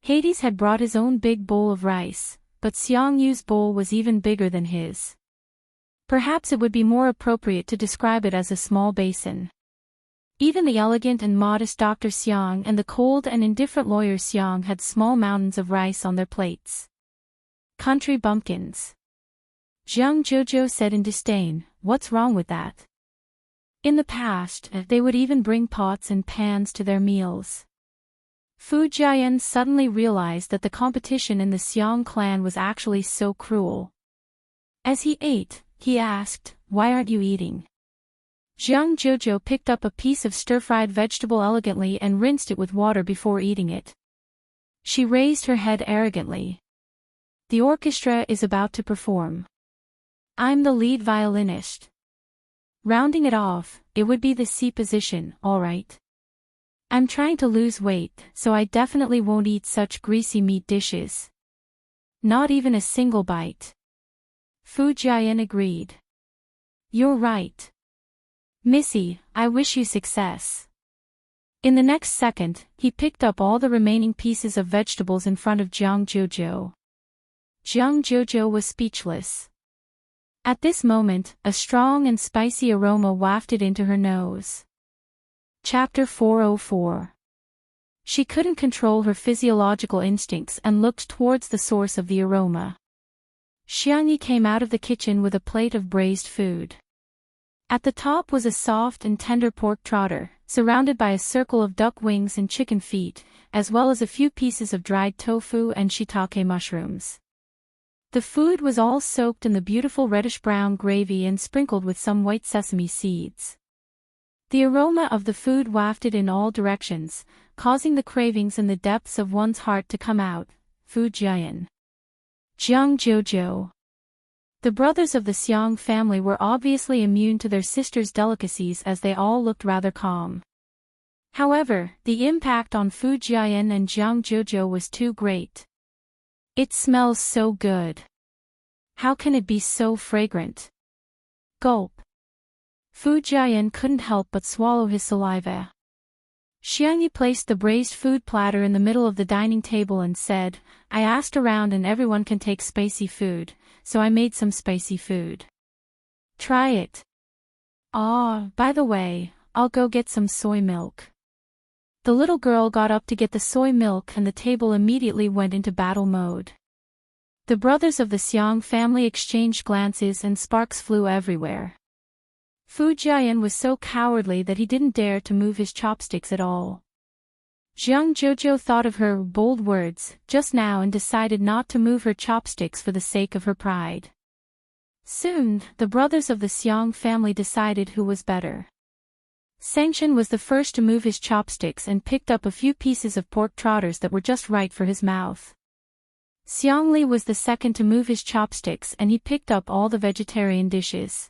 Speaker 1: Hades had brought his own big bowl of rice, but Xiang Yu's bowl was even bigger than his. Perhaps it would be more appropriate to describe it as a small basin. Even the elegant and modest Dr. Xiang and the cold and indifferent lawyer Xiang had small mountains of rice on their plates. Country bumpkins. Jiang Jojo said in disdain, "What's wrong with that?" In the past, they would even bring pots and pans to their meals. Fu Jian suddenly realized that the competition in the Xiang clan was actually so cruel. As he ate, he asked, "Why aren't you eating?" Jiang Jojo picked up a piece of stir-fried vegetable elegantly and rinsed it with water before eating it. She raised her head arrogantly. "The orchestra is about to perform. I'm the lead violinist. Rounding it off, it would be the C position, alright? I'm trying to lose weight, so I definitely won't eat such greasy meat dishes. Not even a single bite." Fu Jian agreed. "You're right. Missy, I wish you success." In the next second, he picked up all the remaining pieces of vegetables in front of Jiang Jojo. Jiang Jojo was speechless. At this moment, a strong and spicy aroma wafted into her nose. Chapter 404. She couldn't control her physiological instincts and looked towards the source of the aroma. Xiangyi came out of the kitchen with a plate of braised food. At the top was a soft and tender pork trotter, surrounded by a circle of duck wings and chicken feet, as well as a few pieces of dried tofu and shiitake mushrooms. The food was all soaked in the beautiful reddish-brown gravy and sprinkled with some white sesame seeds. The aroma of the food wafted in all directions, causing the cravings in the depths of one's heart to come out. Fu Jian. Jiang Jojo. The brothers of the Xiang family were obviously immune to their sister's delicacies as they all looked rather calm. However, the impact on Fu Jian and Jiang Jojo was too great. "It smells so good. How can it be so fragrant?" Gulp. Fu Jian couldn't help but swallow his saliva. Xiangyi placed the braised food platter in the middle of the dining table and said, "I asked around and everyone can take spicy food, so I made some spicy food. Try it. By the way, I'll go get some soy milk." The little girl got up to get the soy milk and the table immediately went into battle mode. The brothers of the Xiang family exchanged glances and sparks flew everywhere. Fu Jian was so cowardly that he didn't dare to move his chopsticks at all. Jiang Jojo thought of her bold words just now and decided not to move her chopsticks for the sake of her pride. Soon, the brothers of the Xiang family decided who was better. Sengshen was the first to move his chopsticks and picked up a few pieces of pork trotters that were just right for his mouth. Xiangli was the second to move his chopsticks and he picked up all the vegetarian dishes.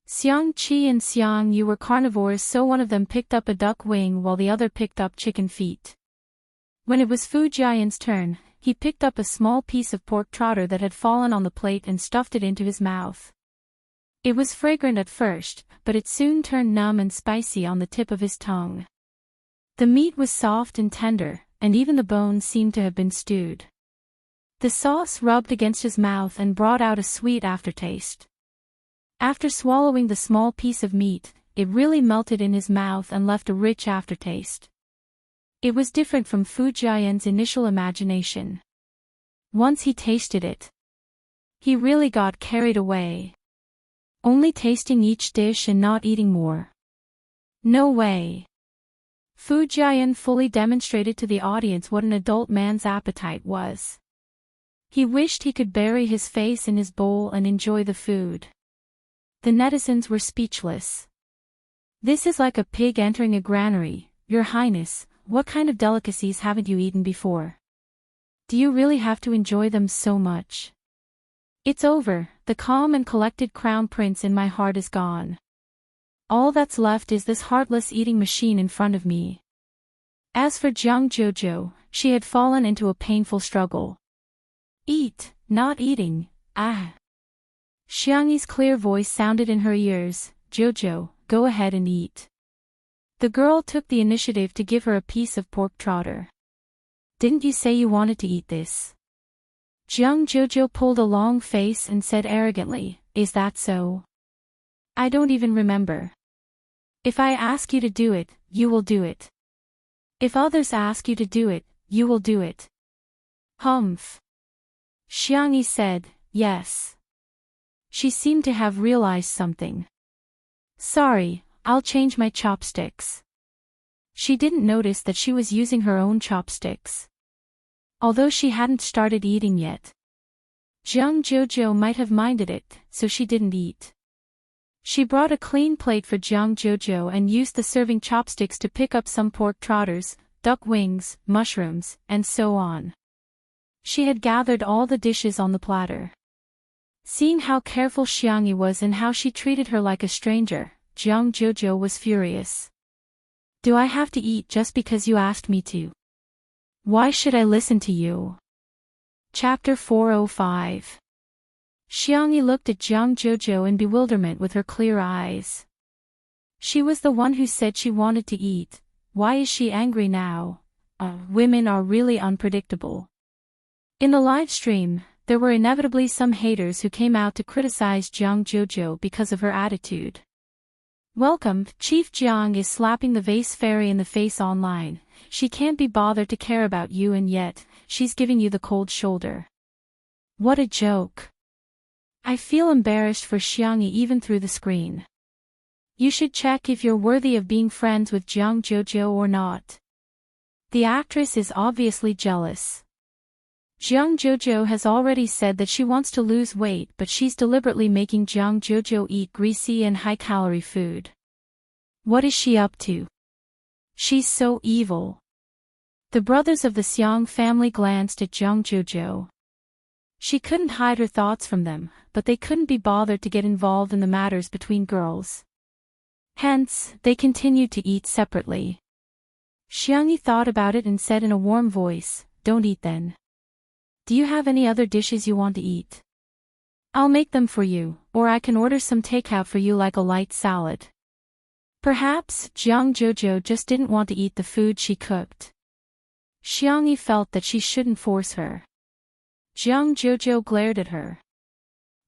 Speaker 1: Xiang Qi and Xiang Yu were carnivores, so one of them picked up a duck wing while the other picked up chicken feet. When it was Fu Jian's turn, he picked up a small piece of pork trotter that had fallen on the plate and stuffed it into his mouth. It was fragrant at first, but it soon turned numb and spicy on the tip of his tongue. The meat was soft and tender, and even the bones seemed to have been stewed. The sauce rubbed against his mouth and brought out a sweet aftertaste. After swallowing the small piece of meat, it really melted in his mouth and left a rich aftertaste. It was different from Fu Jian's initial imagination. Once he tasted it, he really got carried away. Only tasting each dish and not eating more. No way. Fu Jian fully demonstrated to the audience what an adult man's appetite was. He wished he could bury his face in his bowl and enjoy the food. The netizens were speechless. This is like a pig entering a granary. Your Highness, what kind of delicacies haven't you eaten before? Do you really have to enjoy them so much? It's over, the calm and collected crown prince in my heart is gone. All that's left is this heartless eating machine in front of me. As for Jiang Jojo, she had fallen into a painful struggle. Eat, not eating, ah. Xiangyi's clear voice sounded in her ears, Jojo, go ahead and eat. The girl took the initiative to give her a piece of pork trotter. Didn't you say you wanted to eat this? Jiang Jojo pulled a long face and said arrogantly, is that so? I don't even remember. If I ask you to do it, you will do it. If others ask you to do it, you will do it. Humph. Xiangyi said, yes. She seemed to have realized something. Sorry, I'll change my chopsticks. She didn't notice that she was using her own chopsticks. Although she hadn't started eating yet. Jiang Jojo might have minded it, so she didn't eat. She brought a clean plate for Jiang Jojo and used the serving chopsticks to pick up some pork trotters, duck wings, mushrooms, and so on. She had gathered all the dishes on the platter. Seeing how careful Xiangyi was and how she treated her like a stranger, Jiang Jojo was furious. Do I have to eat just because you asked me to? Why should I listen to you? Chapter 405. Xiangyi looked at Jiang Jojo in bewilderment with her clear eyes. She was the one who said she wanted to eat. Why is she angry now? Women are really unpredictable. In the live stream, there were inevitably some haters who came out to criticize Jiang Jojo because of her attitude. Welcome, Chief Jiang is slapping the vase fairy in the face online. She can't be bothered to care about you and yet, she's giving you the cold shoulder. What a joke. I feel embarrassed for Xiangyi even through the screen. You should check if you're worthy of being friends with Jiang Jojo or not. The actress is obviously jealous. Jiang Jojo has already said that she wants to lose weight, but she's deliberately making Jiang Jojo eat greasy and high-calorie food. What is she up to? She's so evil. The brothers of the Xiang family glanced at Jiang Jojo. She couldn't hide her thoughts from them, but they couldn't be bothered to get involved in the matters between girls. Hence, they continued to eat separately. Xiangyi thought about it and said in a warm voice, "Don't eat then. Do you have any other dishes you want to eat? I'll make them for you, or I can order some takeout for you like a light salad." Perhaps Jiang Jojo just didn't want to eat the food she cooked. Xiangyi felt that she shouldn't force her. Jiang Jojo glared at her.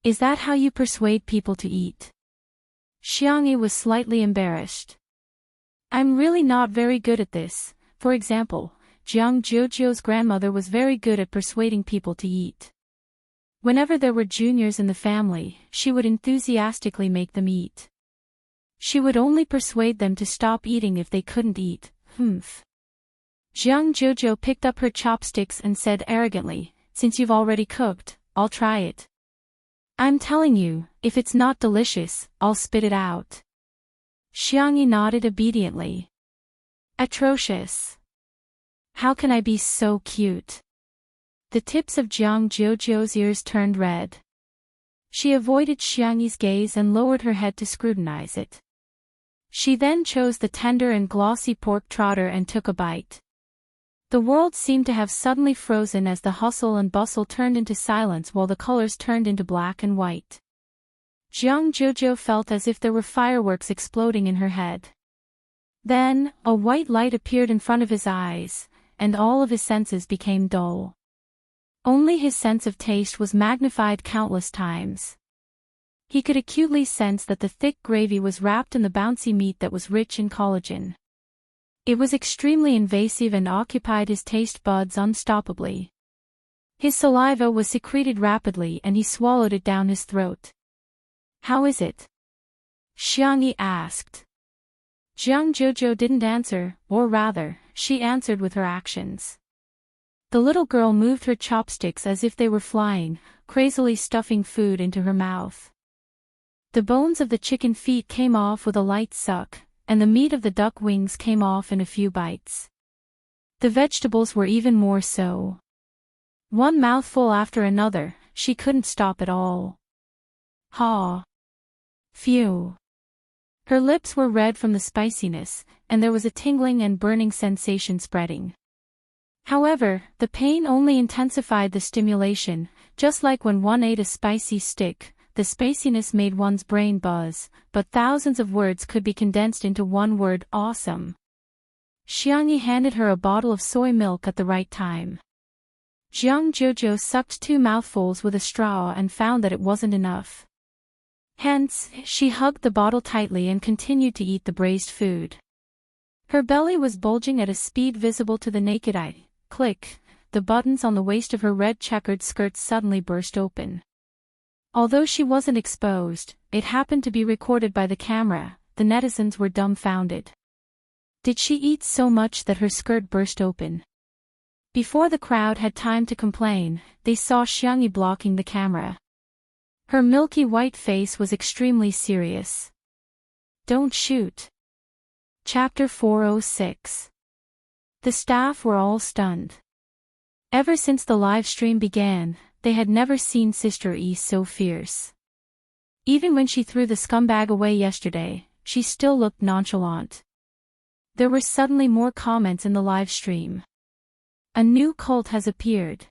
Speaker 1: Is that how you persuade people to eat? Xiangyi was slightly embarrassed. I'm really not very good at this. For example, Jiang Jojo's grandmother was very good at persuading people to eat. Whenever there were juniors in the family, she would enthusiastically make them eat. She would only persuade them to stop eating if they couldn't eat. Jiang Jojo picked up her chopsticks and said arrogantly, "Since you've already cooked, I'll try it. I'm telling you, if it's not delicious, I'll spit it out." Xiangyi nodded obediently. Atrocious. How can I be so cute? The tips of Jiang Jojo's ears turned red. She avoided Xiangyi's gaze and lowered her head to scrutinize it. She then chose the tender and glossy pork trotter and took a bite. The world seemed to have suddenly frozen as the hustle and bustle turned into silence while the colors turned into black and white. Jiang Jojo felt as if there were fireworks exploding in her head. Then, a white light appeared in front of his eyes, and all of his senses became dull. Only his sense of taste was magnified countless times. He could acutely sense that the thick gravy was wrapped in the bouncy meat that was rich in collagen. It was extremely invasive and occupied his taste buds unstoppably. His saliva was secreted rapidly and he swallowed it down his throat. "How is it?" Xiangyi asked. Jiang Jojo didn't answer, or rather, she answered with her actions. The little girl moved her chopsticks as if they were flying, crazily stuffing food into her mouth. The bones of the chicken feet came off with a light suck, and the meat of the duck wings came off in a few bites. The vegetables were even more so. One mouthful after another, she couldn't stop at all. Ha! Phew! Her lips were red from the spiciness, and there was a tingling and burning sensation spreading. However, the pain only intensified the stimulation, just like when one ate a spicy stick. The spiciness made one's brain buzz, but thousands of words could be condensed into one word: awesome. Xiangyi handed her a bottle of soy milk at the right time. Jiang Jojo sucked 2 mouthfuls with a straw and found that it wasn't enough. Hence, she hugged the bottle tightly and continued to eat the braised food. Her belly was bulging at a speed visible to the naked eye. Click! The buttons on the waist of her red checkered skirt suddenly burst open. Although she wasn't exposed, it happened to be recorded by the camera. The netizens were dumbfounded. Did she eat so much that her skirt burst open? Before the crowd had time to complain, they saw Xiangyi blocking the camera. Her milky white face was extremely serious. Don't shoot. Chapter 406. The staff were all stunned. Ever since the live stream began, they had never seen Sister E so fierce. Even when she threw the scumbag away yesterday, she still looked nonchalant. There were suddenly more comments in the live stream. A new cult has appeared.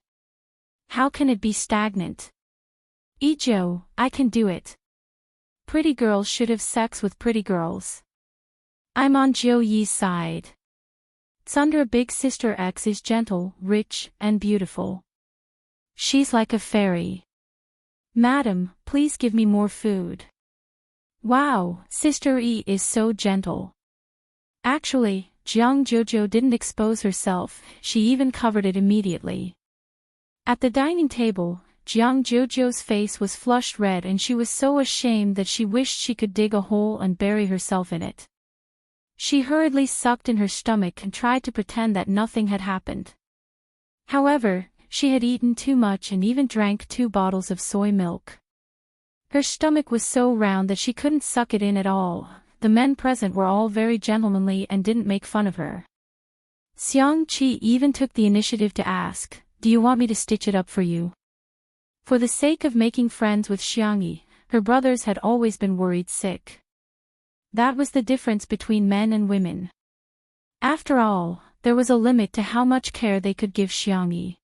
Speaker 1: How can it be stagnant? Ijo, I can do it. Pretty girls should have sex with pretty girls. I'm on Jiu Yi's side. Tsundra Big Sister X is gentle, rich, and beautiful. She's like a fairy. Madam, please give me more food. Wow, Sister E is so gentle. Actually, Jiang Jojo didn't expose herself, she even covered it immediately. At the dining table, Jiang Jojo's face was flushed red and she was so ashamed that she wished she could dig a hole and bury herself in it. She hurriedly sucked in her stomach and tried to pretend that nothing had happened. However, she had eaten too much and even drank 2 bottles of soy milk. Her stomach was so round that she couldn't suck it in at all. The men present were all very gentlemanly and didn't make fun of her. Xiang Qi even took the initiative to ask, "Do you want me to stitch it up for you?" For the sake of making friends with Xiangyi, her brothers had always been worried sick. That was the difference between men and women. After all, there was a limit to how much care they could give Xiangyi.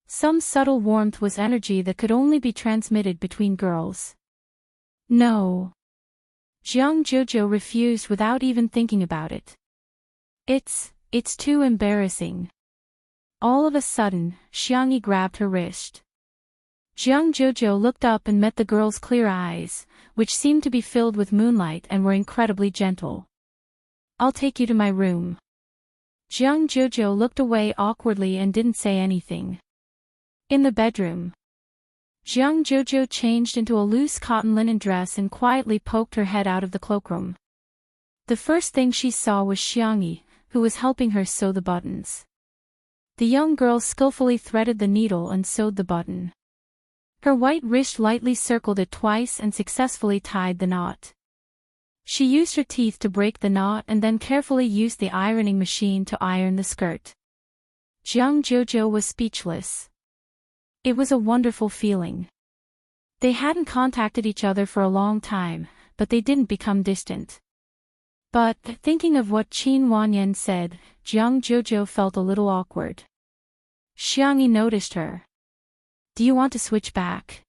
Speaker 1: Some subtle warmth was energy that could only be transmitted between girls. No. Jiang Jojo refused without even thinking about it. It's too embarrassing. All of a sudden, Xiangyi grabbed her wrist. Jiang Jojo looked up and met the girl's clear eyes, which seemed to be filled with moonlight and were incredibly gentle. "I'll take you to my room." Jiang Jojo looked away awkwardly and didn't say anything. In the bedroom, Jiang Jojo changed into a loose cotton linen dress and quietly poked her head out of the cloakroom. The first thing she saw was Xiangyi, who was helping her sew the buttons. The young girl skillfully threaded the needle and sewed the button. Her white wrist lightly circled it twice and successfully tied the knot. She used her teeth to break the knot and then carefully used the ironing machine to iron the skirt. Jiang Jojo was speechless. It was a wonderful feeling. They hadn't contacted each other for a long time, but they didn't become distant. But, thinking of what Qin Wanyan said, Jiang Jojo felt a little awkward. Xiangyi noticed her. "Do you want to switch back?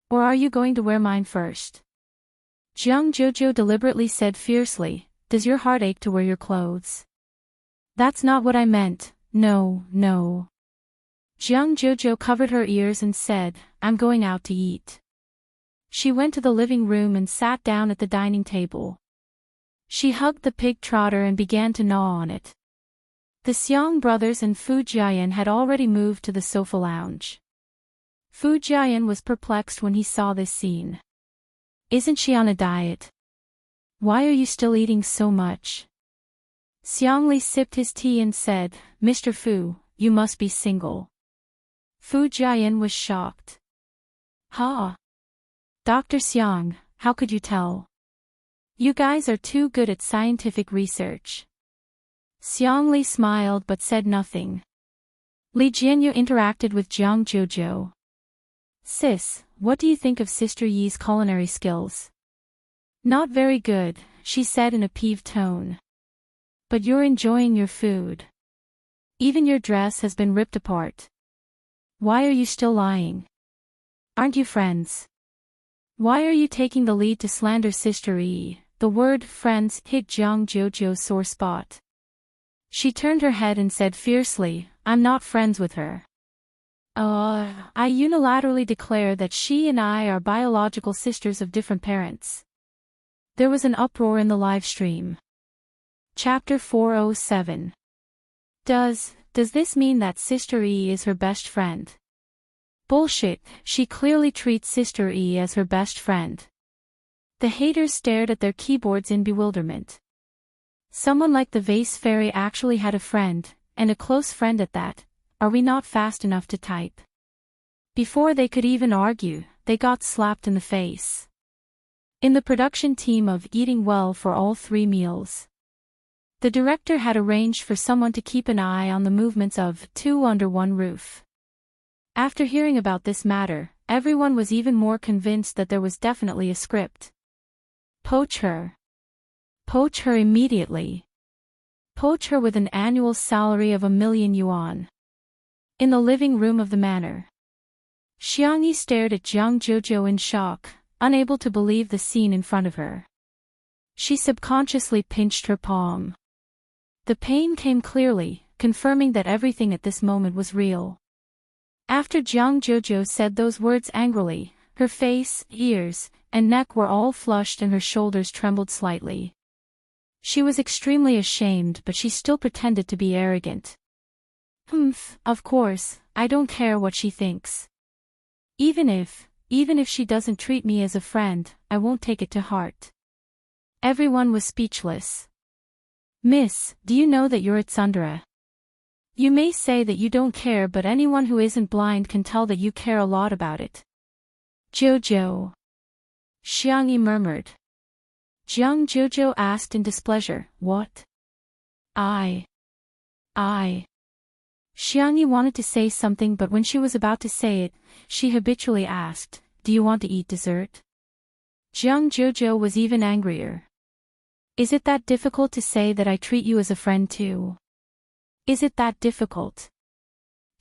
Speaker 1: Or are you going to wear mine first?" Jiang Jojo deliberately said fiercely, "Does your heart ache to wear your clothes?" "That's not what I meant, no. Jiang Jojo covered her ears and said, "I'm going out to eat." She went to the living room and sat down at the dining table. She hugged the pig trotter and began to gnaw on it. The Xiang brothers and Fu Jian had already moved to the sofa lounge. Fu Jian was perplexed when he saw this scene. Isn't she on a diet? Why are you still eating so much? Xiangli sipped his tea and said, Mr. Fu, you must be single. Fu Jian was shocked. Ha! Dr. Xiang, how could you tell? You guys are too good at scientific research. Xiangli smiled but said nothing. Li Jianyu interacted with Jiang Jojo. Sis, what do you think of Sister Yi's culinary skills? Not very good, she said in a peeved tone. But you're enjoying your food. Even your dress has been ripped apart. Why are you still lying? Aren't you friends? Why are you taking the lead to slander Sister Yi? The word friends hit Jiang Jojo's sore spot. She turned her head and said fiercely, I'm not friends with her. I unilaterally declare that she and I are biological sisters of different parents. There was an uproar in the live stream. Chapter 407. Does this mean that Sister E is her best friend? Bullshit, she clearly treats Sister E as her best friend. The haters stared at their keyboards in bewilderment. Someone like the vase fairy actually had a friend, and a close friend at that. Are we not fast enough to type? Before they could even argue, they got slapped in the face. In the production team of Eating Well for All 3 Meals, the director had arranged for someone to keep an eye on the movements of Two Under One Roof. After hearing about this matter, everyone was even more convinced that there was definitely a script. Poach her. Poach her immediately. Poach her with an annual salary of 1,000,000 yuan. In the living room of the manor, Xiangyi stared at Jiang Jojo in shock, unable to believe the scene in front of her. She subconsciously pinched her palm. The pain came clearly, confirming that everything at this moment was real. After Jiang Jojo said those words angrily, her face, ears, and neck were all flushed and her shoulders trembled slightly. She was extremely ashamed, but she still pretended to be arrogant. Of course, I don't care what she thinks. Even if she doesn't treat me as a friend, I won't take it to heart. Everyone was speechless. Miss, do you know that you're at Sundara? You may say that you don't care, but anyone who isn't blind can tell that you care a lot about it. Jojo. Xiangyi murmured. Jiang Jojo asked in displeasure, what? I. Xiangyi wanted to say something, but when she was about to say it, she habitually asked, do you want to eat dessert? Jiang Jojo was even angrier. Is it that difficult to say that I treat you as a friend too? Is it that difficult?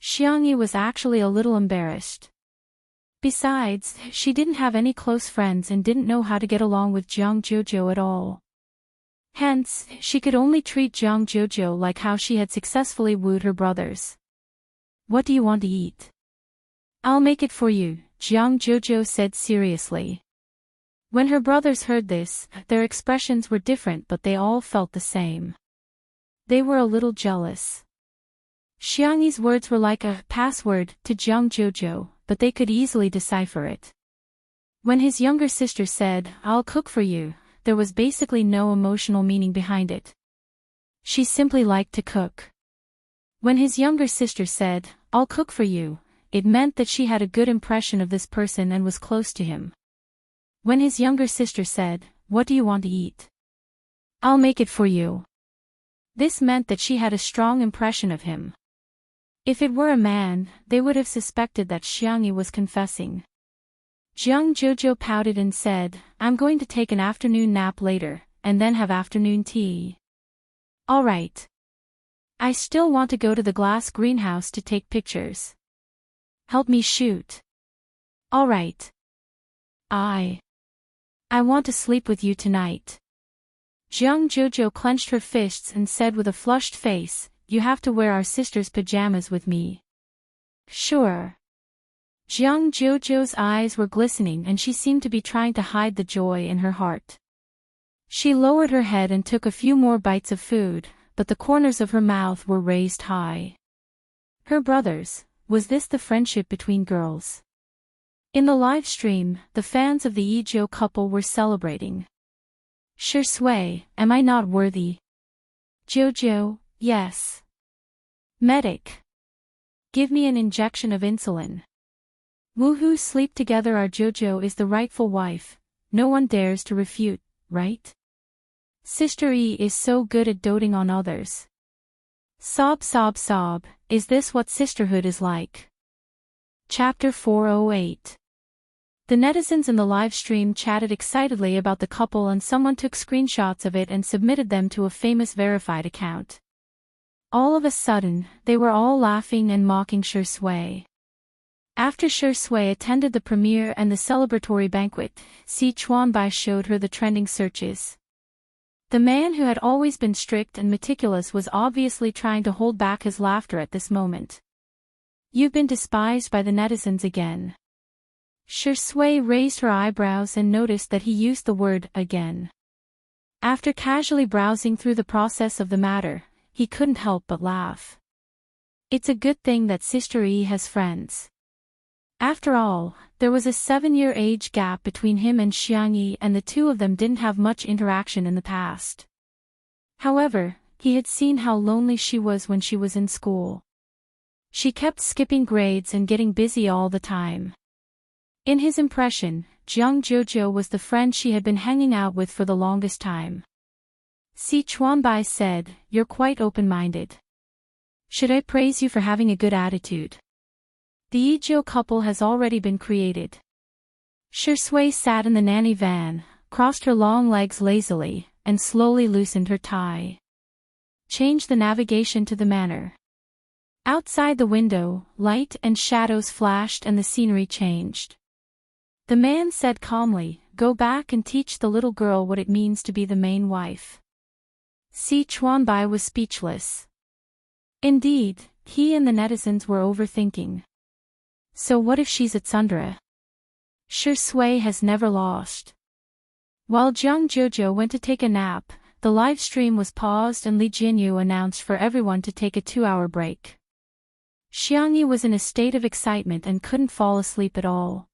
Speaker 1: Xiangyi was actually a little embarrassed. Besides, she didn't have any close friends and didn't know how to get along with Jiang Jojo at all. Hence, she could only treat Jiang Jojo like how she had successfully wooed her brothers. What do you want to eat? I'll make it for you, Jiang Jojo said seriously. When her brothers heard this, their expressions were different, but they all felt the same. They were a little jealous. Xiangyi's words were like a password to Jiang Jojo, but they could easily decipher it. When his younger sister said, I'll cook for you, there was basically no emotional meaning behind it. She simply liked to cook. When his younger sister said, I'll cook for you, it meant that she had a good impression of this person and was close to him. When his younger sister said, what do you want to eat? I'll make it for you. This meant that she had a strong impression of him. If it were a man, they would have suspected that Xiangyi was confessing. Jiang Jojo pouted and said, I'm going to take an afternoon nap later, and then have afternoon tea. All right. I still want to go to the glass greenhouse to take pictures. Help me shoot. All right. I want to sleep with you tonight. Jiang Jojo clenched her fists and said with a flushed face, you have to wear our sister's pajamas with me. Sure. Jiang Jojo's eyes were glistening and she seemed to be trying to hide the joy in her heart. She lowered her head and took a few more bites of food, but the corners of her mouth were raised high. Her brothers, was this the friendship between girls? In the live stream, the fans of the Ijo couple were celebrating. Shui, am I not worthy? Jojo, yes. Medic. Give me an injection of insulin. Woohoo, sleep together. Our Jojo is the rightful wife, no one dares to refute, right? Sister E is so good at doting on others. Sob sob sob, is this what sisterhood is like? Chapter 408. The netizens in the live stream chatted excitedly about the couple and someone took screenshots of it and submitted them to a famous verified account. All of a sudden, they were all laughing and mocking Shui. After Shui attended the premiere and the celebratory banquet, Si Chuanbai showed her the trending searches. The man who had always been strict and meticulous was obviously trying to hold back his laughter at this moment. You've been despised by the netizens again. Shui raised her eyebrows and noticed that he used the word again. After casually browsing through the process of the matter, he couldn't help but laugh. It's a good thing that Sister E has friends. After all, there was a 7-year age gap between him and Xiangyi and the two of them didn't have much interaction in the past. However, he had seen how lonely she was when she was in school. She kept skipping grades and getting busy all the time. In his impression, Jiang Jojo was the friend she had been hanging out with for the longest time. Si Chuanbai said, "You're quite open-minded. Should I praise you for having a good attitude?" The Ijo couple has already been created. Shui sat in the nanny van, crossed her long legs lazily, and slowly loosened her tie. Change the navigation to the manor. Outside the window, light and shadows flashed and the scenery changed. The man said calmly, "Go back and teach the little girl what it means to be the main wife." Si Chuanbai was speechless. Indeed, he and the netizens were overthinking. So what if she's at Sundra? Shui has never lost. While Jiang Jojo went to take a nap, the live stream was paused and Li Jinyu announced for everyone to take a 2-hour break. Xiangyi was in a state of excitement and couldn't fall asleep at all.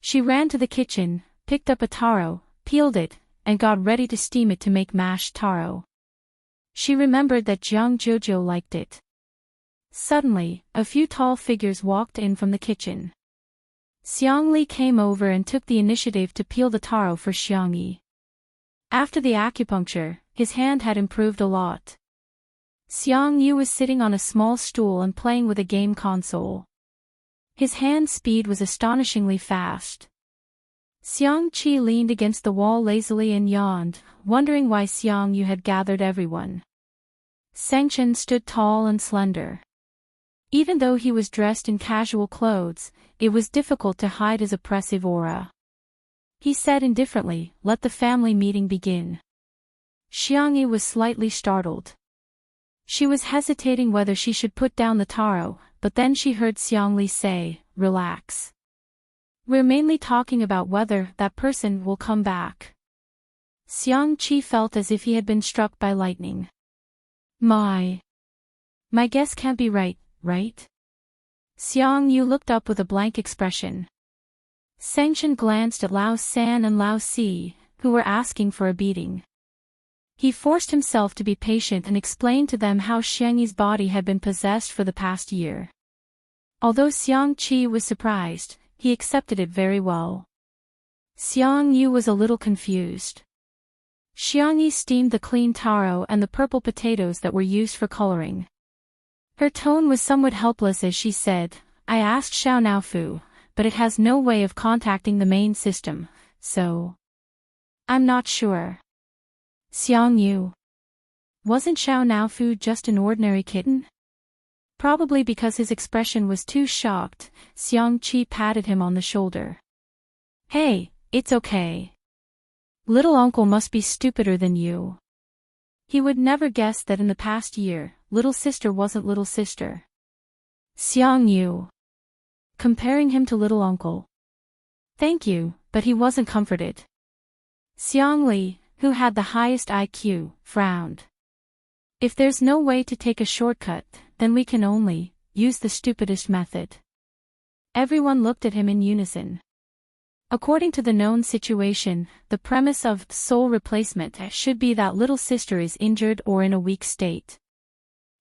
Speaker 1: She ran to the kitchen, picked up a taro, peeled it, and got ready to steam it to make mashed taro. She remembered that Jiang Jojo liked it. Suddenly, a few tall figures walked in from the kitchen. Xiangli came over and took the initiative to peel the taro for Xiangyi. After the acupuncture, his hand had improved a lot. Xiangyu was sitting on a small stool and playing with a game console. His hand speed was astonishingly fast. Xiangqi leaned against the wall lazily and yawned, wondering why Xiangyu had gathered everyone. Sengchen stood tall and slender. Even though he was dressed in casual clothes, it was difficult to hide his oppressive aura. He said indifferently, "Let the family meeting begin." Xiangyi was slightly startled. She was hesitating whether she should put down the taro, but then she heard Xiangli say, "Relax. We're mainly talking about whether that person will come back." Xiangqi felt as if he had been struck by lightning. My guess can't be right? Xiangyu looked up with a blank expression. Sengchen glanced at Lao San and Lao Si, who were asking for a beating. He forced himself to be patient and explained to them how Xiangyi's body had been possessed for the past year. Although Xiangqi was surprised, he accepted it very well. Xiangyu was a little confused. Xiangyi steamed the clean taro and the purple potatoes that were used for coloring. Her tone was somewhat helpless as she said, "I asked Xiao Naofu, but it has no way of contacting the main system, so I'm not sure." Xiangyu. Wasn't Xiao Naofu just an ordinary kitten? Probably because his expression was too shocked, Xiangqi patted him on the shoulder. "Hey, it's okay. Little uncle must be stupider than you. He would never guess that in the past year, little sister wasn't little sister." Xiangyu. Comparing him to little uncle. Thank you, but he wasn't comforted. Xiangli, who had the highest IQ, frowned. If there's no way to take a shortcut, then we can only use the stupidest method. Everyone looked at him in unison. According to the known situation, the premise of soul replacement should be that little sister is injured or in a weak state.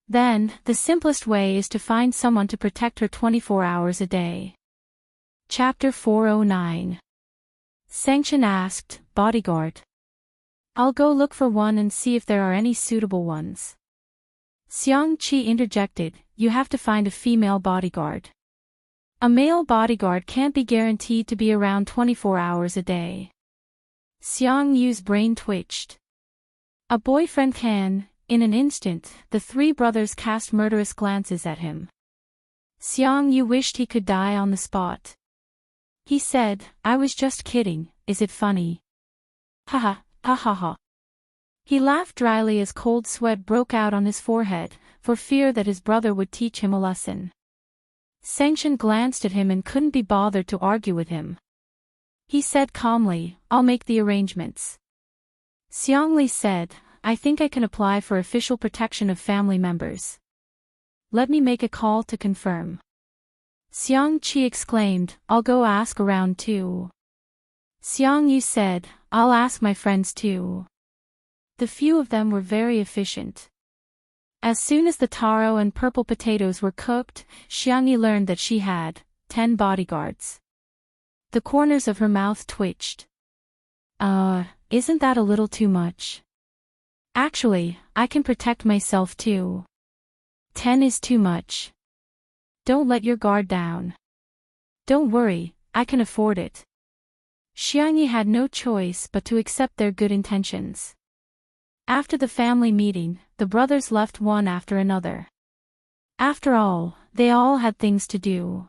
Speaker 1: Then, the simplest way is to find someone to protect her 24 hours a day. Chapter 409. Sanction asked, bodyguard. I'll go look for one and see if there are any suitable ones. Xiang Qi interjected, you have to find a female bodyguard. A male bodyguard can't be guaranteed to be around 24 hours a day. Xiang Yu's brain twitched. A boyfriend can. In an instant, the three brothers cast murderous glances at him. Xiang Yu wished he could die on the spot. He said, I was just kidding, is it funny? Haha, ha ha ha. He laughed dryly as cold sweat broke out on his forehead, for fear that his brother would teach him a lesson. Sanction glanced at him and couldn't be bothered to argue with him. He said calmly, I'll make the arrangements. Xiangli said, I think I can apply for official protection of family members. Let me make a call to confirm. Xiang Qi exclaimed, I'll go ask around too. Xiang Yu said, I'll ask my friends too. The few of them were very efficient. As soon as the taro and purple potatoes were cooked, Xiang Yu learned that she had 10 bodyguards. The corners of her mouth twitched. Isn't that a little too much? Actually, I can protect myself too. 10 is too much. Don't let your guard down. Don't worry, I can afford it. Xiang Yi had no choice but to accept their good intentions. After the family meeting, the brothers left one after another. After all, they all had things to do.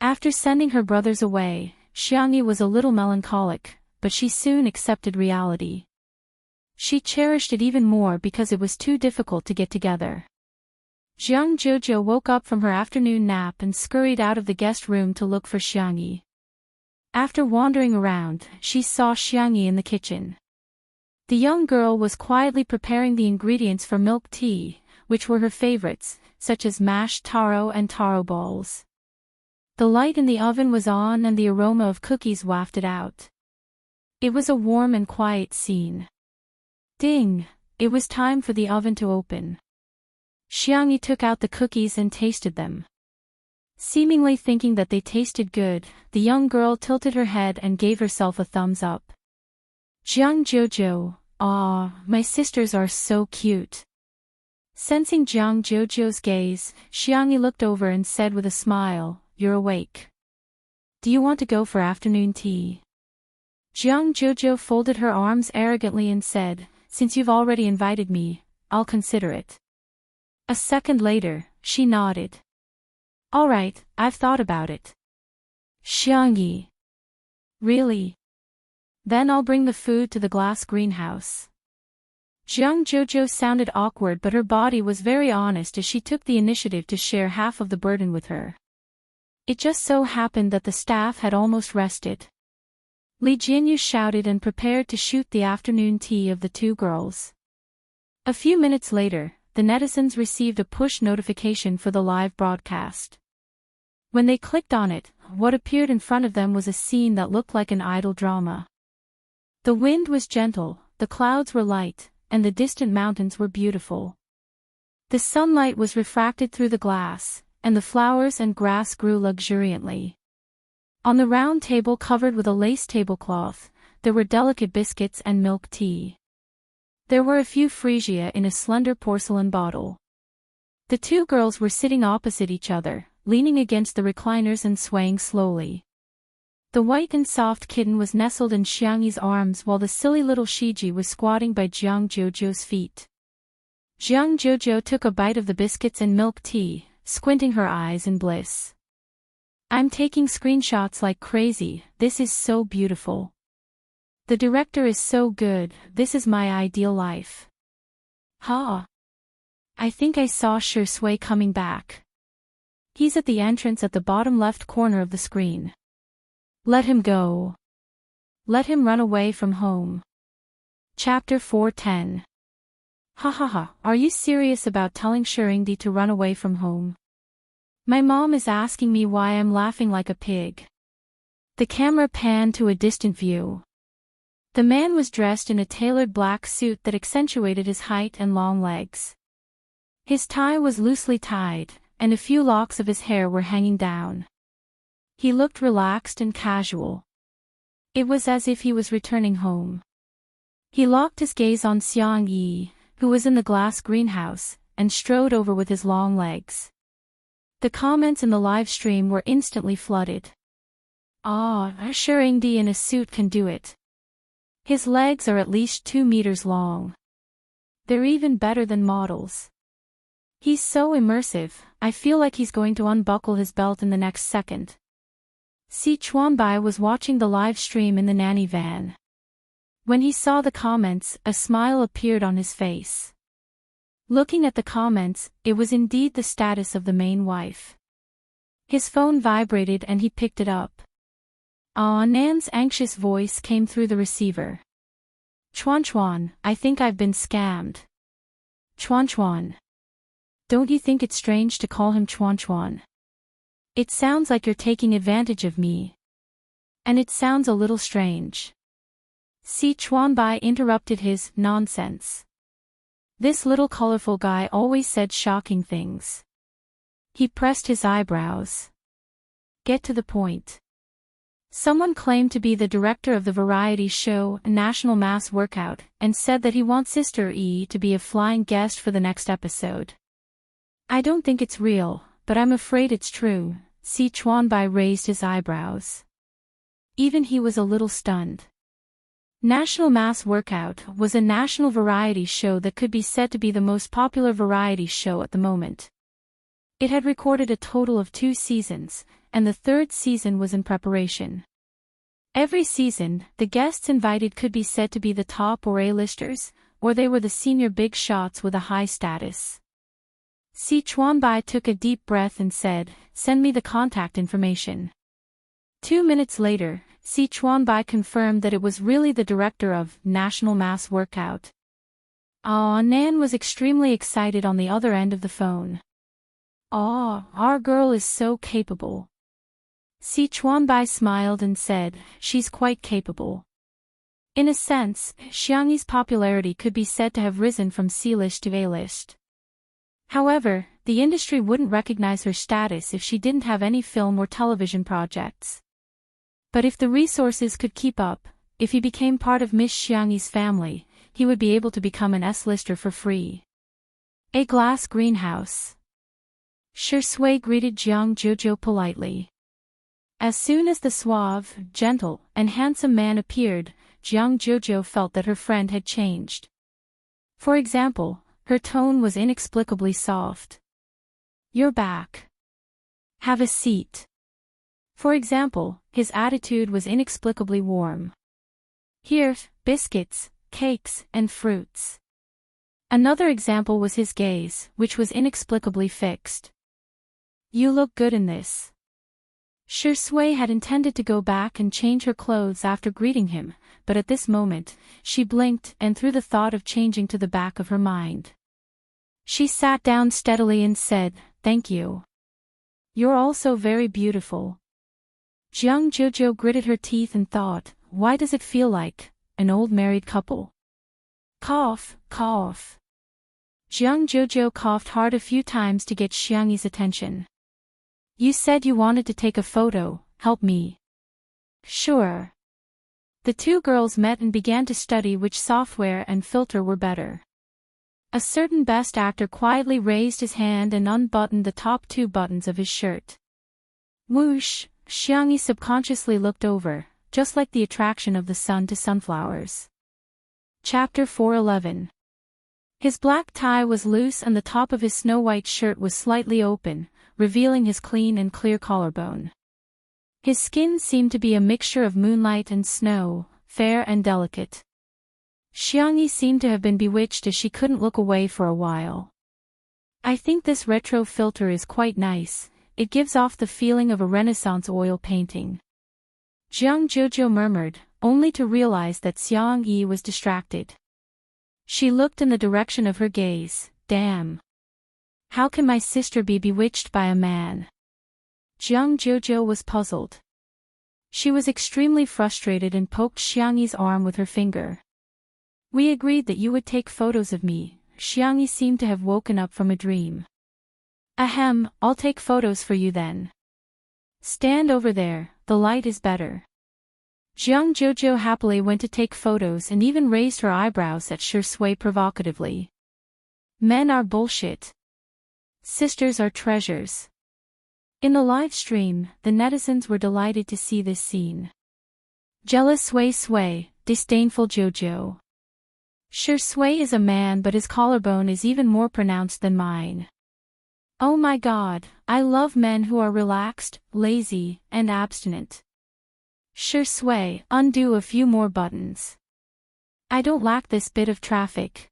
Speaker 1: After sending her brothers away, Xiang Yi was a little melancholic, but she soon accepted reality. She cherished it even more because it was too difficult to get together. Jiang Jojo woke up from her afternoon nap and scurried out of the guest room to look for Xiang Yi. After wandering around, she saw Xiang Yi in the kitchen. The young girl was quietly preparing the ingredients for milk tea, which were her favorites, such as mashed taro and taro balls. The light in the oven was on and the aroma of cookies wafted out. It was a warm and quiet scene. Ding! It was time for the oven to open. Xiang Yi took out the cookies and tasted them. Seemingly thinking that they tasted good, the young girl tilted her head and gave herself a thumbs up. Jiang Jojo, my sisters are so cute. Sensing Jiang Jojo's gaze, Xiang Yi looked over and said with a smile, you're awake. Do you want to go for afternoon tea? Jiang Jojo folded her arms arrogantly and said, since you've already invited me, I'll consider it. A second later, she nodded. All right, I've thought about it. Xiang Yi. Really? Then I'll bring the food to the glass greenhouse. Jiang Jojo sounded awkward, but her body was very honest as she took the initiative to share half of the burden with her. It just so happened that the staff had almost rested. Li Jinyu shouted and prepared to shoot the afternoon tea of the two girls. A few minutes later, the netizens received a push notification for the live broadcast. When they clicked on it, what appeared in front of them was a scene that looked like an idle drama. The wind was gentle, the clouds were light, and the distant mountains were beautiful. The sunlight was refracted through the glass, and the flowers and grass grew luxuriantly. On the round table covered with a lace tablecloth, there were delicate biscuits and milk tea. There were a few freesia in a slender porcelain bottle. The two girls were sitting opposite each other, leaning against the recliners and swaying slowly. The white and soft kitten was nestled in Xiang Yi's arms while the silly little Shiji was squatting by Jiang Jojo's feet. Jiang Jojo took a bite of the biscuits and milk tea, squinting her eyes in bliss. I'm taking screenshots like crazy, this is so beautiful. The director is so good, this is my ideal life. Ha! I think I saw Shui coming back. He's at the entrance at the bottom left corner of the screen. Let him go. Let him run away from home. Chapter 410. Ha ha ha, are you serious about telling Shurindi to run away from home? My mom is asking me why I'm laughing like a pig. The camera panned to a distant view. The man was dressed in a tailored black suit that accentuated his height and long legs. His tie was loosely tied, and a few locks of his hair were hanging down. He looked relaxed and casual. It was as if he was returning home. He locked his gaze on Xiang Yi, who was in the glass greenhouse, and strode over with his long legs. The comments in the live stream were instantly flooded. Ah, Shurindi in a suit can do it. His legs are at least 2 meters long. They're even better than models. He's so immersive, I feel like he's going to unbuckle his belt in the next second. Si Chuanbai was watching the live stream in the nanny van. When he saw the comments, a smile appeared on his face. Looking at the comments, it was indeed the status of the main wife. His phone vibrated and he picked it up. Nan's anxious voice came through the receiver. Chuan, I think I've been scammed. Chuan. Don't you think it's strange to call him Chuan? It sounds like you're taking advantage of me. And it sounds a little strange. Si Chuanbai interrupted his nonsense. This little colorful guy always said shocking things. He pressed his eyebrows. Get to the point. Someone claimed to be the director of the variety show National Mass Workout and said that he wants Sister E to be a flying guest for the next episode. I don't think it's real, but I'm afraid it's true. Si Chuanbai raised his eyebrows. Even he was a little stunned. National Mass Workout was a national variety show that could be said to be the most popular variety show at the moment. It had recorded a total of 2 seasons, and the 3rd season was in preparation. Every season, the guests invited could be said to be the top or A-listers, or they were the senior big shots with a high status. Si Chuanbai took a deep breath and said, "Send me the contact information." 2 minutes later, Si Chuanbai confirmed that it was really the director of National Mass Workout. Nan was extremely excited on the other end of the phone. Our girl is so capable. Si Chuanbai smiled and said, she's quite capable. In a sense, Xiangyi's popularity could be said to have risen from C-list to A-list. However, the industry wouldn't recognize her status if she didn't have any film or television projects. But if the resources could keep up, if he became part of Miss Xiangyi's family, he would be able to become an S-lister for free. A glass greenhouse. Shui greeted Jiang Jojo politely. As soon as the suave, gentle, and handsome man appeared, Jiang Jojo felt that her friend had changed. For example, her tone was inexplicably soft. You're back. Have a seat. For example, his attitude was inexplicably warm. Here, biscuits, cakes, and fruits. Another example was his gaze, which was inexplicably fixed. You look good in this. Shui had intended to go back and change her clothes after greeting him, but at this moment, she blinked and threw the thought of changing to the back of her mind. She sat down steadily and said, "Thank you. You're also very beautiful." Jiang Jojo gritted her teeth and thought, why does it feel like an old married couple? Cough. Jiang Jojo coughed hard a few times to get Xiangyi's attention. You said you wanted to take a photo, help me. Sure. The 2 girls met and began to study which software and filter were better. A certain best actor quietly raised his hand and unbuttoned the top 2 buttons of his shirt. Whoosh, Xiangyi subconsciously looked over, just like the attraction of the sun to sunflowers. Chapter 411. His black tie was loose and the top of his snow-white shirt was slightly open, revealing his clean and clear collarbone. His skin seemed to be a mixture of moonlight and snow, fair and delicate. Xiangyi seemed to have been bewitched as she couldn't look away for a while. I think this retro filter is quite nice, it gives off the feeling of a Renaissance oil painting. Jiang Jojo murmured, only to realize that Xiangyi was distracted. She looked in the direction of her gaze. Damn. How can my sister be bewitched by a man? Jiang Jojo was puzzled. She was extremely frustrated and poked Xiangyi's arm with her finger. We agreed that you would take photos of me. Xiangyi seemed to have woken up from a dream. Ahem, I'll take photos for you then. Stand over there, the light is better. Jiang Jojo happily went to take photos and even raised her eyebrows at Shui provocatively. Men are bullshit. Sisters are treasures. In the live stream, the netizens were delighted to see this scene. Jealous Sui, disdainful Jojo. Shui is a man, but his collarbone is even more pronounced than mine. Oh my god, I love men who are relaxed, lazy, and abstinent. Shui, undo a few more buttons. I don't lack this bit of traffic.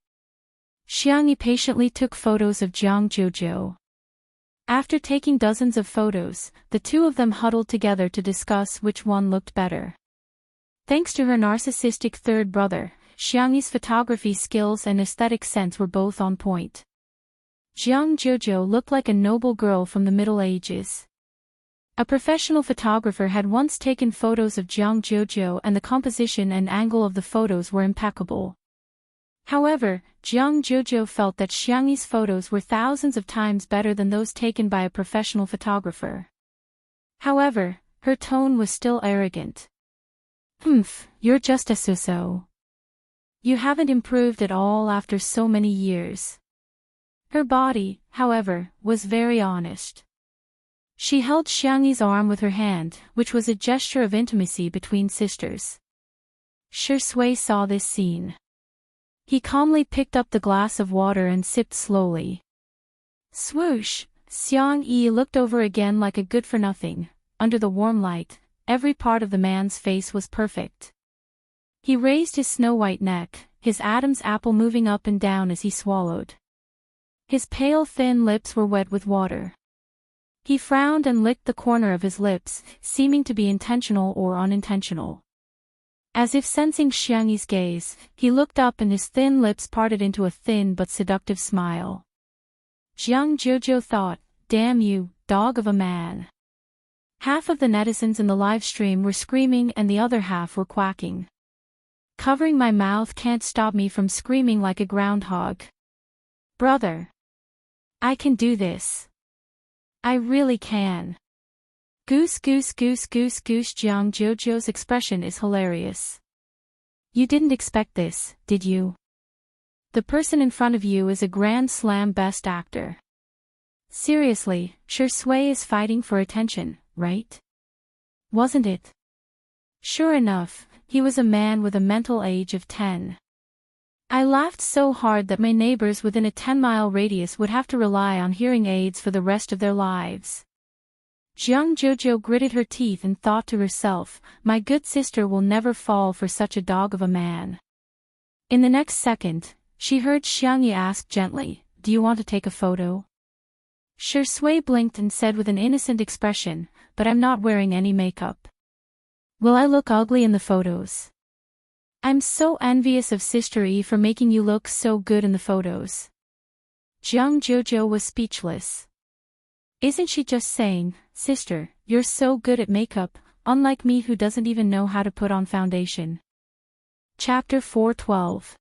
Speaker 1: Xiangyi patiently took photos of Jiang Jojo. After taking dozens of photos, the two of them huddled together to discuss which one looked better. Thanks to her narcissistic third brother, Xiangyi's photography skills and aesthetic sense were both on point. Jiang Jojo looked like a noble girl from the Middle Ages. A professional photographer had once taken photos of Jiang Jojo and the composition and angle of the photos were impeccable. However, Jiang Jojo felt that Xiangyi's photos were thousands of times better than those taken by a professional photographer. However, her tone was still arrogant. You're just a so-so. You haven't improved at all after so many years. Her body, however, was very honest. She held Xiangyi's arm with her hand, which was a gesture of intimacy between sisters. Shui saw this scene. He calmly picked up the glass of water and sipped slowly. Swoosh! Xiangyi looked over again like a good-for-nothing. Under the warm light, every part of the man's face was perfect. He raised his snow-white neck, his Adam's apple moving up and down as he swallowed. His pale thin lips were wet with water. He frowned and licked the corner of his lips, seeming to be intentional or unintentional. As if sensing Xiangyi's gaze, he looked up and his thin lips parted into a thin but seductive smile. Jiang Jojo thought, damn you, dog of a man. Half of the netizens in the live stream were screaming and the other half were quacking. Covering my mouth can't stop me from screaming like a groundhog. Brother. I can do this. I really can. Goose goose goose goose goose. Jiang Jojo's expression is hilarious. You didn't expect this, did you? The person in front of you is a Grand Slam best actor. Seriously, Shui is fighting for attention, right? Wasn't it? Sure enough, he was a man with a mental age of 10. I laughed so hard that my neighbors within a 10-mile radius would have to rely on hearing aids for the rest of their lives. Jiang Jojo gritted her teeth and thought to herself, my good sister will never fall for such a dog of a man. In the next second, she heard Xiangyi ask gently, do you want to take a photo? Shui blinked and said with an innocent expression, but I'm not wearing any makeup. Will I look ugly in the photos? I'm so envious of Sister E for making you look so good in the photos. Jiang Jojo was speechless. Isn't she just saying, sister, you're so good at makeup, unlike me who doesn't even know how to put on foundation. Chapter 4:12.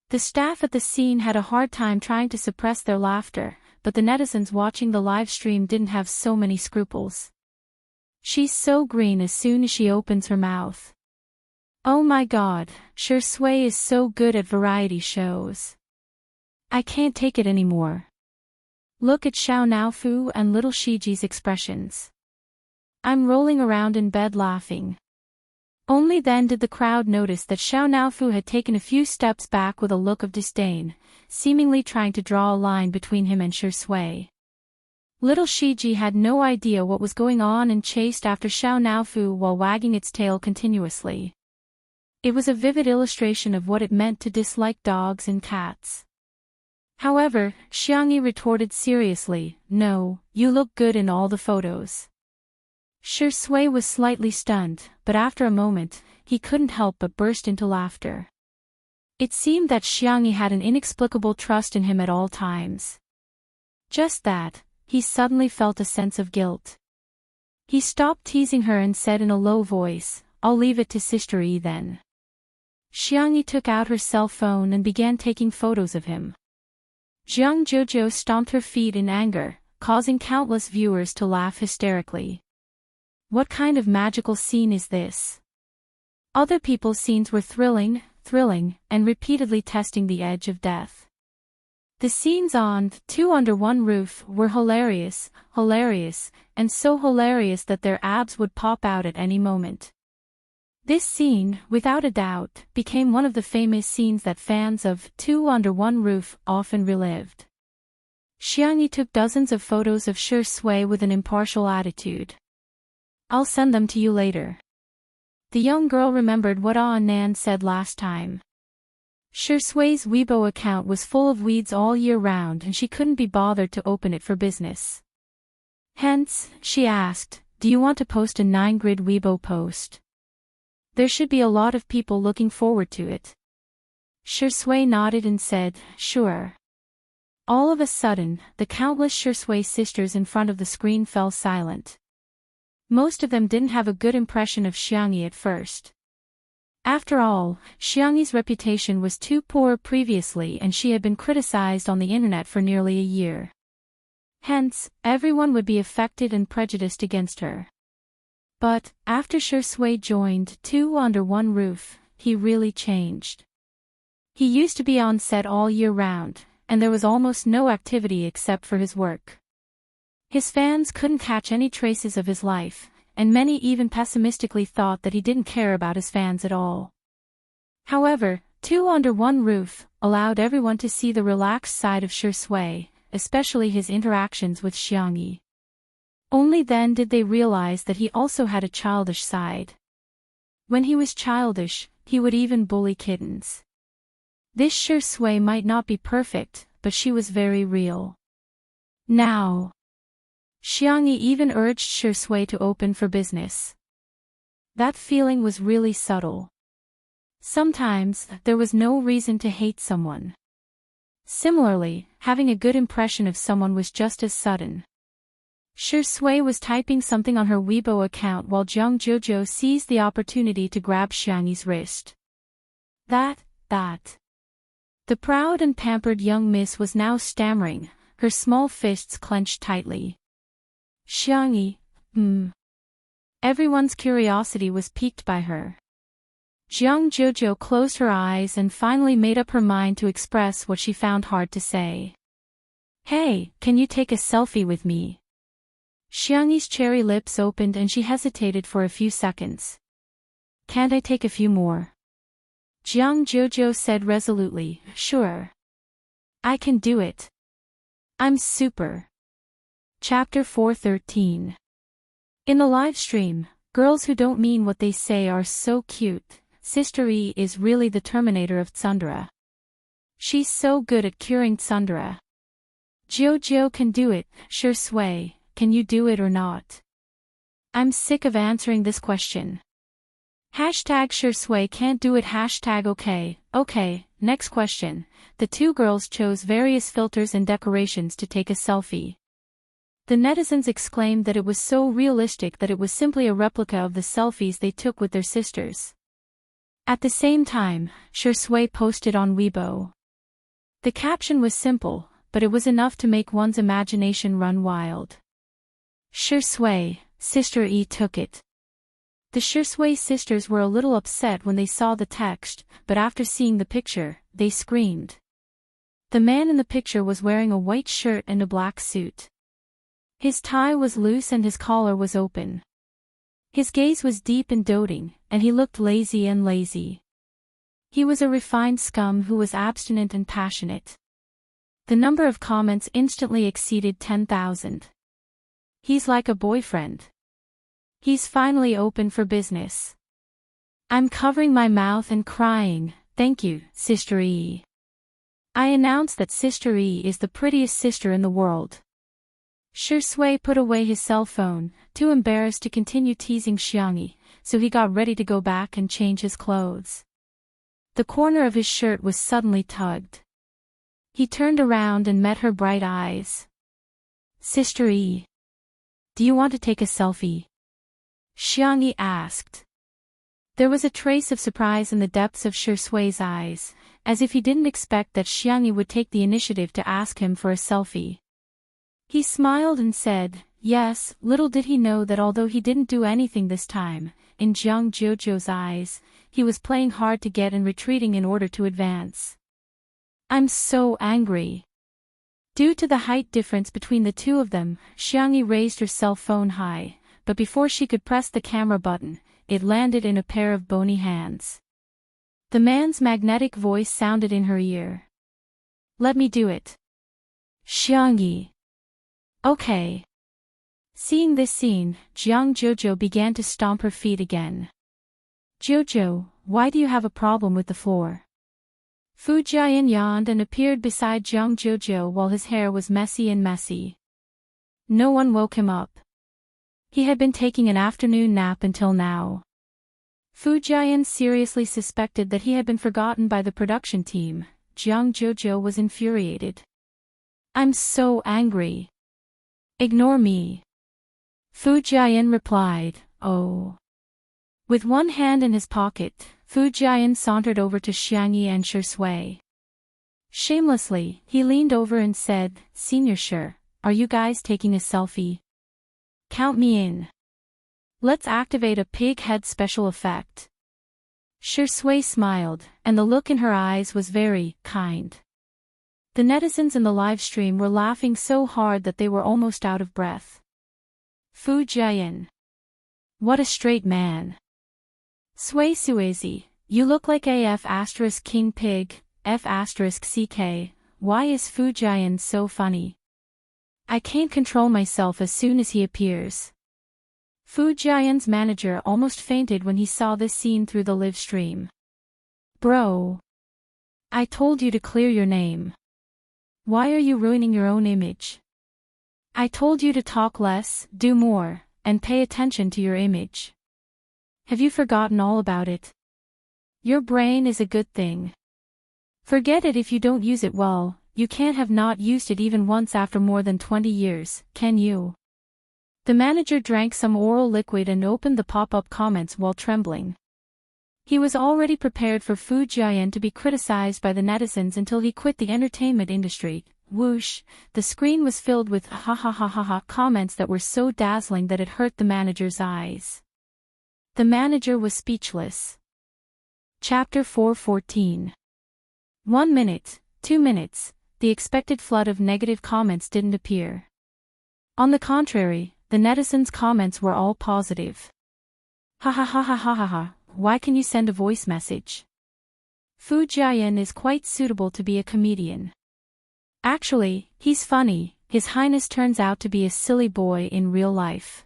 Speaker 1: The staff at the scene had a hard time trying to suppress their laughter, but the netizens watching the live stream didn't have so many scruples. She's so green as soon as she opens her mouth. Oh my god, Shui is so good at variety shows. I can't take it anymore. Look at Xiao Naofu and little Shiji's expressions. I'm rolling around in bed laughing. Only then did the crowd notice that Xiao Naofu had taken a few steps back with a look of disdain, seemingly trying to draw a line between him and Shui. Little Shiji had no idea what was going on and chased after Xiao Naofu while wagging its tail continuously. It was a vivid illustration of what it meant to dislike dogs and cats. However, Xiangyi retorted seriously, no, you look good in all the photos. Shui was slightly stunned, but after a moment, he couldn't help but burst into laughter. It seemed that Xiangyi had an inexplicable trust in him at all times. Just that, he suddenly felt a sense of guilt. He stopped teasing her and said in a low voice, "I'll leave it to Sister Yi then." Xiangyi took out her cell phone and began taking photos of him. Jiang Jojo stomped her feet in anger, causing countless viewers to laugh hysterically. What kind of magical scene is this? Other people's scenes were thrilling, and repeatedly testing the edge of death. The scenes on Two Under One Roof were hilarious, and so hilarious that their abs would pop out at any moment. This scene, without a doubt, became one of the famous scenes that fans of Two Under One Roof often relived. Xiangyi took dozens of photos of Shi Sui with an impartial attitude. "I'll send them to you later." The young girl remembered what Nan said last time. Shi Sui's Weibo account was full of weeds all year round and she couldn't be bothered to open it for business. Hence, she asked, "Do you want to post a 9-grid Weibo post? There should be a lot of people looking forward to it." Shi Sui nodded and said, "Sure." All of a sudden, the countless Shi Sui sisters in front of the screen fell silent. Most of them didn't have a good impression of Xiangyi at first. After all, Xiangyi's reputation was too poor previously and she had been criticized on the internet for nearly a year. Hence, everyone would be affected and prejudiced against her. But, after Shi Sui joined Two Under One Roof, he really changed. He used to be on set all year round, and there was almost no activity except for his work. His fans couldn't catch any traces of his life, and many even pessimistically thought that he didn't care about his fans at all. However, Two Under One Roof allowed everyone to see the relaxed side of Shi Sui, especially his interactions with Xiangyi. Only then did they realize that he also had a childish side. When he was childish, he would even bully kittens. This Shi Sui might not be perfect, but she was very real. Now, Xiangyi even urged Shi Sui to open for business. That feeling was really subtle. Sometimes, there was no reason to hate someone. Similarly, having a good impression of someone was just as sudden. Shi Sui was typing something on her Weibo account while Jiang Jojo seized the opportunity to grab Xiangyi's wrist. That. The proud and pampered young miss was now stammering, her small fists clenched tightly. "Xiangyi, Everyone's curiosity was piqued by her. Jiang Jojo closed her eyes and finally made up her mind to express what she found hard to say. "Hey, can you take a selfie with me?" Xiangyi's cherry lips opened and she hesitated for a few seconds. "Can't I take a few more?" Jiang Jojo said resolutely, "Sure. I can do it. I'm super." Chapter 413. In the live stream, "Girls who don't mean what they say are so cute. Sister Yi is really the Terminator of tsundere. She's so good at curing tsundere. Jojo can do it. Shi Sui, can you do it or not? I'm sick of answering this question. Hashtag Shi Sui can't do it. Hashtag okay, next question." The two girls chose various filters and decorations to take a selfie. The netizens exclaimed that it was so realistic that it was simply a replica of the selfies they took with their sisters. At the same time, Shi Sui posted on Weibo. The caption was simple, but it was enough to make one's imagination run wild. "Shi Sui, Sister Yi took it." The Shi Sui sisters were a little upset when they saw the text, but after seeing the picture, they screamed. The man in the picture was wearing a white shirt and a black suit. His tie was loose and his collar was open. His gaze was deep and doting, and he looked lazy. He was a refined scum who was abstinent and passionate. The number of comments instantly exceeded 10,000. "He's like a boyfriend. He's finally open for business. I'm covering my mouth and crying, thank you, Sister Yi. I announce that Sister Yi is the prettiest sister in the world." Shi Sui put away his cell phone, too embarrassed to continue teasing Xiangyi, so he got ready to go back and change his clothes. The corner of his shirt was suddenly tugged. He turned around and met her bright eyes. Sister E. Do you want to take a selfie? Xiangyi asked. There was a trace of surprise in the depths of Shui's eyes, as if he didn't expect that Xiangyi would take the initiative to ask him for a selfie. He smiled and said, yes. Little did he know that although he didn't do anything this time, in Jiang Jojo's eyes, he was playing hard to get and retreating in order to advance. I'm so angry. Due to the height difference between the two of them, Xiangyi raised her cell phone high, but before she could press the camera button, it landed in a pair of bony hands. The man's magnetic voice sounded in her ear. Let me do it. Xiangyi. Okay. Seeing this scene, Jiang Jojo began to stomp her feet again. Jojo, why do you have a problem with the floor? Fu Jiayan yawned and appeared beside Jiang Jojo while his hair was messy. No one woke him up. He had been taking an afternoon nap until now. Fu Jiayan seriously suspected that he had been forgotten by the production team. Jiang Jojo was infuriated. I'm so angry. Ignore me. Fu Jiayan replied, oh. With one hand in his pocket, Fu Jiayan sauntered over to Xiangyi and Shui. Shamelessly, he leaned over and said, Senior Shi, are you guys taking a selfie? Count me in. Let's activate a pig head special effect. Shui smiled, and the look in her eyes was very kind. The netizens in the live stream were laughing so hard that they were almost out of breath. Fu Jiayan. What a straight man. Sui Suizi, you look like AF * King Pig, F * CK, why is Fu Jiayan so funny? I can't control myself as soon as he appears. Fu Jiayan's manager almost fainted when he saw this scene through the live stream. Bro. I told you to clear your name. Why are you ruining your own image? I told you to talk less, do more, and pay attention to your image. Have you forgotten all about it? Your brain is a good thing. Forget it if you don't use it well. You can't have not used it even once after more than 20 years, can you? The manager drank some oral liquid and opened the pop-up comments while trembling. He was already prepared for Fu Jiayan to be criticized by the netizens until he quit the entertainment industry. Whoosh, the screen was filled with ha ha ha ha ha comments that were so dazzling that it hurt the manager's eyes. The manager was speechless. Chapter 4:14. 1 minute, 2 minutes, the expected flood of negative comments didn't appear. On the contrary, the netizens' comments were all positive. Ha ha ha ha ha ha ha, why can you send a voice message? Fu Jiayan is quite suitable to be a comedian. Actually, he's funny, His Highness turns out to be a silly boy in real life.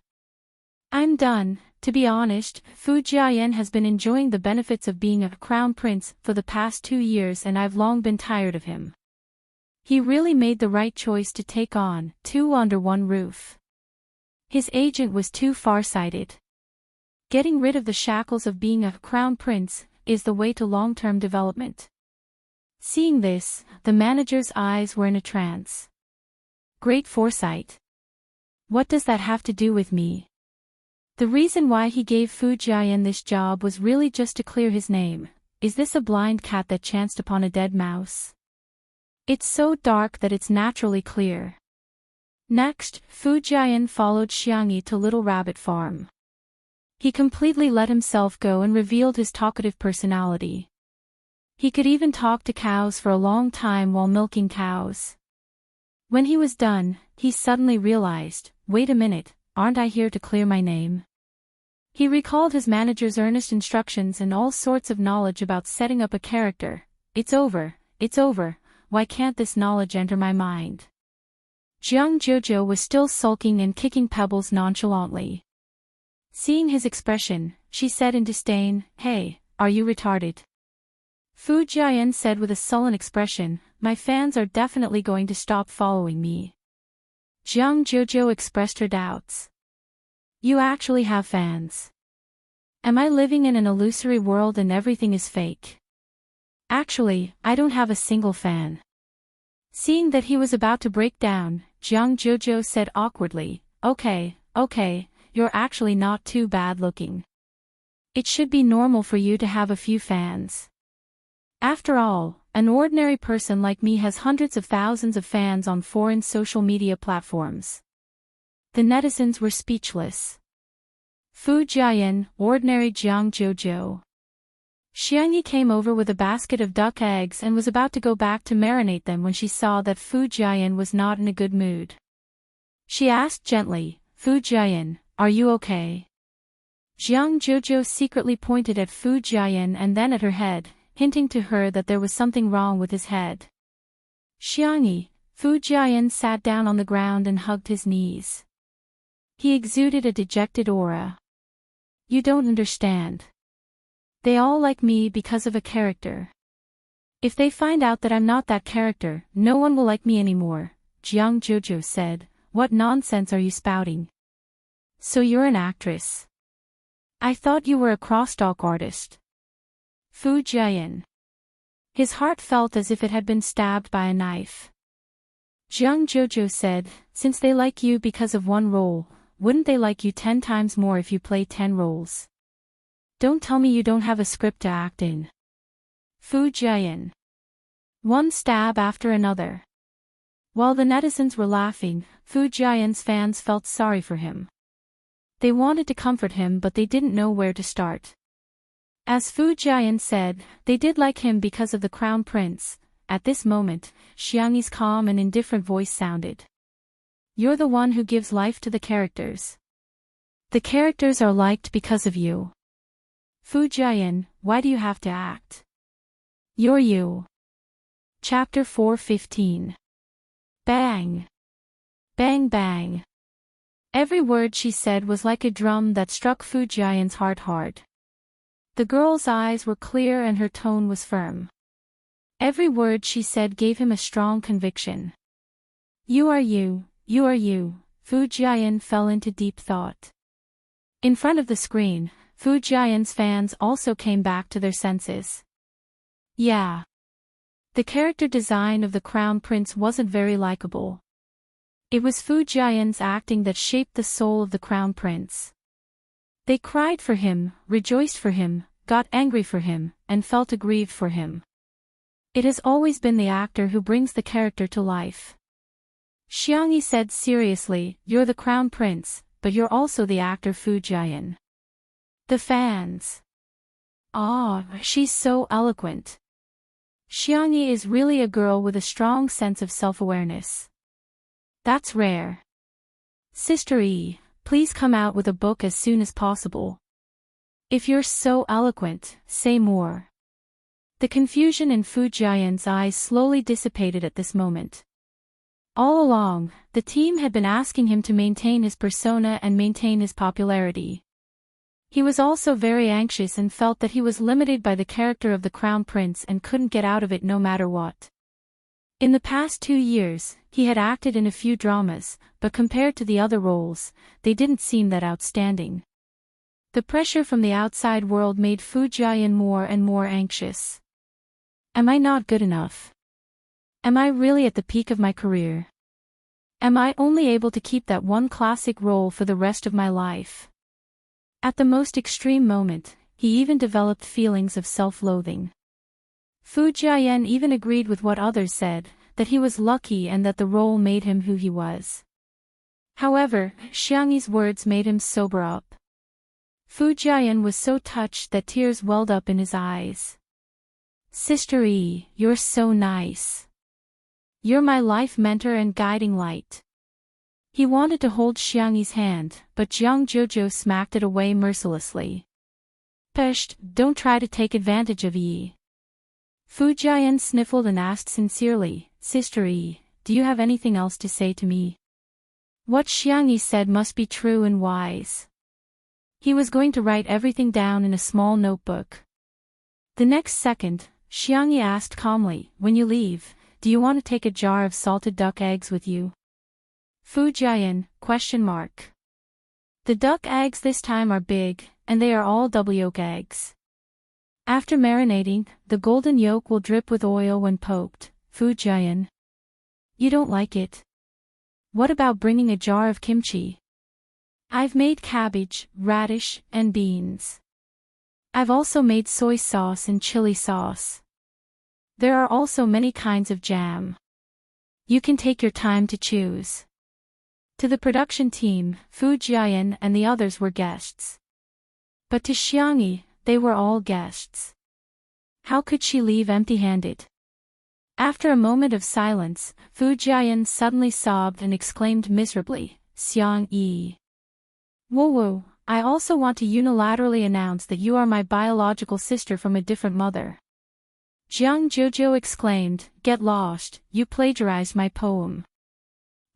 Speaker 1: I'm done. To be honest, Fu Jiayan has been enjoying the benefits of being a crown prince for the past 2 years and I've long been tired of him. He really made the right choice to take on 2 under one roof. His agent was too far-sighted. Getting rid of the shackles of being a crown prince is the way to long-term development. Seeing this, the manager's eyes were in a trance. Great foresight. What does that have to do with me? The reason why he gave Fu Jiayan this job was really just to clear his name. Is this a blind cat that chanced upon a dead mouse? It's so dark that it's naturally clear. Next, Fu Jiayan followed Xiangyi to Little Rabbit Farm. He completely let himself go and revealed his talkative personality. He could even talk to cows for a long time while milking cows. When he was done, he suddenly realized, wait a minute, aren't I here to clear my name? He recalled his manager's earnest instructions and all sorts of knowledge about setting up a character. It's over, why can't this knowledge enter my mind? Jiang Jojo was still sulking and kicking pebbles nonchalantly. Seeing his expression, she said in disdain, hey, are you retarded? Fu Jiayan said with a sullen expression, my fans are definitely going to stop following me. Jiang Jojo expressed her doubts. You actually have fans. Am I living in an illusory world and everything is fake? Actually, I don't have a single fan. Seeing that he was about to break down, Jiang Jojo said awkwardly, okay, you're actually not too bad looking. It should be normal for you to have a few fans. After all, an ordinary person like me has hundreds of thousands of fans on foreign social media platforms. The netizens were speechless. Fu Jiayan, ordinary Jiang Jojo. Xiangyi came over with a basket of duck eggs and was about to go back to marinate them when she saw that Fu Jiayan was not in a good mood. She asked gently, Fu Jiayan, are you okay? Jiang Jojo secretly pointed at Fu Jiayan and then at her head, hinting to her that there was something wrong with his head. Xiangyi, Fu Jiayan sat down on the ground and hugged his knees. He exuded a dejected aura. You don't understand. They all like me because of a character. If they find out that I'm not that character, no one will like me anymore, Jiang Jojo said. What nonsense are you spouting? So you're an actress. I thought you were a crosstalk artist. Fu Jiayan. His heart felt as if it had been stabbed by a knife. Jiang Jojo said, since they like you because of one role, wouldn't they like you 10 times more if you play 10 roles? Don't tell me you don't have a script to act in. Fu Jiayan. One stab after another. While the netizens were laughing, Fu Jiayan's fans felt sorry for him. They wanted to comfort him but they didn't know where to start. As Fu Jiayan said, they did like him because of the crown prince. At this moment, Xiangyi's calm and indifferent voice sounded. You're the one who gives life to the characters. The characters are liked because of you. Fu Jiayan, why do you have to act? You're you. Chapter 4:15. Bang. Bang bang. Every word she said was like a drum that struck Fu Jiayan's heart hard. The girl's eyes were clear and her tone was firm. Every word she said gave him a strong conviction. You are you, you are you. Fu Jiayan fell into deep thought. In front of the screen, Fu Jiayan's fans also came back to their senses. Yeah. The character design of the Crown Prince wasn't very likable. It was Fu Jiayan's acting that shaped the soul of the Crown Prince. They cried for him, rejoiced for him, got angry for him, and felt aggrieved for him. It has always been the actor who brings the character to life. Xiangyi said seriously, you're the Crown Prince, but you're also the actor Fu Jiayan. The fans. Ah, she's so eloquent. Xiangyi is really a girl with a strong sense of self-awareness. That's rare. Sister E, please come out with a book as soon as possible. If you're so eloquent, say more. The confusion in Fu Jiayan's eyes slowly dissipated at this moment. All along, the team had been asking him to maintain his persona and maintain his popularity. He was also very anxious and felt that he was limited by the character of the Crown Prince and couldn't get out of it no matter what. In the past 2 years, he had acted in a few dramas, but compared to the other roles, they didn't seem that outstanding. The pressure from the outside world made Fu Jiayan more and more anxious. Am I not good enough? Am I really at the peak of my career? Am I only able to keep that one classic role for the rest of my life? At the most extreme moment, he even developed feelings of self-loathing. Fu Jiayan even agreed with what others said, that he was lucky and that the role made him who he was. However, Xiangyi's words made him sober up. Fu Jiayan was so touched that tears welled up in his eyes. Sister E, you're so nice. You're my life mentor and guiding light. He wanted to hold Xiangyi's hand, but Jiang Jojo smacked it away mercilessly. Psst, don't try to take advantage of E. Fu Jiayan sniffled and asked sincerely, Sister E, do you have anything else to say to me? What Xiangyi said must be true and wise. He was going to write everything down in a small notebook. The next second, Xiangyi asked calmly, when you leave, do you want to take a jar of salted duck eggs with you? Fu Jiayan, ? The duck eggs this time are big, and they are all double yolk eggs. After marinating, the golden yolk will drip with oil when poked. Fu Jian. You don't like it? What about bringing a jar of kimchi? I've made cabbage, radish, and beans. I've also made soy sauce and chili sauce. There are also many kinds of jam. You can take your time to choose. To the production team, Fu Jian and the others were guests. But to Xiangyi, they were all guests. How could she leave empty-handed? After a moment of silence, Fu Jian suddenly sobbed and exclaimed miserably, Xiangyi. Whoa, I also want to unilaterally announce that you are my biological sister from a different mother. Jiang Jojo exclaimed, get lost, you plagiarized my poem.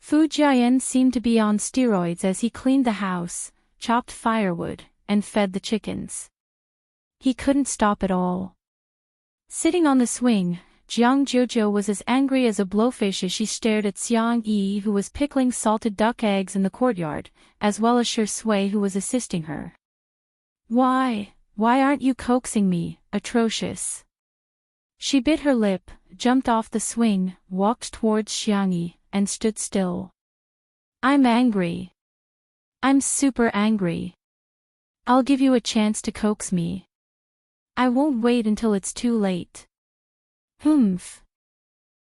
Speaker 1: Fu Jian seemed to be on steroids as he cleaned the house, chopped firewood, and fed the chickens. He couldn't stop at all. Sitting on the swing, Jiang Jojo was as angry as a blowfish as she stared at Xiang Yi, who was pickling salted duck eggs in the courtyard, as well as Shi Sui, who was assisting her. Why aren't you coaxing me, atrocious? She bit her lip, jumped off the swing, walked towards Xiangyi, and stood still. I'm angry. I'm super angry. I'll give you a chance to coax me. I won't wait until it's too late. Humph.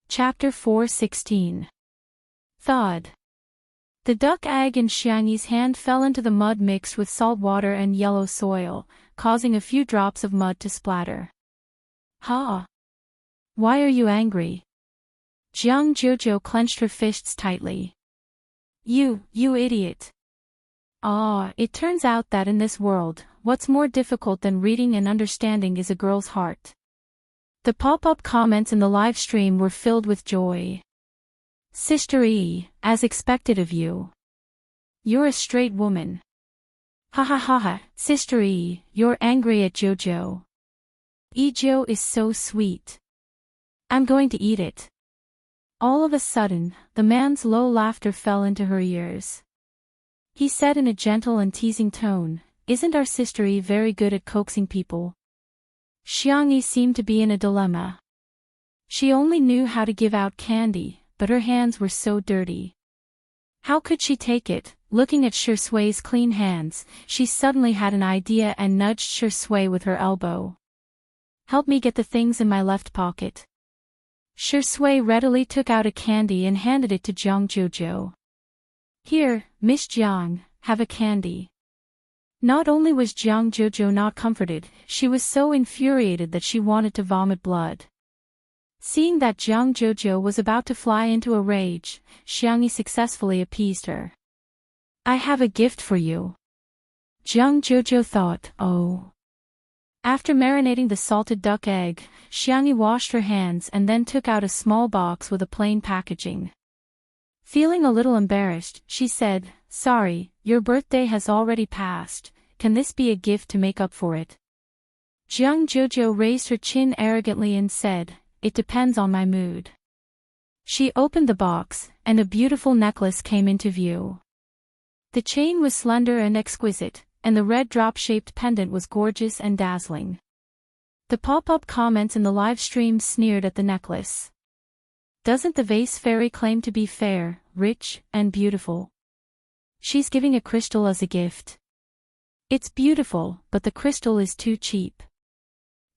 Speaker 1: Chapter 4:16. Thawed. The duck egg in Xiangyi's hand fell into the mud mixed with salt water and yellow soil, causing a few drops of mud to splatter. Ha! Why are you angry? Jiang Jojo clenched her fists tightly. You idiot. It turns out that in this world, what's more difficult than reading and understanding is a girl's heart. The pop-up comments in the live stream were filled with joy. Sister E, as expected of you. You're a straight woman. Ha ha ha ha, Sister E, you're angry at Jojo. Ejo is so sweet. I'm going to eat it. All of a sudden, the man's low laughter fell into her ears. He said in a gentle and teasing tone, isn't our Sister E very good at coaxing people? Xiangyi seemed to be in a dilemma. She only knew how to give out candy, but her hands were so dirty. How could she take it? Looking at Shi Sui's clean hands, she suddenly had an idea and nudged Shi Sui with her elbow. Help me get the things in my left pocket. Shi Sui readily took out a candy and handed it to Jiang Jojo. Here, Miss Jiang, have a candy. Not only was Jiang Jojo not comforted, she was so infuriated that she wanted to vomit blood. Seeing that Jiang Jojo was about to fly into a rage, Xiangyi successfully appeased her. I have a gift for you. Jiang Jojo thought, oh. After marinating the salted duck egg, Xiangyi washed her hands and then took out a small box with a plain packaging. Feeling a little embarrassed, she said, sorry, your birthday has already passed, can this be a gift to make up for it? Jiang Jojo raised her chin arrogantly and said, it depends on my mood. She opened the box, and a beautiful necklace came into view. The chain was slender and exquisite, and the red drop-shaped pendant was gorgeous and dazzling. The pop-up comments in the live stream sneered at the necklace. Doesn't the vase fairy claim to be fair, rich, and beautiful? She's giving a crystal as a gift. It's beautiful, but the crystal is too cheap.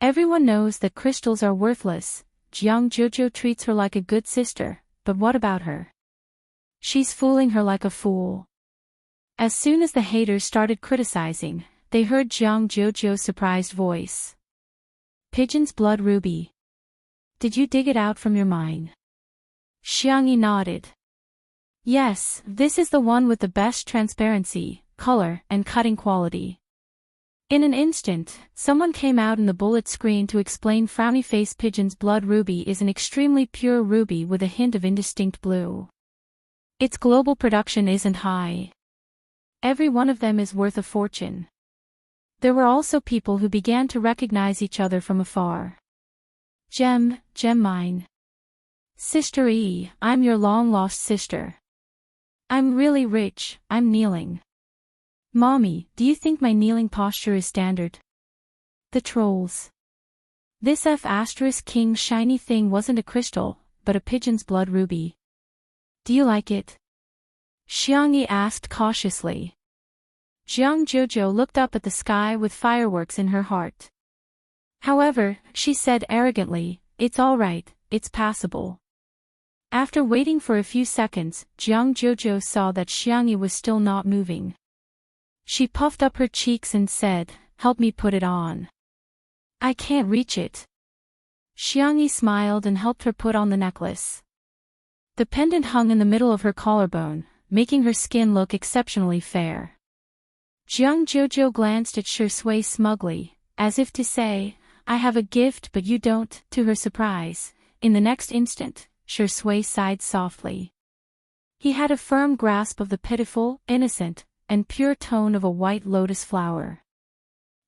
Speaker 1: Everyone knows that crystals are worthless. Jiang Jojo treats her like a good sister, but what about her? She's fooling her like a fool. As soon as the haters started criticizing, they heard Jiang Jojo's surprised voice. Pigeon's blood ruby. Did you dig it out from your mine? Xiangyi nodded. Yes, this is the one with the best transparency, color, and cutting quality. In an instant, someone came out in the bullet screen to explain frowny face Pigeon's blood ruby is an extremely pure ruby with a hint of indistinct blue. Its global production isn't high. Every one of them is worth a fortune. There were also people who began to recognize each other from afar. Gem mine. Sister E, I'm your long-lost sister. I'm really rich, I'm kneeling. Mommy, do you think my kneeling posture is standard? The trolls. This F*King shiny thing wasn't a crystal, but a pigeon's blood ruby. Do you like it? Xiangyi asked cautiously. Jiang Jojo looked up at the sky with fireworks in her heart. However, she said arrogantly, it's all right, it's passable. After waiting for a few seconds, Jiang Jojo saw that Xiangyi was still not moving. She puffed up her cheeks and said, help me put it on. I can't reach it. Xiangyi smiled and helped her put on the necklace. The pendant hung in the middle of her collarbone, making her skin look exceptionally fair. Jiang Jojo glanced at Shui smugly, as if to say, I have a gift but you don't. To her surprise, in the next instant, Shui sighed softly. He had a firm grasp of the pitiful, innocent, and pure tone of a white lotus flower.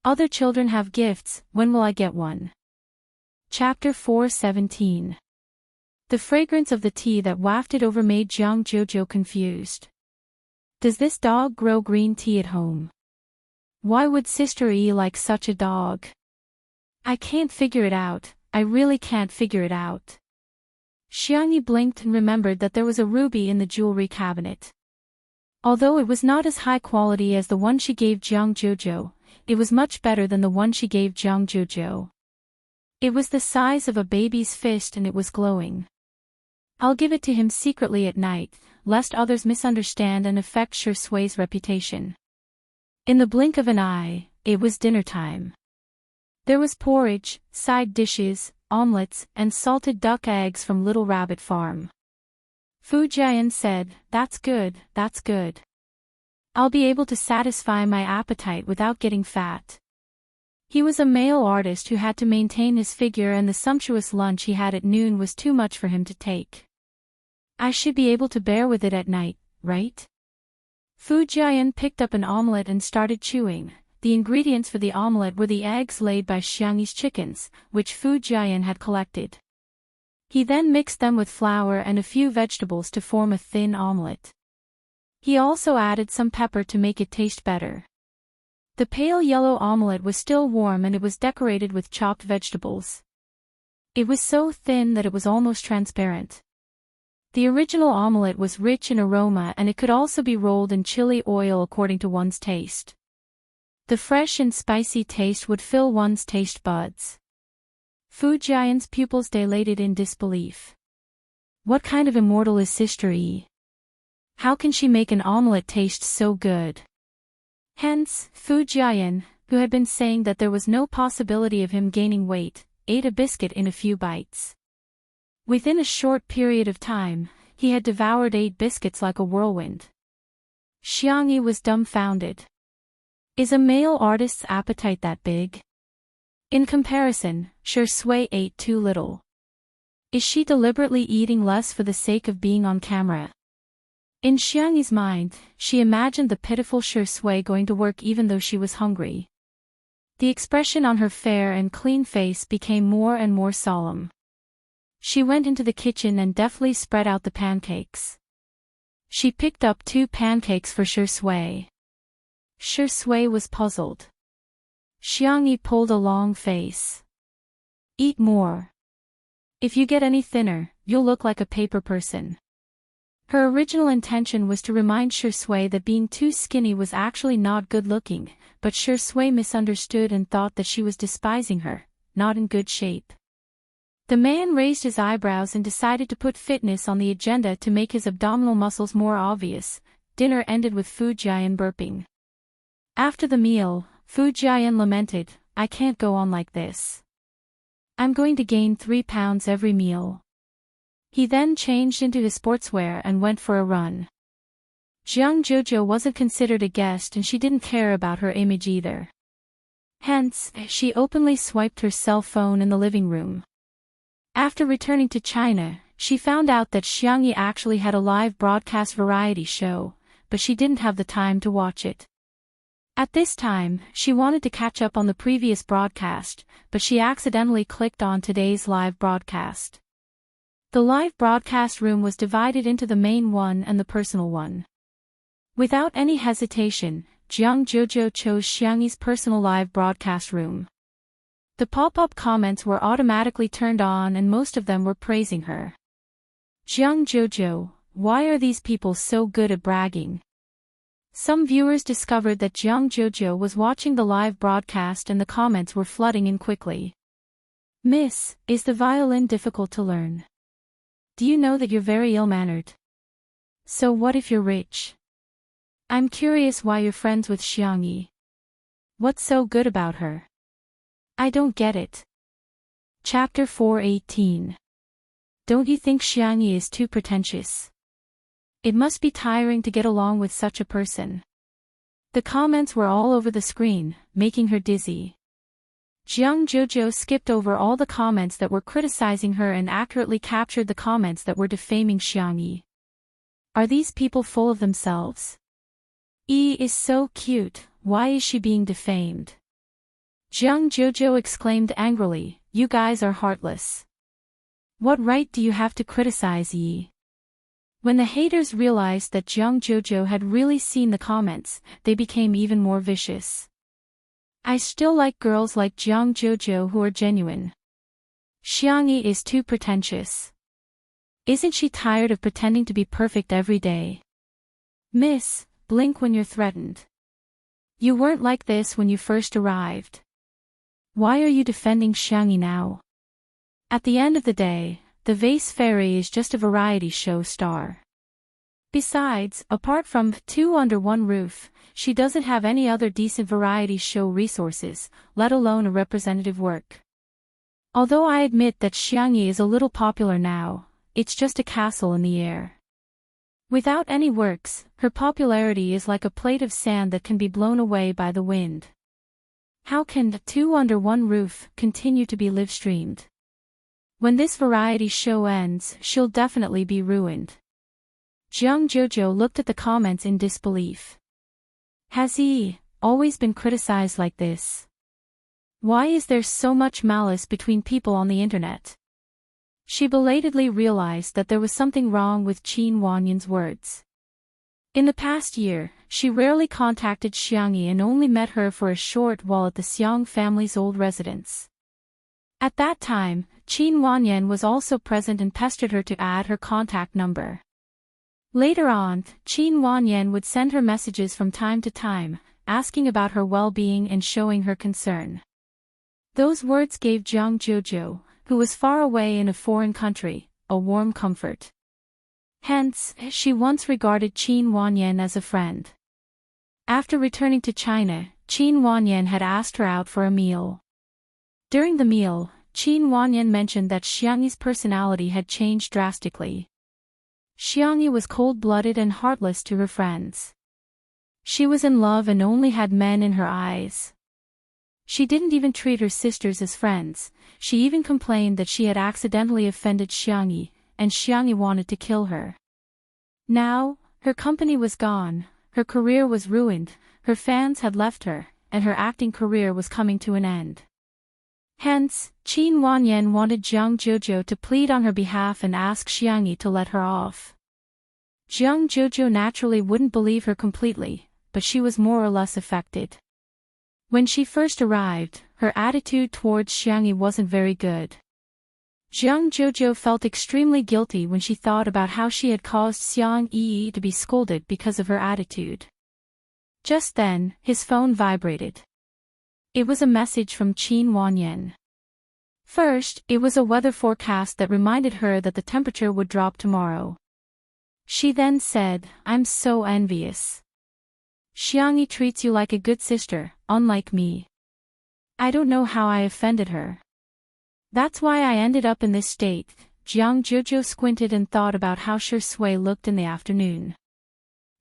Speaker 1: Other children have gifts, when will I get one? Chapter 4:17. The fragrance of the tea that wafted over made Jiang Jojo confused. Does this dog grow green tea at home? Why would Sister E like such a dog? I can't figure it out, I really can't figure it out. Xiangyi blinked and remembered that there was a ruby in the jewelry cabinet. Although it was not as high quality as the one she gave Jiang Jojo, it was much better than the one she gave Jiang Jojo. It was the size of a baby's fist and it was glowing. I'll give it to him secretly at night, lest others misunderstand and affect Shui's reputation. In the blink of an eye, it was dinner time. There was porridge, side dishes, omelets, and salted duck eggs from Little Rabbit Farm. Fu Jian said, that's good, that's good. I'll be able to satisfy my appetite without getting fat. He was a male artist who had to maintain his figure and the sumptuous lunch he had at noon was too much for him to take. I should be able to bear with it at night, right? Fu Jian picked up an omelette and started chewing. The ingredients for the omelette were the eggs laid by Xiangyi's chickens, which Fu Jian had collected. He then mixed them with flour and a few vegetables to form a thin omelette. He also added some pepper to make it taste better. The pale yellow omelette was still warm and it was decorated with chopped vegetables. It was so thin that it was almost transparent. The original omelette was rich in aroma and it could also be rolled in chili oil according to one's taste. The fresh and spicy taste would fill one's taste buds. Fu Jian's pupils dilated in disbelief. What kind of immortal is Sister E? How can she make an omelette taste so good? Hence, Fu Jian, who had been saying that there was no possibility of him gaining weight, ate a biscuit in a few bites. Within a short period of time, he had devoured 8 biscuits like a whirlwind. Xiangyi was dumbfounded. Is a male artist's appetite that big? In comparison, Shui ate too little. Is she deliberately eating less for the sake of being on camera? In Xiangyi's mind, she imagined the pitiful Shui going to work even though she was hungry. The expression on her fair and clean face became more and more solemn. She went into the kitchen and deftly spread out the pancakes. She picked up 2 pancakes for Shui. Shui was puzzled. Xiangyi pulled a long face. Eat more. If you get any thinner, you'll look like a paper person. Her original intention was to remind Shui that being too skinny was actually not good-looking, but Shui misunderstood and thought that she was despising her, not in good shape. The man raised his eyebrows and decided to put fitness on the agenda to make his abdominal muscles more obvious. Dinner ended with Fu Jian burping. After the meal, Fu Jian lamented, I can't go on like this. I'm going to gain 3 pounds every meal. He then changed into his sportswear and went for a run. Jiang Jojo wasn't considered a guest and she didn't care about her image either. Hence, she openly swiped her cell phone in the living room. After returning to China, she found out that Xiangyi actually had a live broadcast variety show, but she didn't have the time to watch it. At this time, she wanted to catch up on the previous broadcast, but she accidentally clicked on today's live broadcast. The live broadcast room was divided into the main one and the personal one. Without any hesitation, Jiang Jojo chose Xiangyi's personal live broadcast room. The pop-up comments were automatically turned on and most of them were praising her. Jiang Jojo, why are these people so good at bragging? Some viewers discovered that Jiang Jojo was watching the live broadcast and the comments were flooding in quickly. Miss, is the violin difficult to learn? Do you know that you're very ill-mannered? So what if you're rich? I'm curious why you're friends with Xiangyi. What's so good about her? I don't get it. Chapter 418. Don't you think Xiangyi is too pretentious? It must be tiring to get along with such a person. The comments were all over the screen, making her dizzy. Jiang Jojo skipped over all the comments that were criticizing her and accurately captured the comments that were defaming Xiangyi. Are these people full of themselves? Yi is so cute, why is she being defamed? Jiang Jojo exclaimed angrily, you guys are heartless. What right do you have to criticize Yi? When the haters realized that Jiang Jojo had really seen the comments, they became even more vicious. I still like girls like Jiang Jojo who are genuine. Xiangyi is too pretentious. Isn't she tired of pretending to be perfect every day? Miss, blink when you're threatened. You weren't like this when you first arrived. Why are you defending Xiangyi now? At the end of the day, the Vase Fairy is just a variety show star. Besides, apart from Two Under One Roof, she doesn't have any other decent variety show resources, let alone a representative work. Although I admit that Xiangyi is a little popular now, it's just a castle in the air. Without any works, her popularity is like a plate of sand that can be blown away by the wind. How can Two Under One Roof continue to be live-streamed? When this variety show ends, she'll definitely be ruined. Jiang Jojo looked at the comments in disbelief. Has he always been criticized like this? Why is there so much malice between people on the internet? She belatedly realized that there was something wrong with Qin Wanyan's words. In the past year, she rarely contacted Xiangyi and only met her for a short while at the Xiang family's old residence. At that time, Qin Wanyan was also present and pestered her to add her contact number. Later on, Qin Wanyan would send her messages from time to time, asking about her well-being and showing her concern. Those words gave Jiang Jojo, who was far away in a foreign country, a warm comfort. Hence, she once regarded Qin Wanyan as a friend. After returning to China, Qin Wanyan had asked her out for a meal. During the meal, Qin Wanyan mentioned that Xiangyi's personality had changed drastically. Xiangyi was cold-blooded and heartless to her friends. She was in love and only had men in her eyes. She didn't even treat her sisters as friends, she even complained that she had accidentally offended Xiangyi, and Xiangyi wanted to kill her. Now, her company was gone, her career was ruined, her fans had left her, and her acting career was coming to an end. Hence, Qin Wanyan wanted Jiang Jojo to plead on her behalf and ask Xiangyi to let her off. Jiang Jojo naturally wouldn't believe her completely, but she was more or less affected. When she first arrived, her attitude towards Xiangyi wasn't very good. Jiang Jojo felt extremely guilty when she thought about how she had caused Xiangyi to be scolded because of her attitude. Just then, his phone vibrated. It was a message from Qin Wanyan. First, it was a weather forecast that reminded her that the temperature would drop tomorrow. She then said, I'm so envious. Xiangyi treats you like a good sister, unlike me. I don't know how I offended her. That's why I ended up in this state. Jiang Jojo squinted and thought about how Shui looked in the afternoon.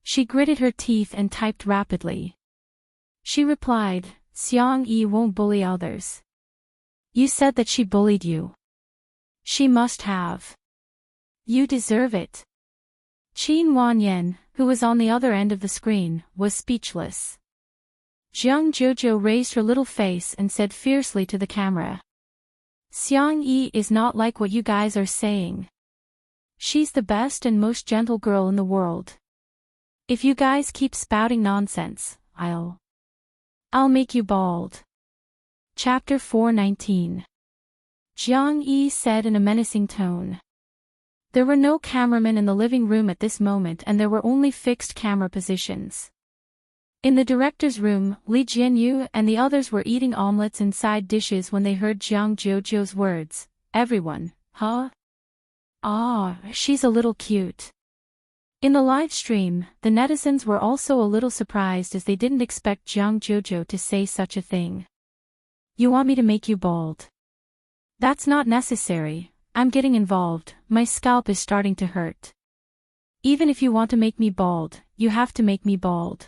Speaker 1: She gritted her teeth and typed rapidly. She replied, Xiangyi won't bully others. You said that she bullied you. She must have. You deserve it. Qin Wanyan, who was on the other end of the screen, was speechless. Jiang Jojo raised her little face and said fiercely to the camera. Xiangyi is not like what you guys are saying. She's the best and most gentle girl in the world. If you guys keep spouting nonsense, I'll make you bald. Chapter 419. Jiang Yi said in a menacing tone. There were no cameramen in the living room at this moment and there were only fixed camera positions. In the director's room, Li Jianyu and the others were eating omelets in side dishes when they heard Jiang Jojo's words. Everyone, huh? Ah, she's a little cute. In the live stream, the netizens were also a little surprised as they didn't expect Jiang Jojo to say such a thing. You want me to make you bald? That's not necessary, I'm getting involved, my scalp is starting to hurt. Even if you want to make me bald, you have to make me bald.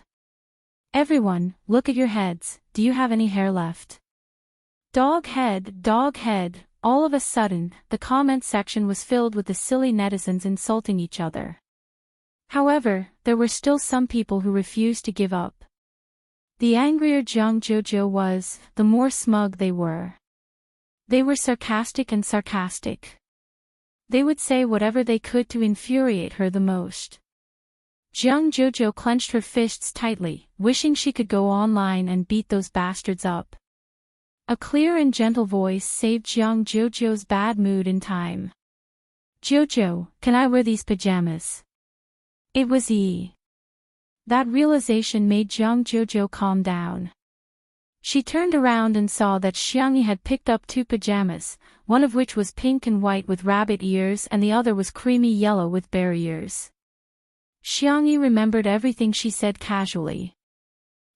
Speaker 1: Everyone, look at your heads, do you have any hair left? Dog head, all of a sudden, the comment section was filled with the silly netizens insulting each other. However, there were still some people who refused to give up. The angrier Jiang Jojo was, the more smug they were. They were sarcastic. They would say whatever they could to infuriate her the most. Jiang Jojo clenched her fists tightly, wishing she could go online and beat those bastards up. A clear and gentle voice saved Jiang Jojo's bad mood in time. Jojo, can I wear these pajamas? It was Yi. That realization made Jiang Jojo calm down. She turned around and saw that Xiangyi had picked up 2 pajamas, one of which was pink and white with rabbit ears and the other was creamy yellow with bear ears. Xiangyi remembered everything she said casually.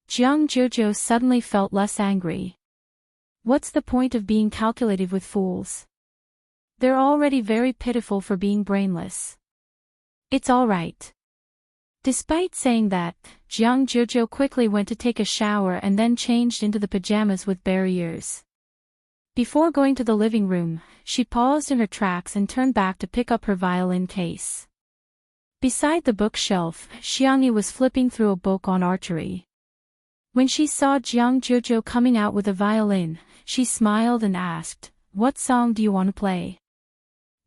Speaker 1: Jiang Jojo suddenly felt less angry. What's the point of being calculative with fools? They're already very pitiful for being brainless. It's all right. Despite saying that, Jiang Jojo quickly went to take a shower and then changed into the pajamas with bear ears. Before going to the living room, she paused in her tracks and turned back to pick up her violin case. Beside the bookshelf, Xiangyi was flipping through a book on archery. When she saw Jiang Jojo coming out with a violin, she smiled and asked, "What song do you want to play?"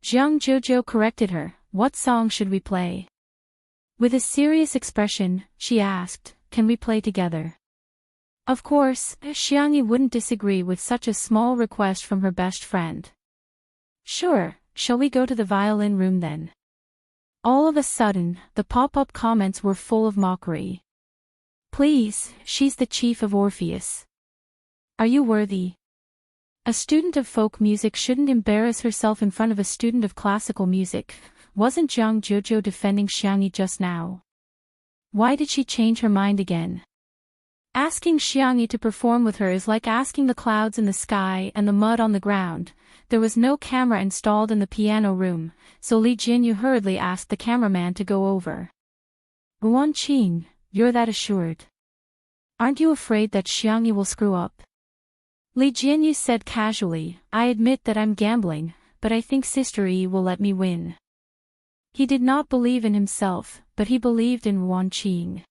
Speaker 1: Jiang Jojo corrected her, "What song should we play?" With a serious expression, she asked, "Can we play together?" Of course, Xiangyi wouldn't disagree with such a small request from her best friend. "Sure, shall we go to the violin room then?" All of a sudden, the pop-up comments were full of mockery. "Please, she's the chief of Orpheus. Are you worthy? A student of folk music shouldn't embarrass herself in front of a student of classical music." Wasn't Jiang Jojo defending Xiangyi just now? Why did she change her mind again? Asking Xiangyi to perform with her is like asking the clouds in the sky and the mud on the ground. There was no camera installed in the piano room, so Li Jinyu hurriedly asked the cameraman to go over. "Guan Qing, you're that assured? Aren't you afraid that Xiangyi will screw up?" Li Jinyu said casually, "I admit that I'm gambling, but I think Sister Yi will let me win." He did not believe in himself, but he believed in Guan Qing.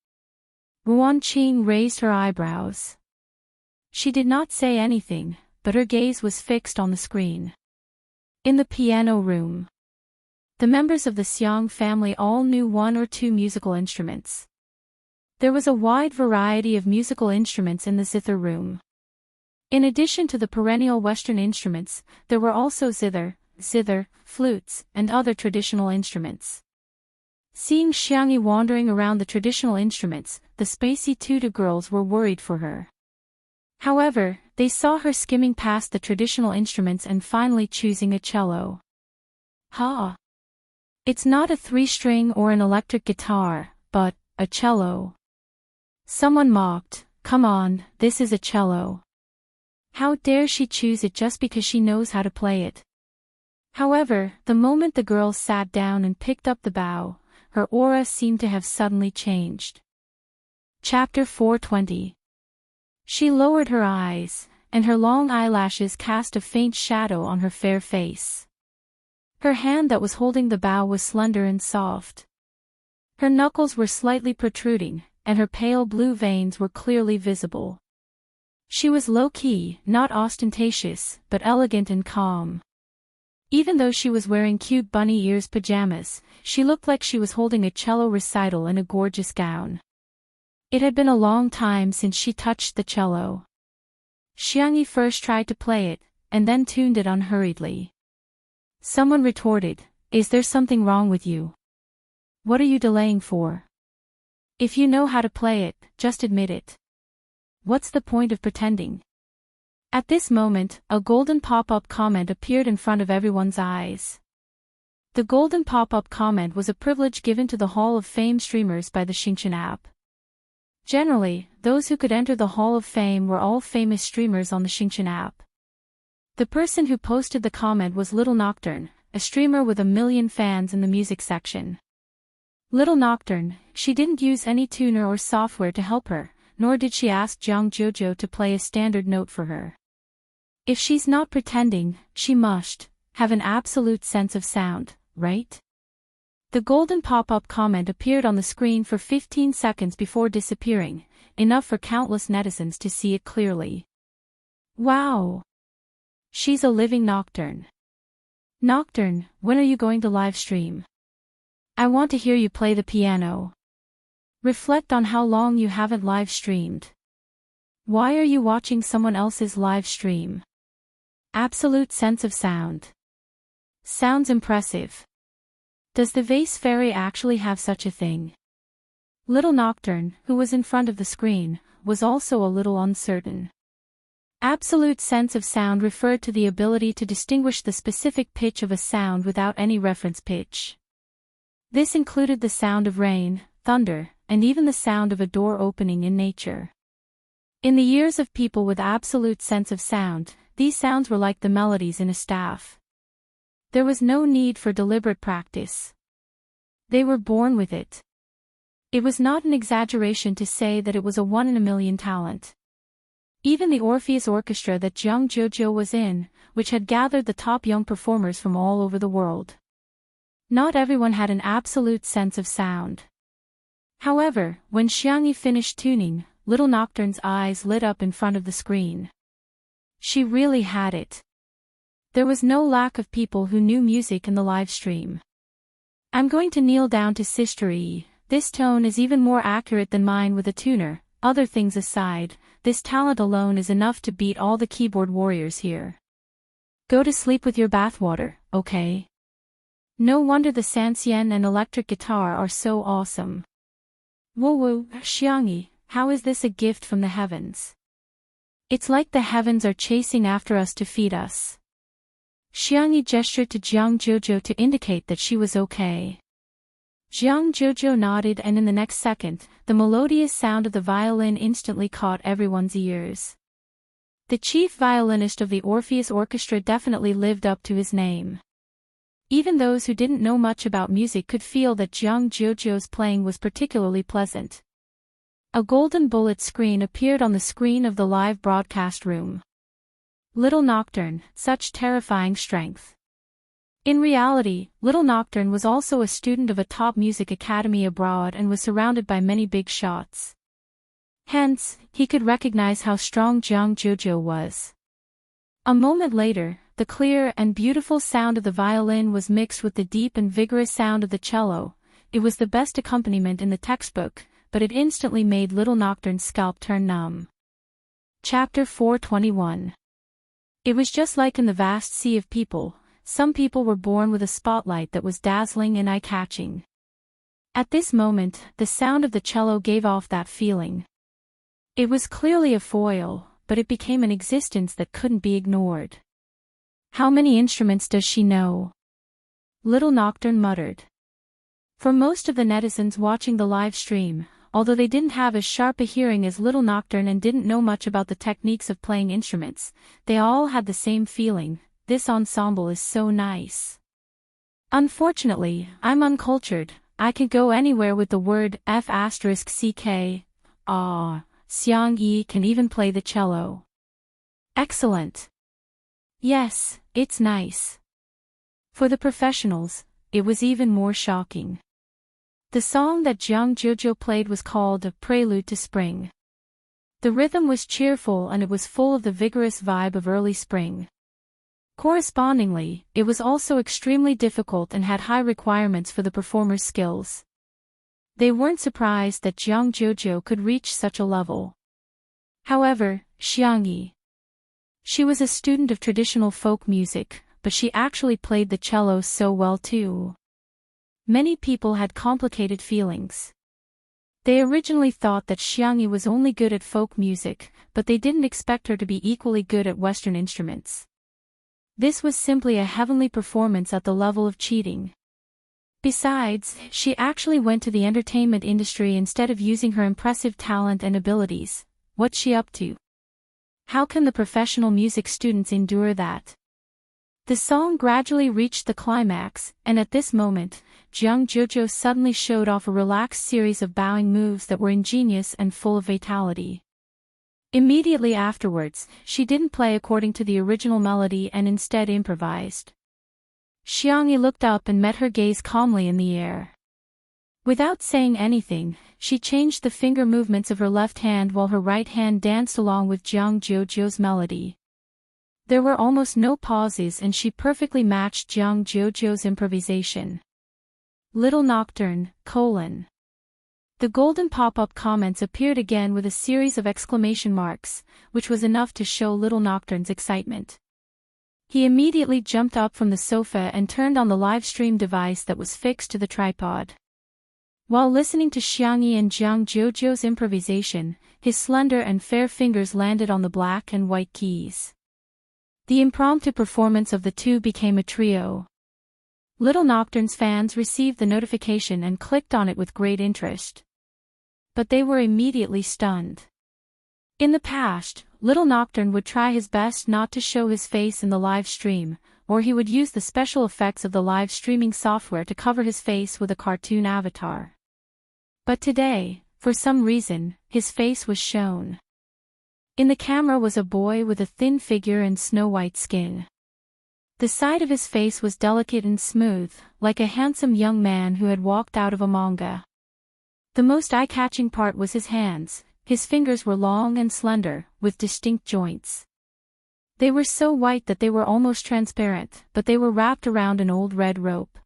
Speaker 1: Guan Qing raised her eyebrows. She did not say anything, but her gaze was fixed on the screen. In the piano room, the members of the Xiang family all knew 1 or 2 musical instruments. There was a wide variety of musical instruments in the zither room. In addition to the perennial Western instruments, there were also zither, flutes, and other traditional instruments. Seeing Xiangyi wandering around the traditional instruments, the spacey tutor girls were worried for her. However, they saw her skimming past the traditional instruments and finally choosing a cello. Ha! It's not a 3-string or an electric guitar, but a cello. Someone mocked, "Come on, this is a cello. How dare she choose it just because she knows how to play it?" However, the moment the girl sat down and picked up the bow, her aura seemed to have suddenly changed. Chapter 420. She lowered her eyes, and her long eyelashes cast a faint shadow on her fair face. Her hand that was holding the bow was slender and soft. Her knuckles were slightly protruding, and her pale blue veins were clearly visible. She was low-key, not ostentatious, but elegant and calm. Even though she was wearing cute bunny ears pajamas, she looked like she was holding a cello recital in a gorgeous gown. It had been a long time since she touched the cello. Xiangyi first tried to play it, and then tuned it unhurriedly. Someone retorted, "Is there something wrong with you? What are you delaying for? If you know how to play it, just admit it. What's the point of pretending?" At this moment, a golden pop-up comment appeared in front of everyone's eyes. The golden pop-up comment was a privilege given to the Hall of Fame streamers by the Xingqian app. Generally, those who could enter the Hall of Fame were all famous streamers on the Xingqian app. The person who posted the comment was Little Nocturne, a streamer with 1 million fans in the music section. Little Nocturne, she didn't use any tuner or software to help her, nor did she ask Jiang Jojo to play a standard note for her. If she's not pretending, she must have an absolute sense of sound, right? The golden pop-up comment appeared on the screen for 15 seconds before disappearing, enough for countless netizens to see it clearly. Wow! She's a living Nocturne. Nocturne, when are you going to live stream? I want to hear you play the piano. Reflect on how long you haven't live streamed. Why are you watching someone else's live stream? Absolute sense of sound. Sounds impressive. Does the vase fairy actually have such a thing? Little Nocturne, who was in front of the screen, was also a little uncertain. Absolute sense of sound referred to the ability to distinguish the specific pitch of a sound without any reference pitch. This included the sound of rain, thunder, and even the sound of a door opening in nature. In the ears of people with absolute sense of sound, these sounds were like the melodies in a staff. There was no need for deliberate practice. They were born with it. It was not an exaggeration to say that it was a 1 in a million talent. Even the Orpheus Orchestra that Jiang Jojo was in, which had gathered the top young performers from all over the world. Not everyone had an absolute sense of sound. However, when Xiangyi finished tuning, Little Nocturne's eyes lit up in front of the screen. She really had it. There was no lack of people who knew music in the live stream. I'm going to kneel down to Sister E. This tone is even more accurate than mine with a tuner. Other things aside, this talent alone is enough to beat all the keyboard warriors here. Go to sleep with your bathwater, okay? No wonder the Sanxian and electric guitar are so awesome. Whoa, Xiangyi, how is this a gift from the heavens? It's like the heavens are chasing after us to feed us. Xiangyi gestured to Jiang Jojo to indicate that she was okay. Jiang Jojo nodded, and in the next second, the melodious sound of the violin instantly caught everyone's ears. The chief violinist of the Orpheus Orchestra definitely lived up to his name. Even those who didn't know much about music could feel that Jiang Jojo's playing was particularly pleasant. A golden bullet screen appeared on the screen of the live broadcast room. Little Nocturne, such terrifying strength. In reality, Little Nocturne was also a student of a top music academy abroad and was surrounded by many big shots. Hence, he could recognize how strong Jiang Jojo was. A moment later, the clear and beautiful sound of the violin was mixed with the deep and vigorous sound of the cello. It was the best accompaniment in the textbook, but it instantly made Little Nocturne's scalp turn numb. Chapter 421. It was just like in the vast sea of people. Some people were born with a spotlight that was dazzling and eye-catching. At this moment, the sound of the cello gave off that feeling. It was clearly a foil, but it became an existence that couldn't be ignored. How many instruments does she know? Little Nocturne muttered. For most of the netizens watching the live stream, although they didn't have as sharp a hearing as Little Nocturne and didn't know much about the techniques of playing instruments, they all had the same feeling: this ensemble is so nice. Unfortunately, I'm uncultured. I can go anywhere with the word F*ck. Xiangyi can even play the cello. Excellent. Yes, it's nice. For the professionals, it was even more shocking. The song that Jiang Jojo played was called A Prelude to Spring. The rhythm was cheerful and it was full of the vigorous vibe of early spring. Correspondingly, it was also extremely difficult and had high requirements for the performer's skills. They weren't surprised that Jiang Jojo could reach such a level. However, Xiangyi She was a student of traditional folk music, but she actually played the cello so well too. Many people had complicated feelings. They originally thought that Xiangyi was only good at folk music, but they didn't expect her to be equally good at Western instruments. This was simply a heavenly performance at the level of cheating. Besides, she actually went to the entertainment industry instead of using her impressive talent and abilities. What's she up to? How can the professional music students endure that? The song gradually reached the climax, and at this moment, Jiang Jojo suddenly showed off a relaxed series of bowing moves that were ingenious and full of vitality. Immediately afterwards, she didn't play according to the original melody and instead improvised. Xiangyi looked up and met her gaze calmly in the air. Without saying anything, she changed the finger movements of her left hand while her right hand danced along with Jiang Jojo's melody. There were almost no pauses and she perfectly matched Jiang Jojo's improvisation. Little Nocturne, : The golden pop-up comments appeared again with a series of exclamation marks, which was enough to show Little Nocturne's excitement. He immediately jumped up from the sofa and turned on the live stream device that was fixed to the tripod. While listening to Xiangyi and Jiang Jojo's improvisation, his slender and fair fingers landed on the black and white keys. The impromptu performance of the two became a trio. Little Nocturne's fans received the notification and clicked on it with great interest. But they were immediately stunned. In the past, Little Nocturne would try his best not to show his face in the live stream, or he would use the special effects of the live streaming software to cover his face with a cartoon avatar. But today, for some reason, his face was shown. In the camera was a boy with a thin figure and snow-white skin. The side of his face was delicate and smooth, like a handsome young man who had walked out of a manga. The most eye-catching part was his hands. His fingers were long and slender, with distinct joints. They were so white that they were almost transparent, but they were wrapped around an old red rope.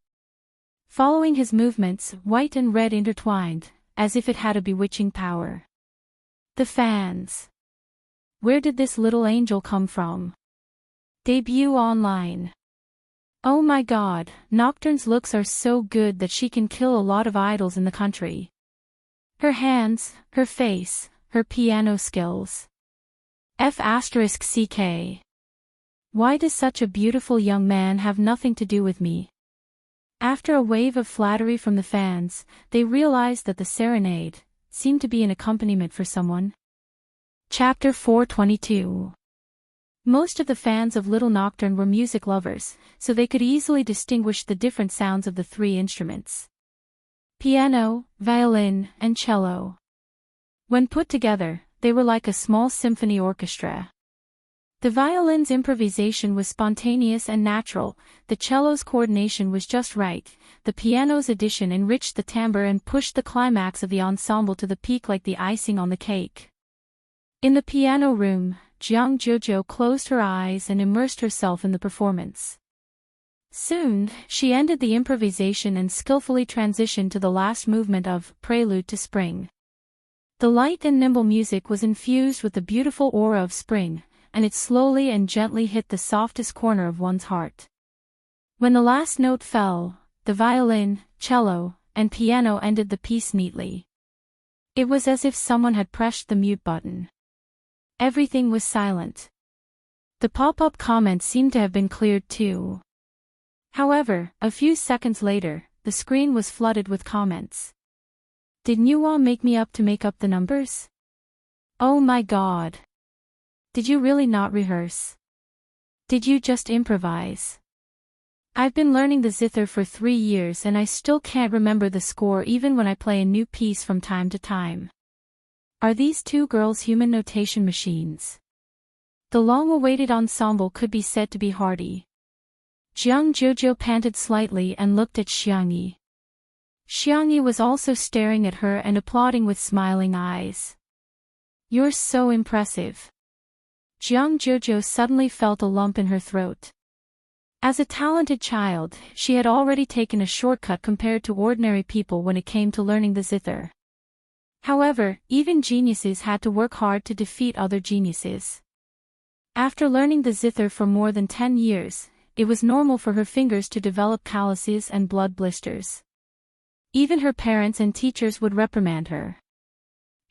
Speaker 1: Following his movements, white and red intertwined, as if it had a bewitching power. The fans. Where did this little angel come from? Debut online. Oh my god, Nocturne's looks are so good that she can kill a lot of idols in the country. Her hands, her face, her piano skills. F***ck. Why does such a beautiful young man have nothing to do with me? After a wave of flattery from the fans, they realized that the serenade seemed to be an accompaniment for someone. Chapter 422. Most of the fans of Little Nocturne were music lovers, so they could easily distinguish the different sounds of the three instruments: piano, violin, and cello. When put together, they were like a small symphony orchestra. The violin's improvisation was spontaneous and natural, the cello's coordination was just right, the piano's addition enriched the timbre and pushed the climax of the ensemble to the peak like the icing on the cake. In the piano room, Jiang Jojo closed her eyes and immersed herself in the performance. Soon, she ended the improvisation and skillfully transitioned to the last movement of Prelude to Spring. The light and nimble music was infused with the beautiful aura of spring, and it slowly and gently hit the softest corner of one's heart. When the last note fell, the violin, cello, and piano ended the piece neatly. It was as if someone had pressed the mute button. Everything was silent. The pop-up comments seemed to have been cleared too. However, a few seconds later, the screen was flooded with comments. Did Nuwa make me up to make up the numbers? Oh my god. Did you really not rehearse? Did you just improvise? I've been learning the zither for 3 years and I still can't remember the score even when I play a new piece from time to time. Are these two girls human notation machines? The long-awaited ensemble could be said to be hearty. Jiang Jojo panted slightly and looked at Xiangyi. Xiangyi was also staring at her and applauding with smiling eyes. You're so impressive. Jiang Jojo suddenly felt a lump in her throat. As a talented child, she had already taken a shortcut compared to ordinary people when it came to learning the zither. However, even geniuses had to work hard to defeat other geniuses. After learning the zither for more than 10 years, it was normal for her fingers to develop calluses and blood blisters. Even her parents and teachers would reprimand her.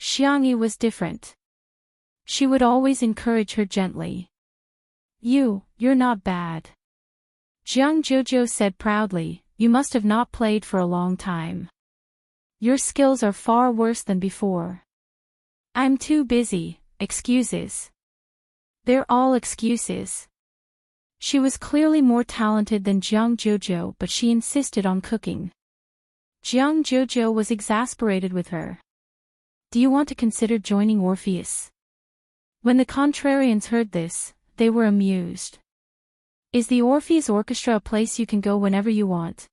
Speaker 1: Xiangyi was different. She would always encourage her gently. You're not bad. Jiang Jojo said proudly, you must have not played for a long time. Your skills are far worse than before. I'm too busy, excuses. They're all excuses. She was clearly more talented than Jiang Jojo, but she insisted on cooking. Jiang Jojo was exasperated with her. Do you want to consider joining Orpheus? When the contrarians heard this, they were amused. Is the Orpheus Orchestra a place you can go whenever you want?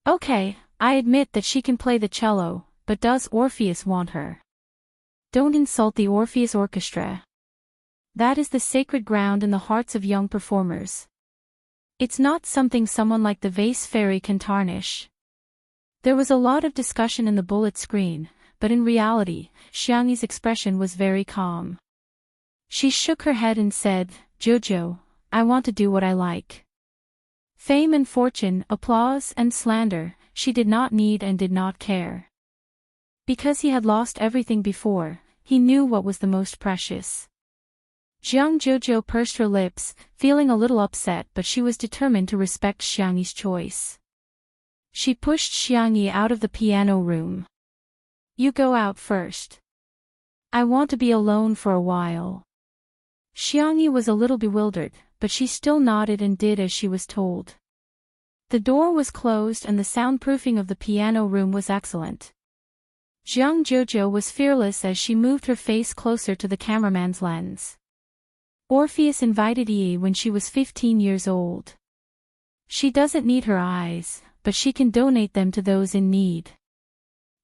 Speaker 1: Okay, I admit that she can play the cello, but does Orpheus want her? Don't insult the Orpheus Orchestra. That is the sacred ground in the hearts of young performers. It's not something someone like the vase fairy can tarnish. There was a lot of discussion in the bullet screen, but in reality, Xiangyi's expression was very calm. She shook her head and said, Jojo, I want to do what I like. Fame and fortune, applause and slander, she did not need and did not care. Because he had lost everything before, he knew what was the most precious. Jiang Jojo pursed her lips, feeling a little upset, but she was determined to respect Xiangyi's choice. She pushed Xiangyi out of the piano room. You go out first. I want to be alone for a while. Xiangyi was a little bewildered, but she still nodded and did as she was told. The door was closed and the soundproofing of the piano room was excellent. Jiang Jojo was fearless as she moved her face closer to the cameraman's lens. Orpheus invited Yi when she was 15 years old. She doesn't need her eyes, but she can donate them to those in need.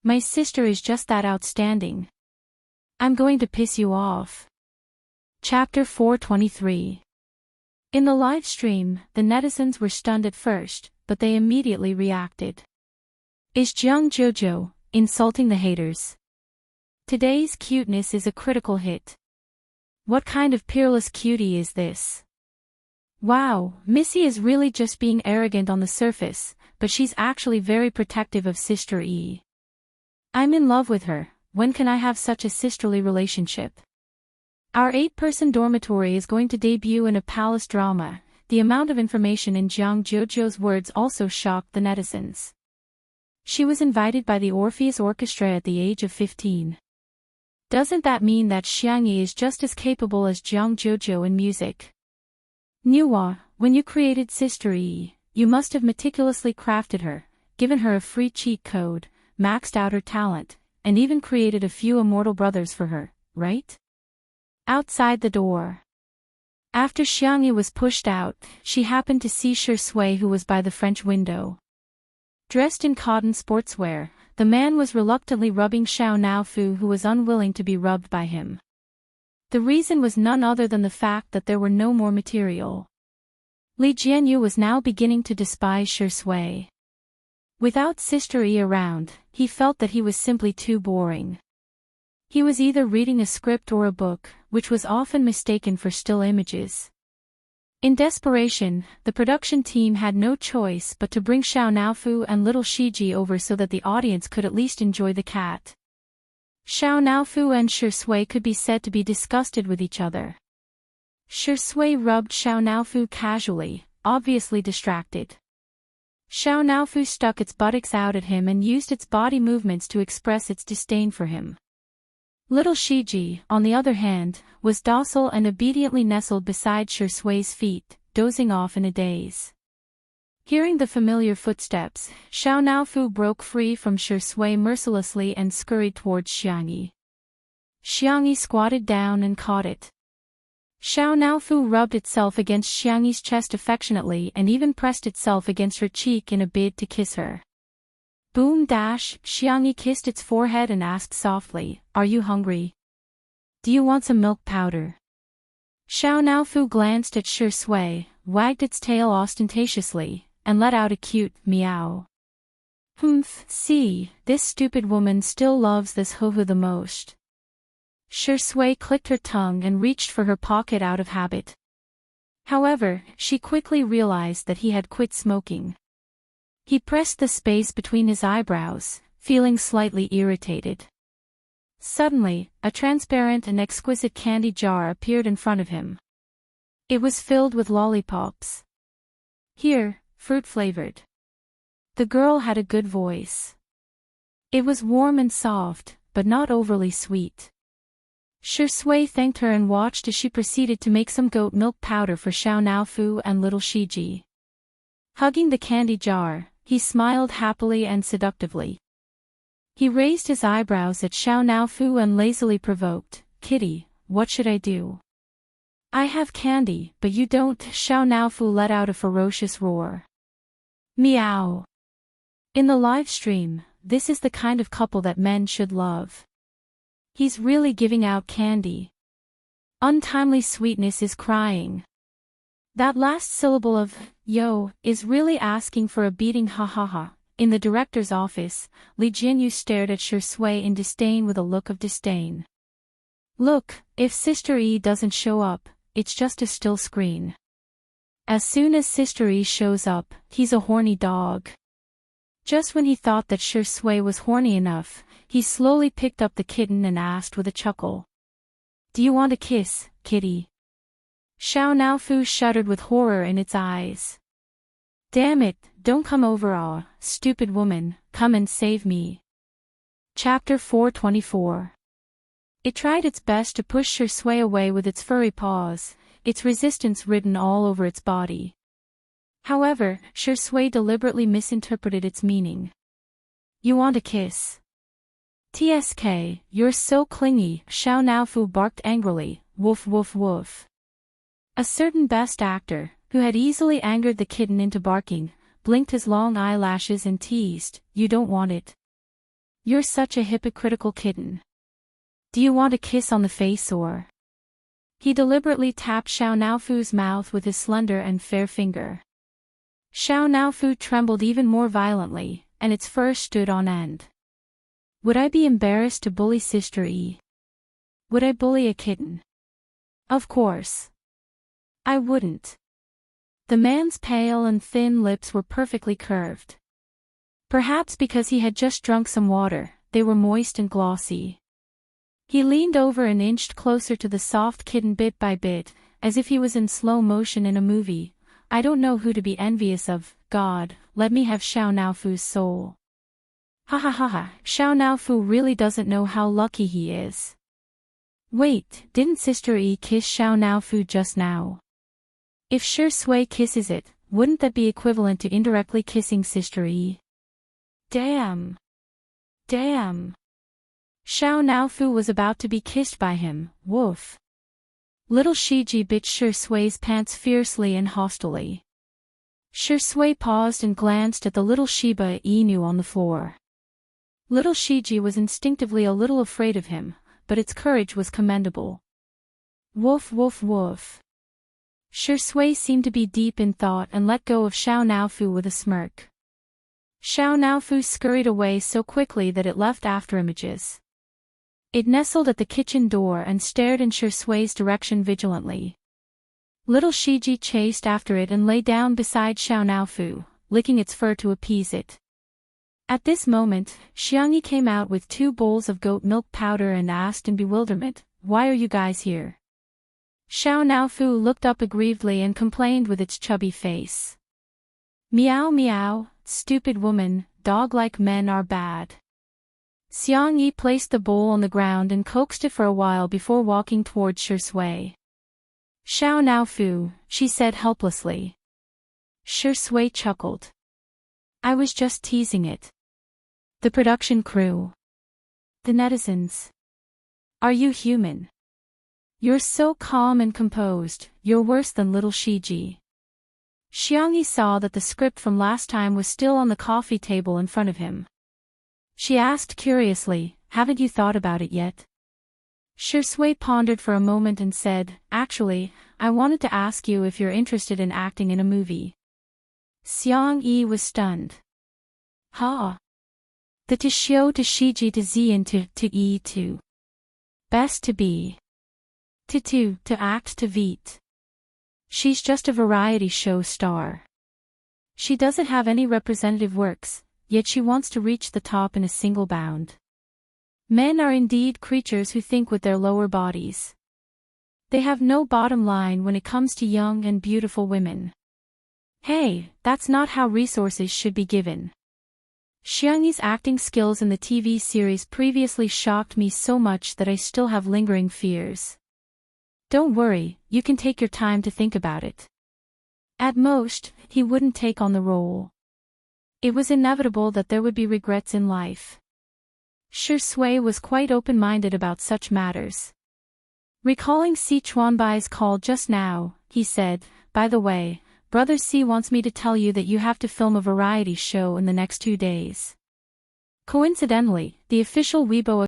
Speaker 1: My sister is just that outstanding. I'm going to piss you off. Chapter 423. In the live stream, the netizens were stunned at first, but they immediately reacted. Is Jiang Jojo insulting the haters? Today's cuteness is a critical hit. What kind of peerless cutie is this? Wow, Missy is really just being arrogant on the surface, but she's actually very protective of Sister E. I'm in love with her. When can I have such a sisterly relationship? Our 8-person dormitory is going to debut in a palace drama. The amount of information in Jiang Jojo's words also shocked the netizens. She was invited by the Orpheus Orchestra at the age of 15. Doesn't that mean that Xiangyi is just as capable as Jiang Jojo in music? Nuwa, when you created Sister E, you must have meticulously crafted her, given her a free cheat code, maxed out her talent, and even created a few immortal brothers for her, right? Outside the door. After Xiangyi was pushed out, she happened to see Shui, who was by the French window. Dressed in cotton sportswear, the man was reluctantly rubbing Xiao Naofu, who was unwilling to be rubbed by him. The reason was none other than the fact that there were no more material. Li Jianyu was now beginning to despise Shui. Without Sister E around, he felt that he was simply too boring. He was either reading a script or a book, which was often mistaken for still images. In desperation, the production team had no choice but to bring Xiao Naofu and little Shiji over so that the audience could at least enjoy the cat. Xiao Naofu and Shui could be said to be disgusted with each other. Shui rubbed Xiao Naofu casually, obviously distracted. Xiao Naofu stuck its buttocks out at him and used its body movements to express its disdain for him. Little Shiji, on the other hand, was docile and obediently nestled beside Shui's feet, dozing off in a daze. Hearing the familiar footsteps, Xiao Naofu broke free from Shui mercilessly and scurried towards Xiangyi. Xiangyi squatted down and caught it. Xiao Naofu rubbed itself against Xiangyi's chest affectionately and even pressed itself against her cheek in a bid to kiss her. Boom dash, Xiangyi kissed its forehead and asked softly, "Are you hungry? Do you want some milk powder?" Xiao Naofu glanced at Shui, wagged its tail ostentatiously, and let out a cute meow. See, this stupid woman still loves this Huhu the most. Shui clicked her tongue and reached for her pocket out of habit. However, she quickly realized that he had quit smoking. He pressed the space between his eyebrows, feeling slightly irritated. Suddenly, a transparent and exquisite candy jar appeared in front of him. It was filled with lollipops. Here, fruit-flavored. The girl had a good voice. It was warm and soft, but not overly sweet. Shui thanked her and watched as she proceeded to make some goat milk powder for Xiao Naofu and little Shiji. Hugging the candy jar, he smiled happily and seductively. He raised his eyebrows at Xiao Naofu and lazily provoked, "Kitty, what should I do?" "I have candy, but you don't." Xiao Naofu let out a ferocious roar. Meow. In the live stream, this is the kind of couple that men should love. He's really giving out candy. Untimely sweetness is crying. That last syllable of yo is really asking for a beating. Ha ha ha. In the director's office, Li Jianyu stared at Shui in disdain with a look of disdain. "Look, if Sister E doesn't show up, it's just a still screen. As soon as Sister E shows up, he's a horny dog." Just when he thought that Shui was horny enough, he slowly picked up the kitten and asked with a chuckle, "Do you want a kiss, kitty?" Xiao Naofu shuddered with horror in its eyes. "Damn it, don't come over, ah, stupid woman, come and save me." Chapter 424. It tried its best to push Shui away with its furry paws, its resistance written all over its body. However, Shui deliberately misinterpreted its meaning. "You want a kiss? Tsk, you're so clingy." Xiao Naofu barked angrily, "Woof woof woof." A certain best actor, who had easily angered the kitten into barking, blinked his long eyelashes and teased, "You don't want it. You're such a hypocritical kitten. Do you want a kiss on the face or?" He deliberately tapped Xiao Naofu's mouth with his slender and fair finger. Xiao Naofu trembled even more violently, and its fur stood on end. Would I be embarrassed to bully Sister E? Would I bully a kitten? Of course. I wouldn't. The man's pale and thin lips were perfectly curved. Perhaps because he had just drunk some water, they were moist and glossy. He leaned over and inched closer to the soft kitten bit by bit, as if he was in slow motion in a movie. "I don't know who to be envious of, God, let me have Xiao Naofu's soul." Ha ha ha ha, Xiao Naofu really doesn't know how lucky he is. Wait, didn't Sister E kiss Xiao Naofu just now? If Shui kisses it, wouldn't that be equivalent to indirectly kissing Sister E? Damn. Damn. Xiao Naofu was about to be kissed by him, woof. Little Shiji bit Shui's pants fiercely and hostilely. Shui paused and glanced at the little Shiba Inu on the floor. Little Shiji was instinctively a little afraid of him, but its courage was commendable. Woof woof woof. Shui seemed to be deep in thought and let go of Xiao Naofu with a smirk. Xiao Naofu scurried away so quickly that it left afterimages. It nestled at the kitchen door and stared in Shui's direction vigilantly. Little Shiji chased after it and lay down beside Xiao Naofu, licking its fur to appease it. At this moment, Xiangyi came out with 2 bowls of goat milk powder and asked in bewilderment, "Why are you guys here?" Xiao Naofu looked up aggrievedly and complained with its chubby face. "Meow meow, stupid woman, dog-like men are bad." Xiangyi placed the bowl on the ground and coaxed it for a while before walking towards Shui. "Xiao Naofu," she said helplessly. Shui chuckled. "I was just teasing it." The production crew. The netizens. "Are you human? You're so calm and composed, you're worse than little Shiji." Xiangyi saw that the script from last time was still on the coffee table in front of him. She asked curiously, "Haven't you thought about it yet?" Shui pondered for a moment and said, "Actually, I wanted to ask you if you're interested in acting in a movie." Xiangyi was stunned. "Ha! The to shio to Shiji to Zian to E to Best to be. To act to veet. She's just a variety show star. She doesn't have any representative works, yet she wants to reach the top in a single bound. Men are indeed creatures who think with their lower bodies. They have no bottom line when it comes to young and beautiful women. Hey, that's not how resources should be given. Xiangyi's acting skills in the TV series previously shocked me so much that I still have lingering fears. Don't worry, you can take your time to think about it. At most, he wouldn't take on the role. It was inevitable that there would be regrets in life. Shui was quite open-minded about such matters. Recalling Si Chuanbai's call just now, he said, "By the way, Brother C wants me to tell you that you have to film a variety show in the next 2 days." Coincidentally, the official Weibo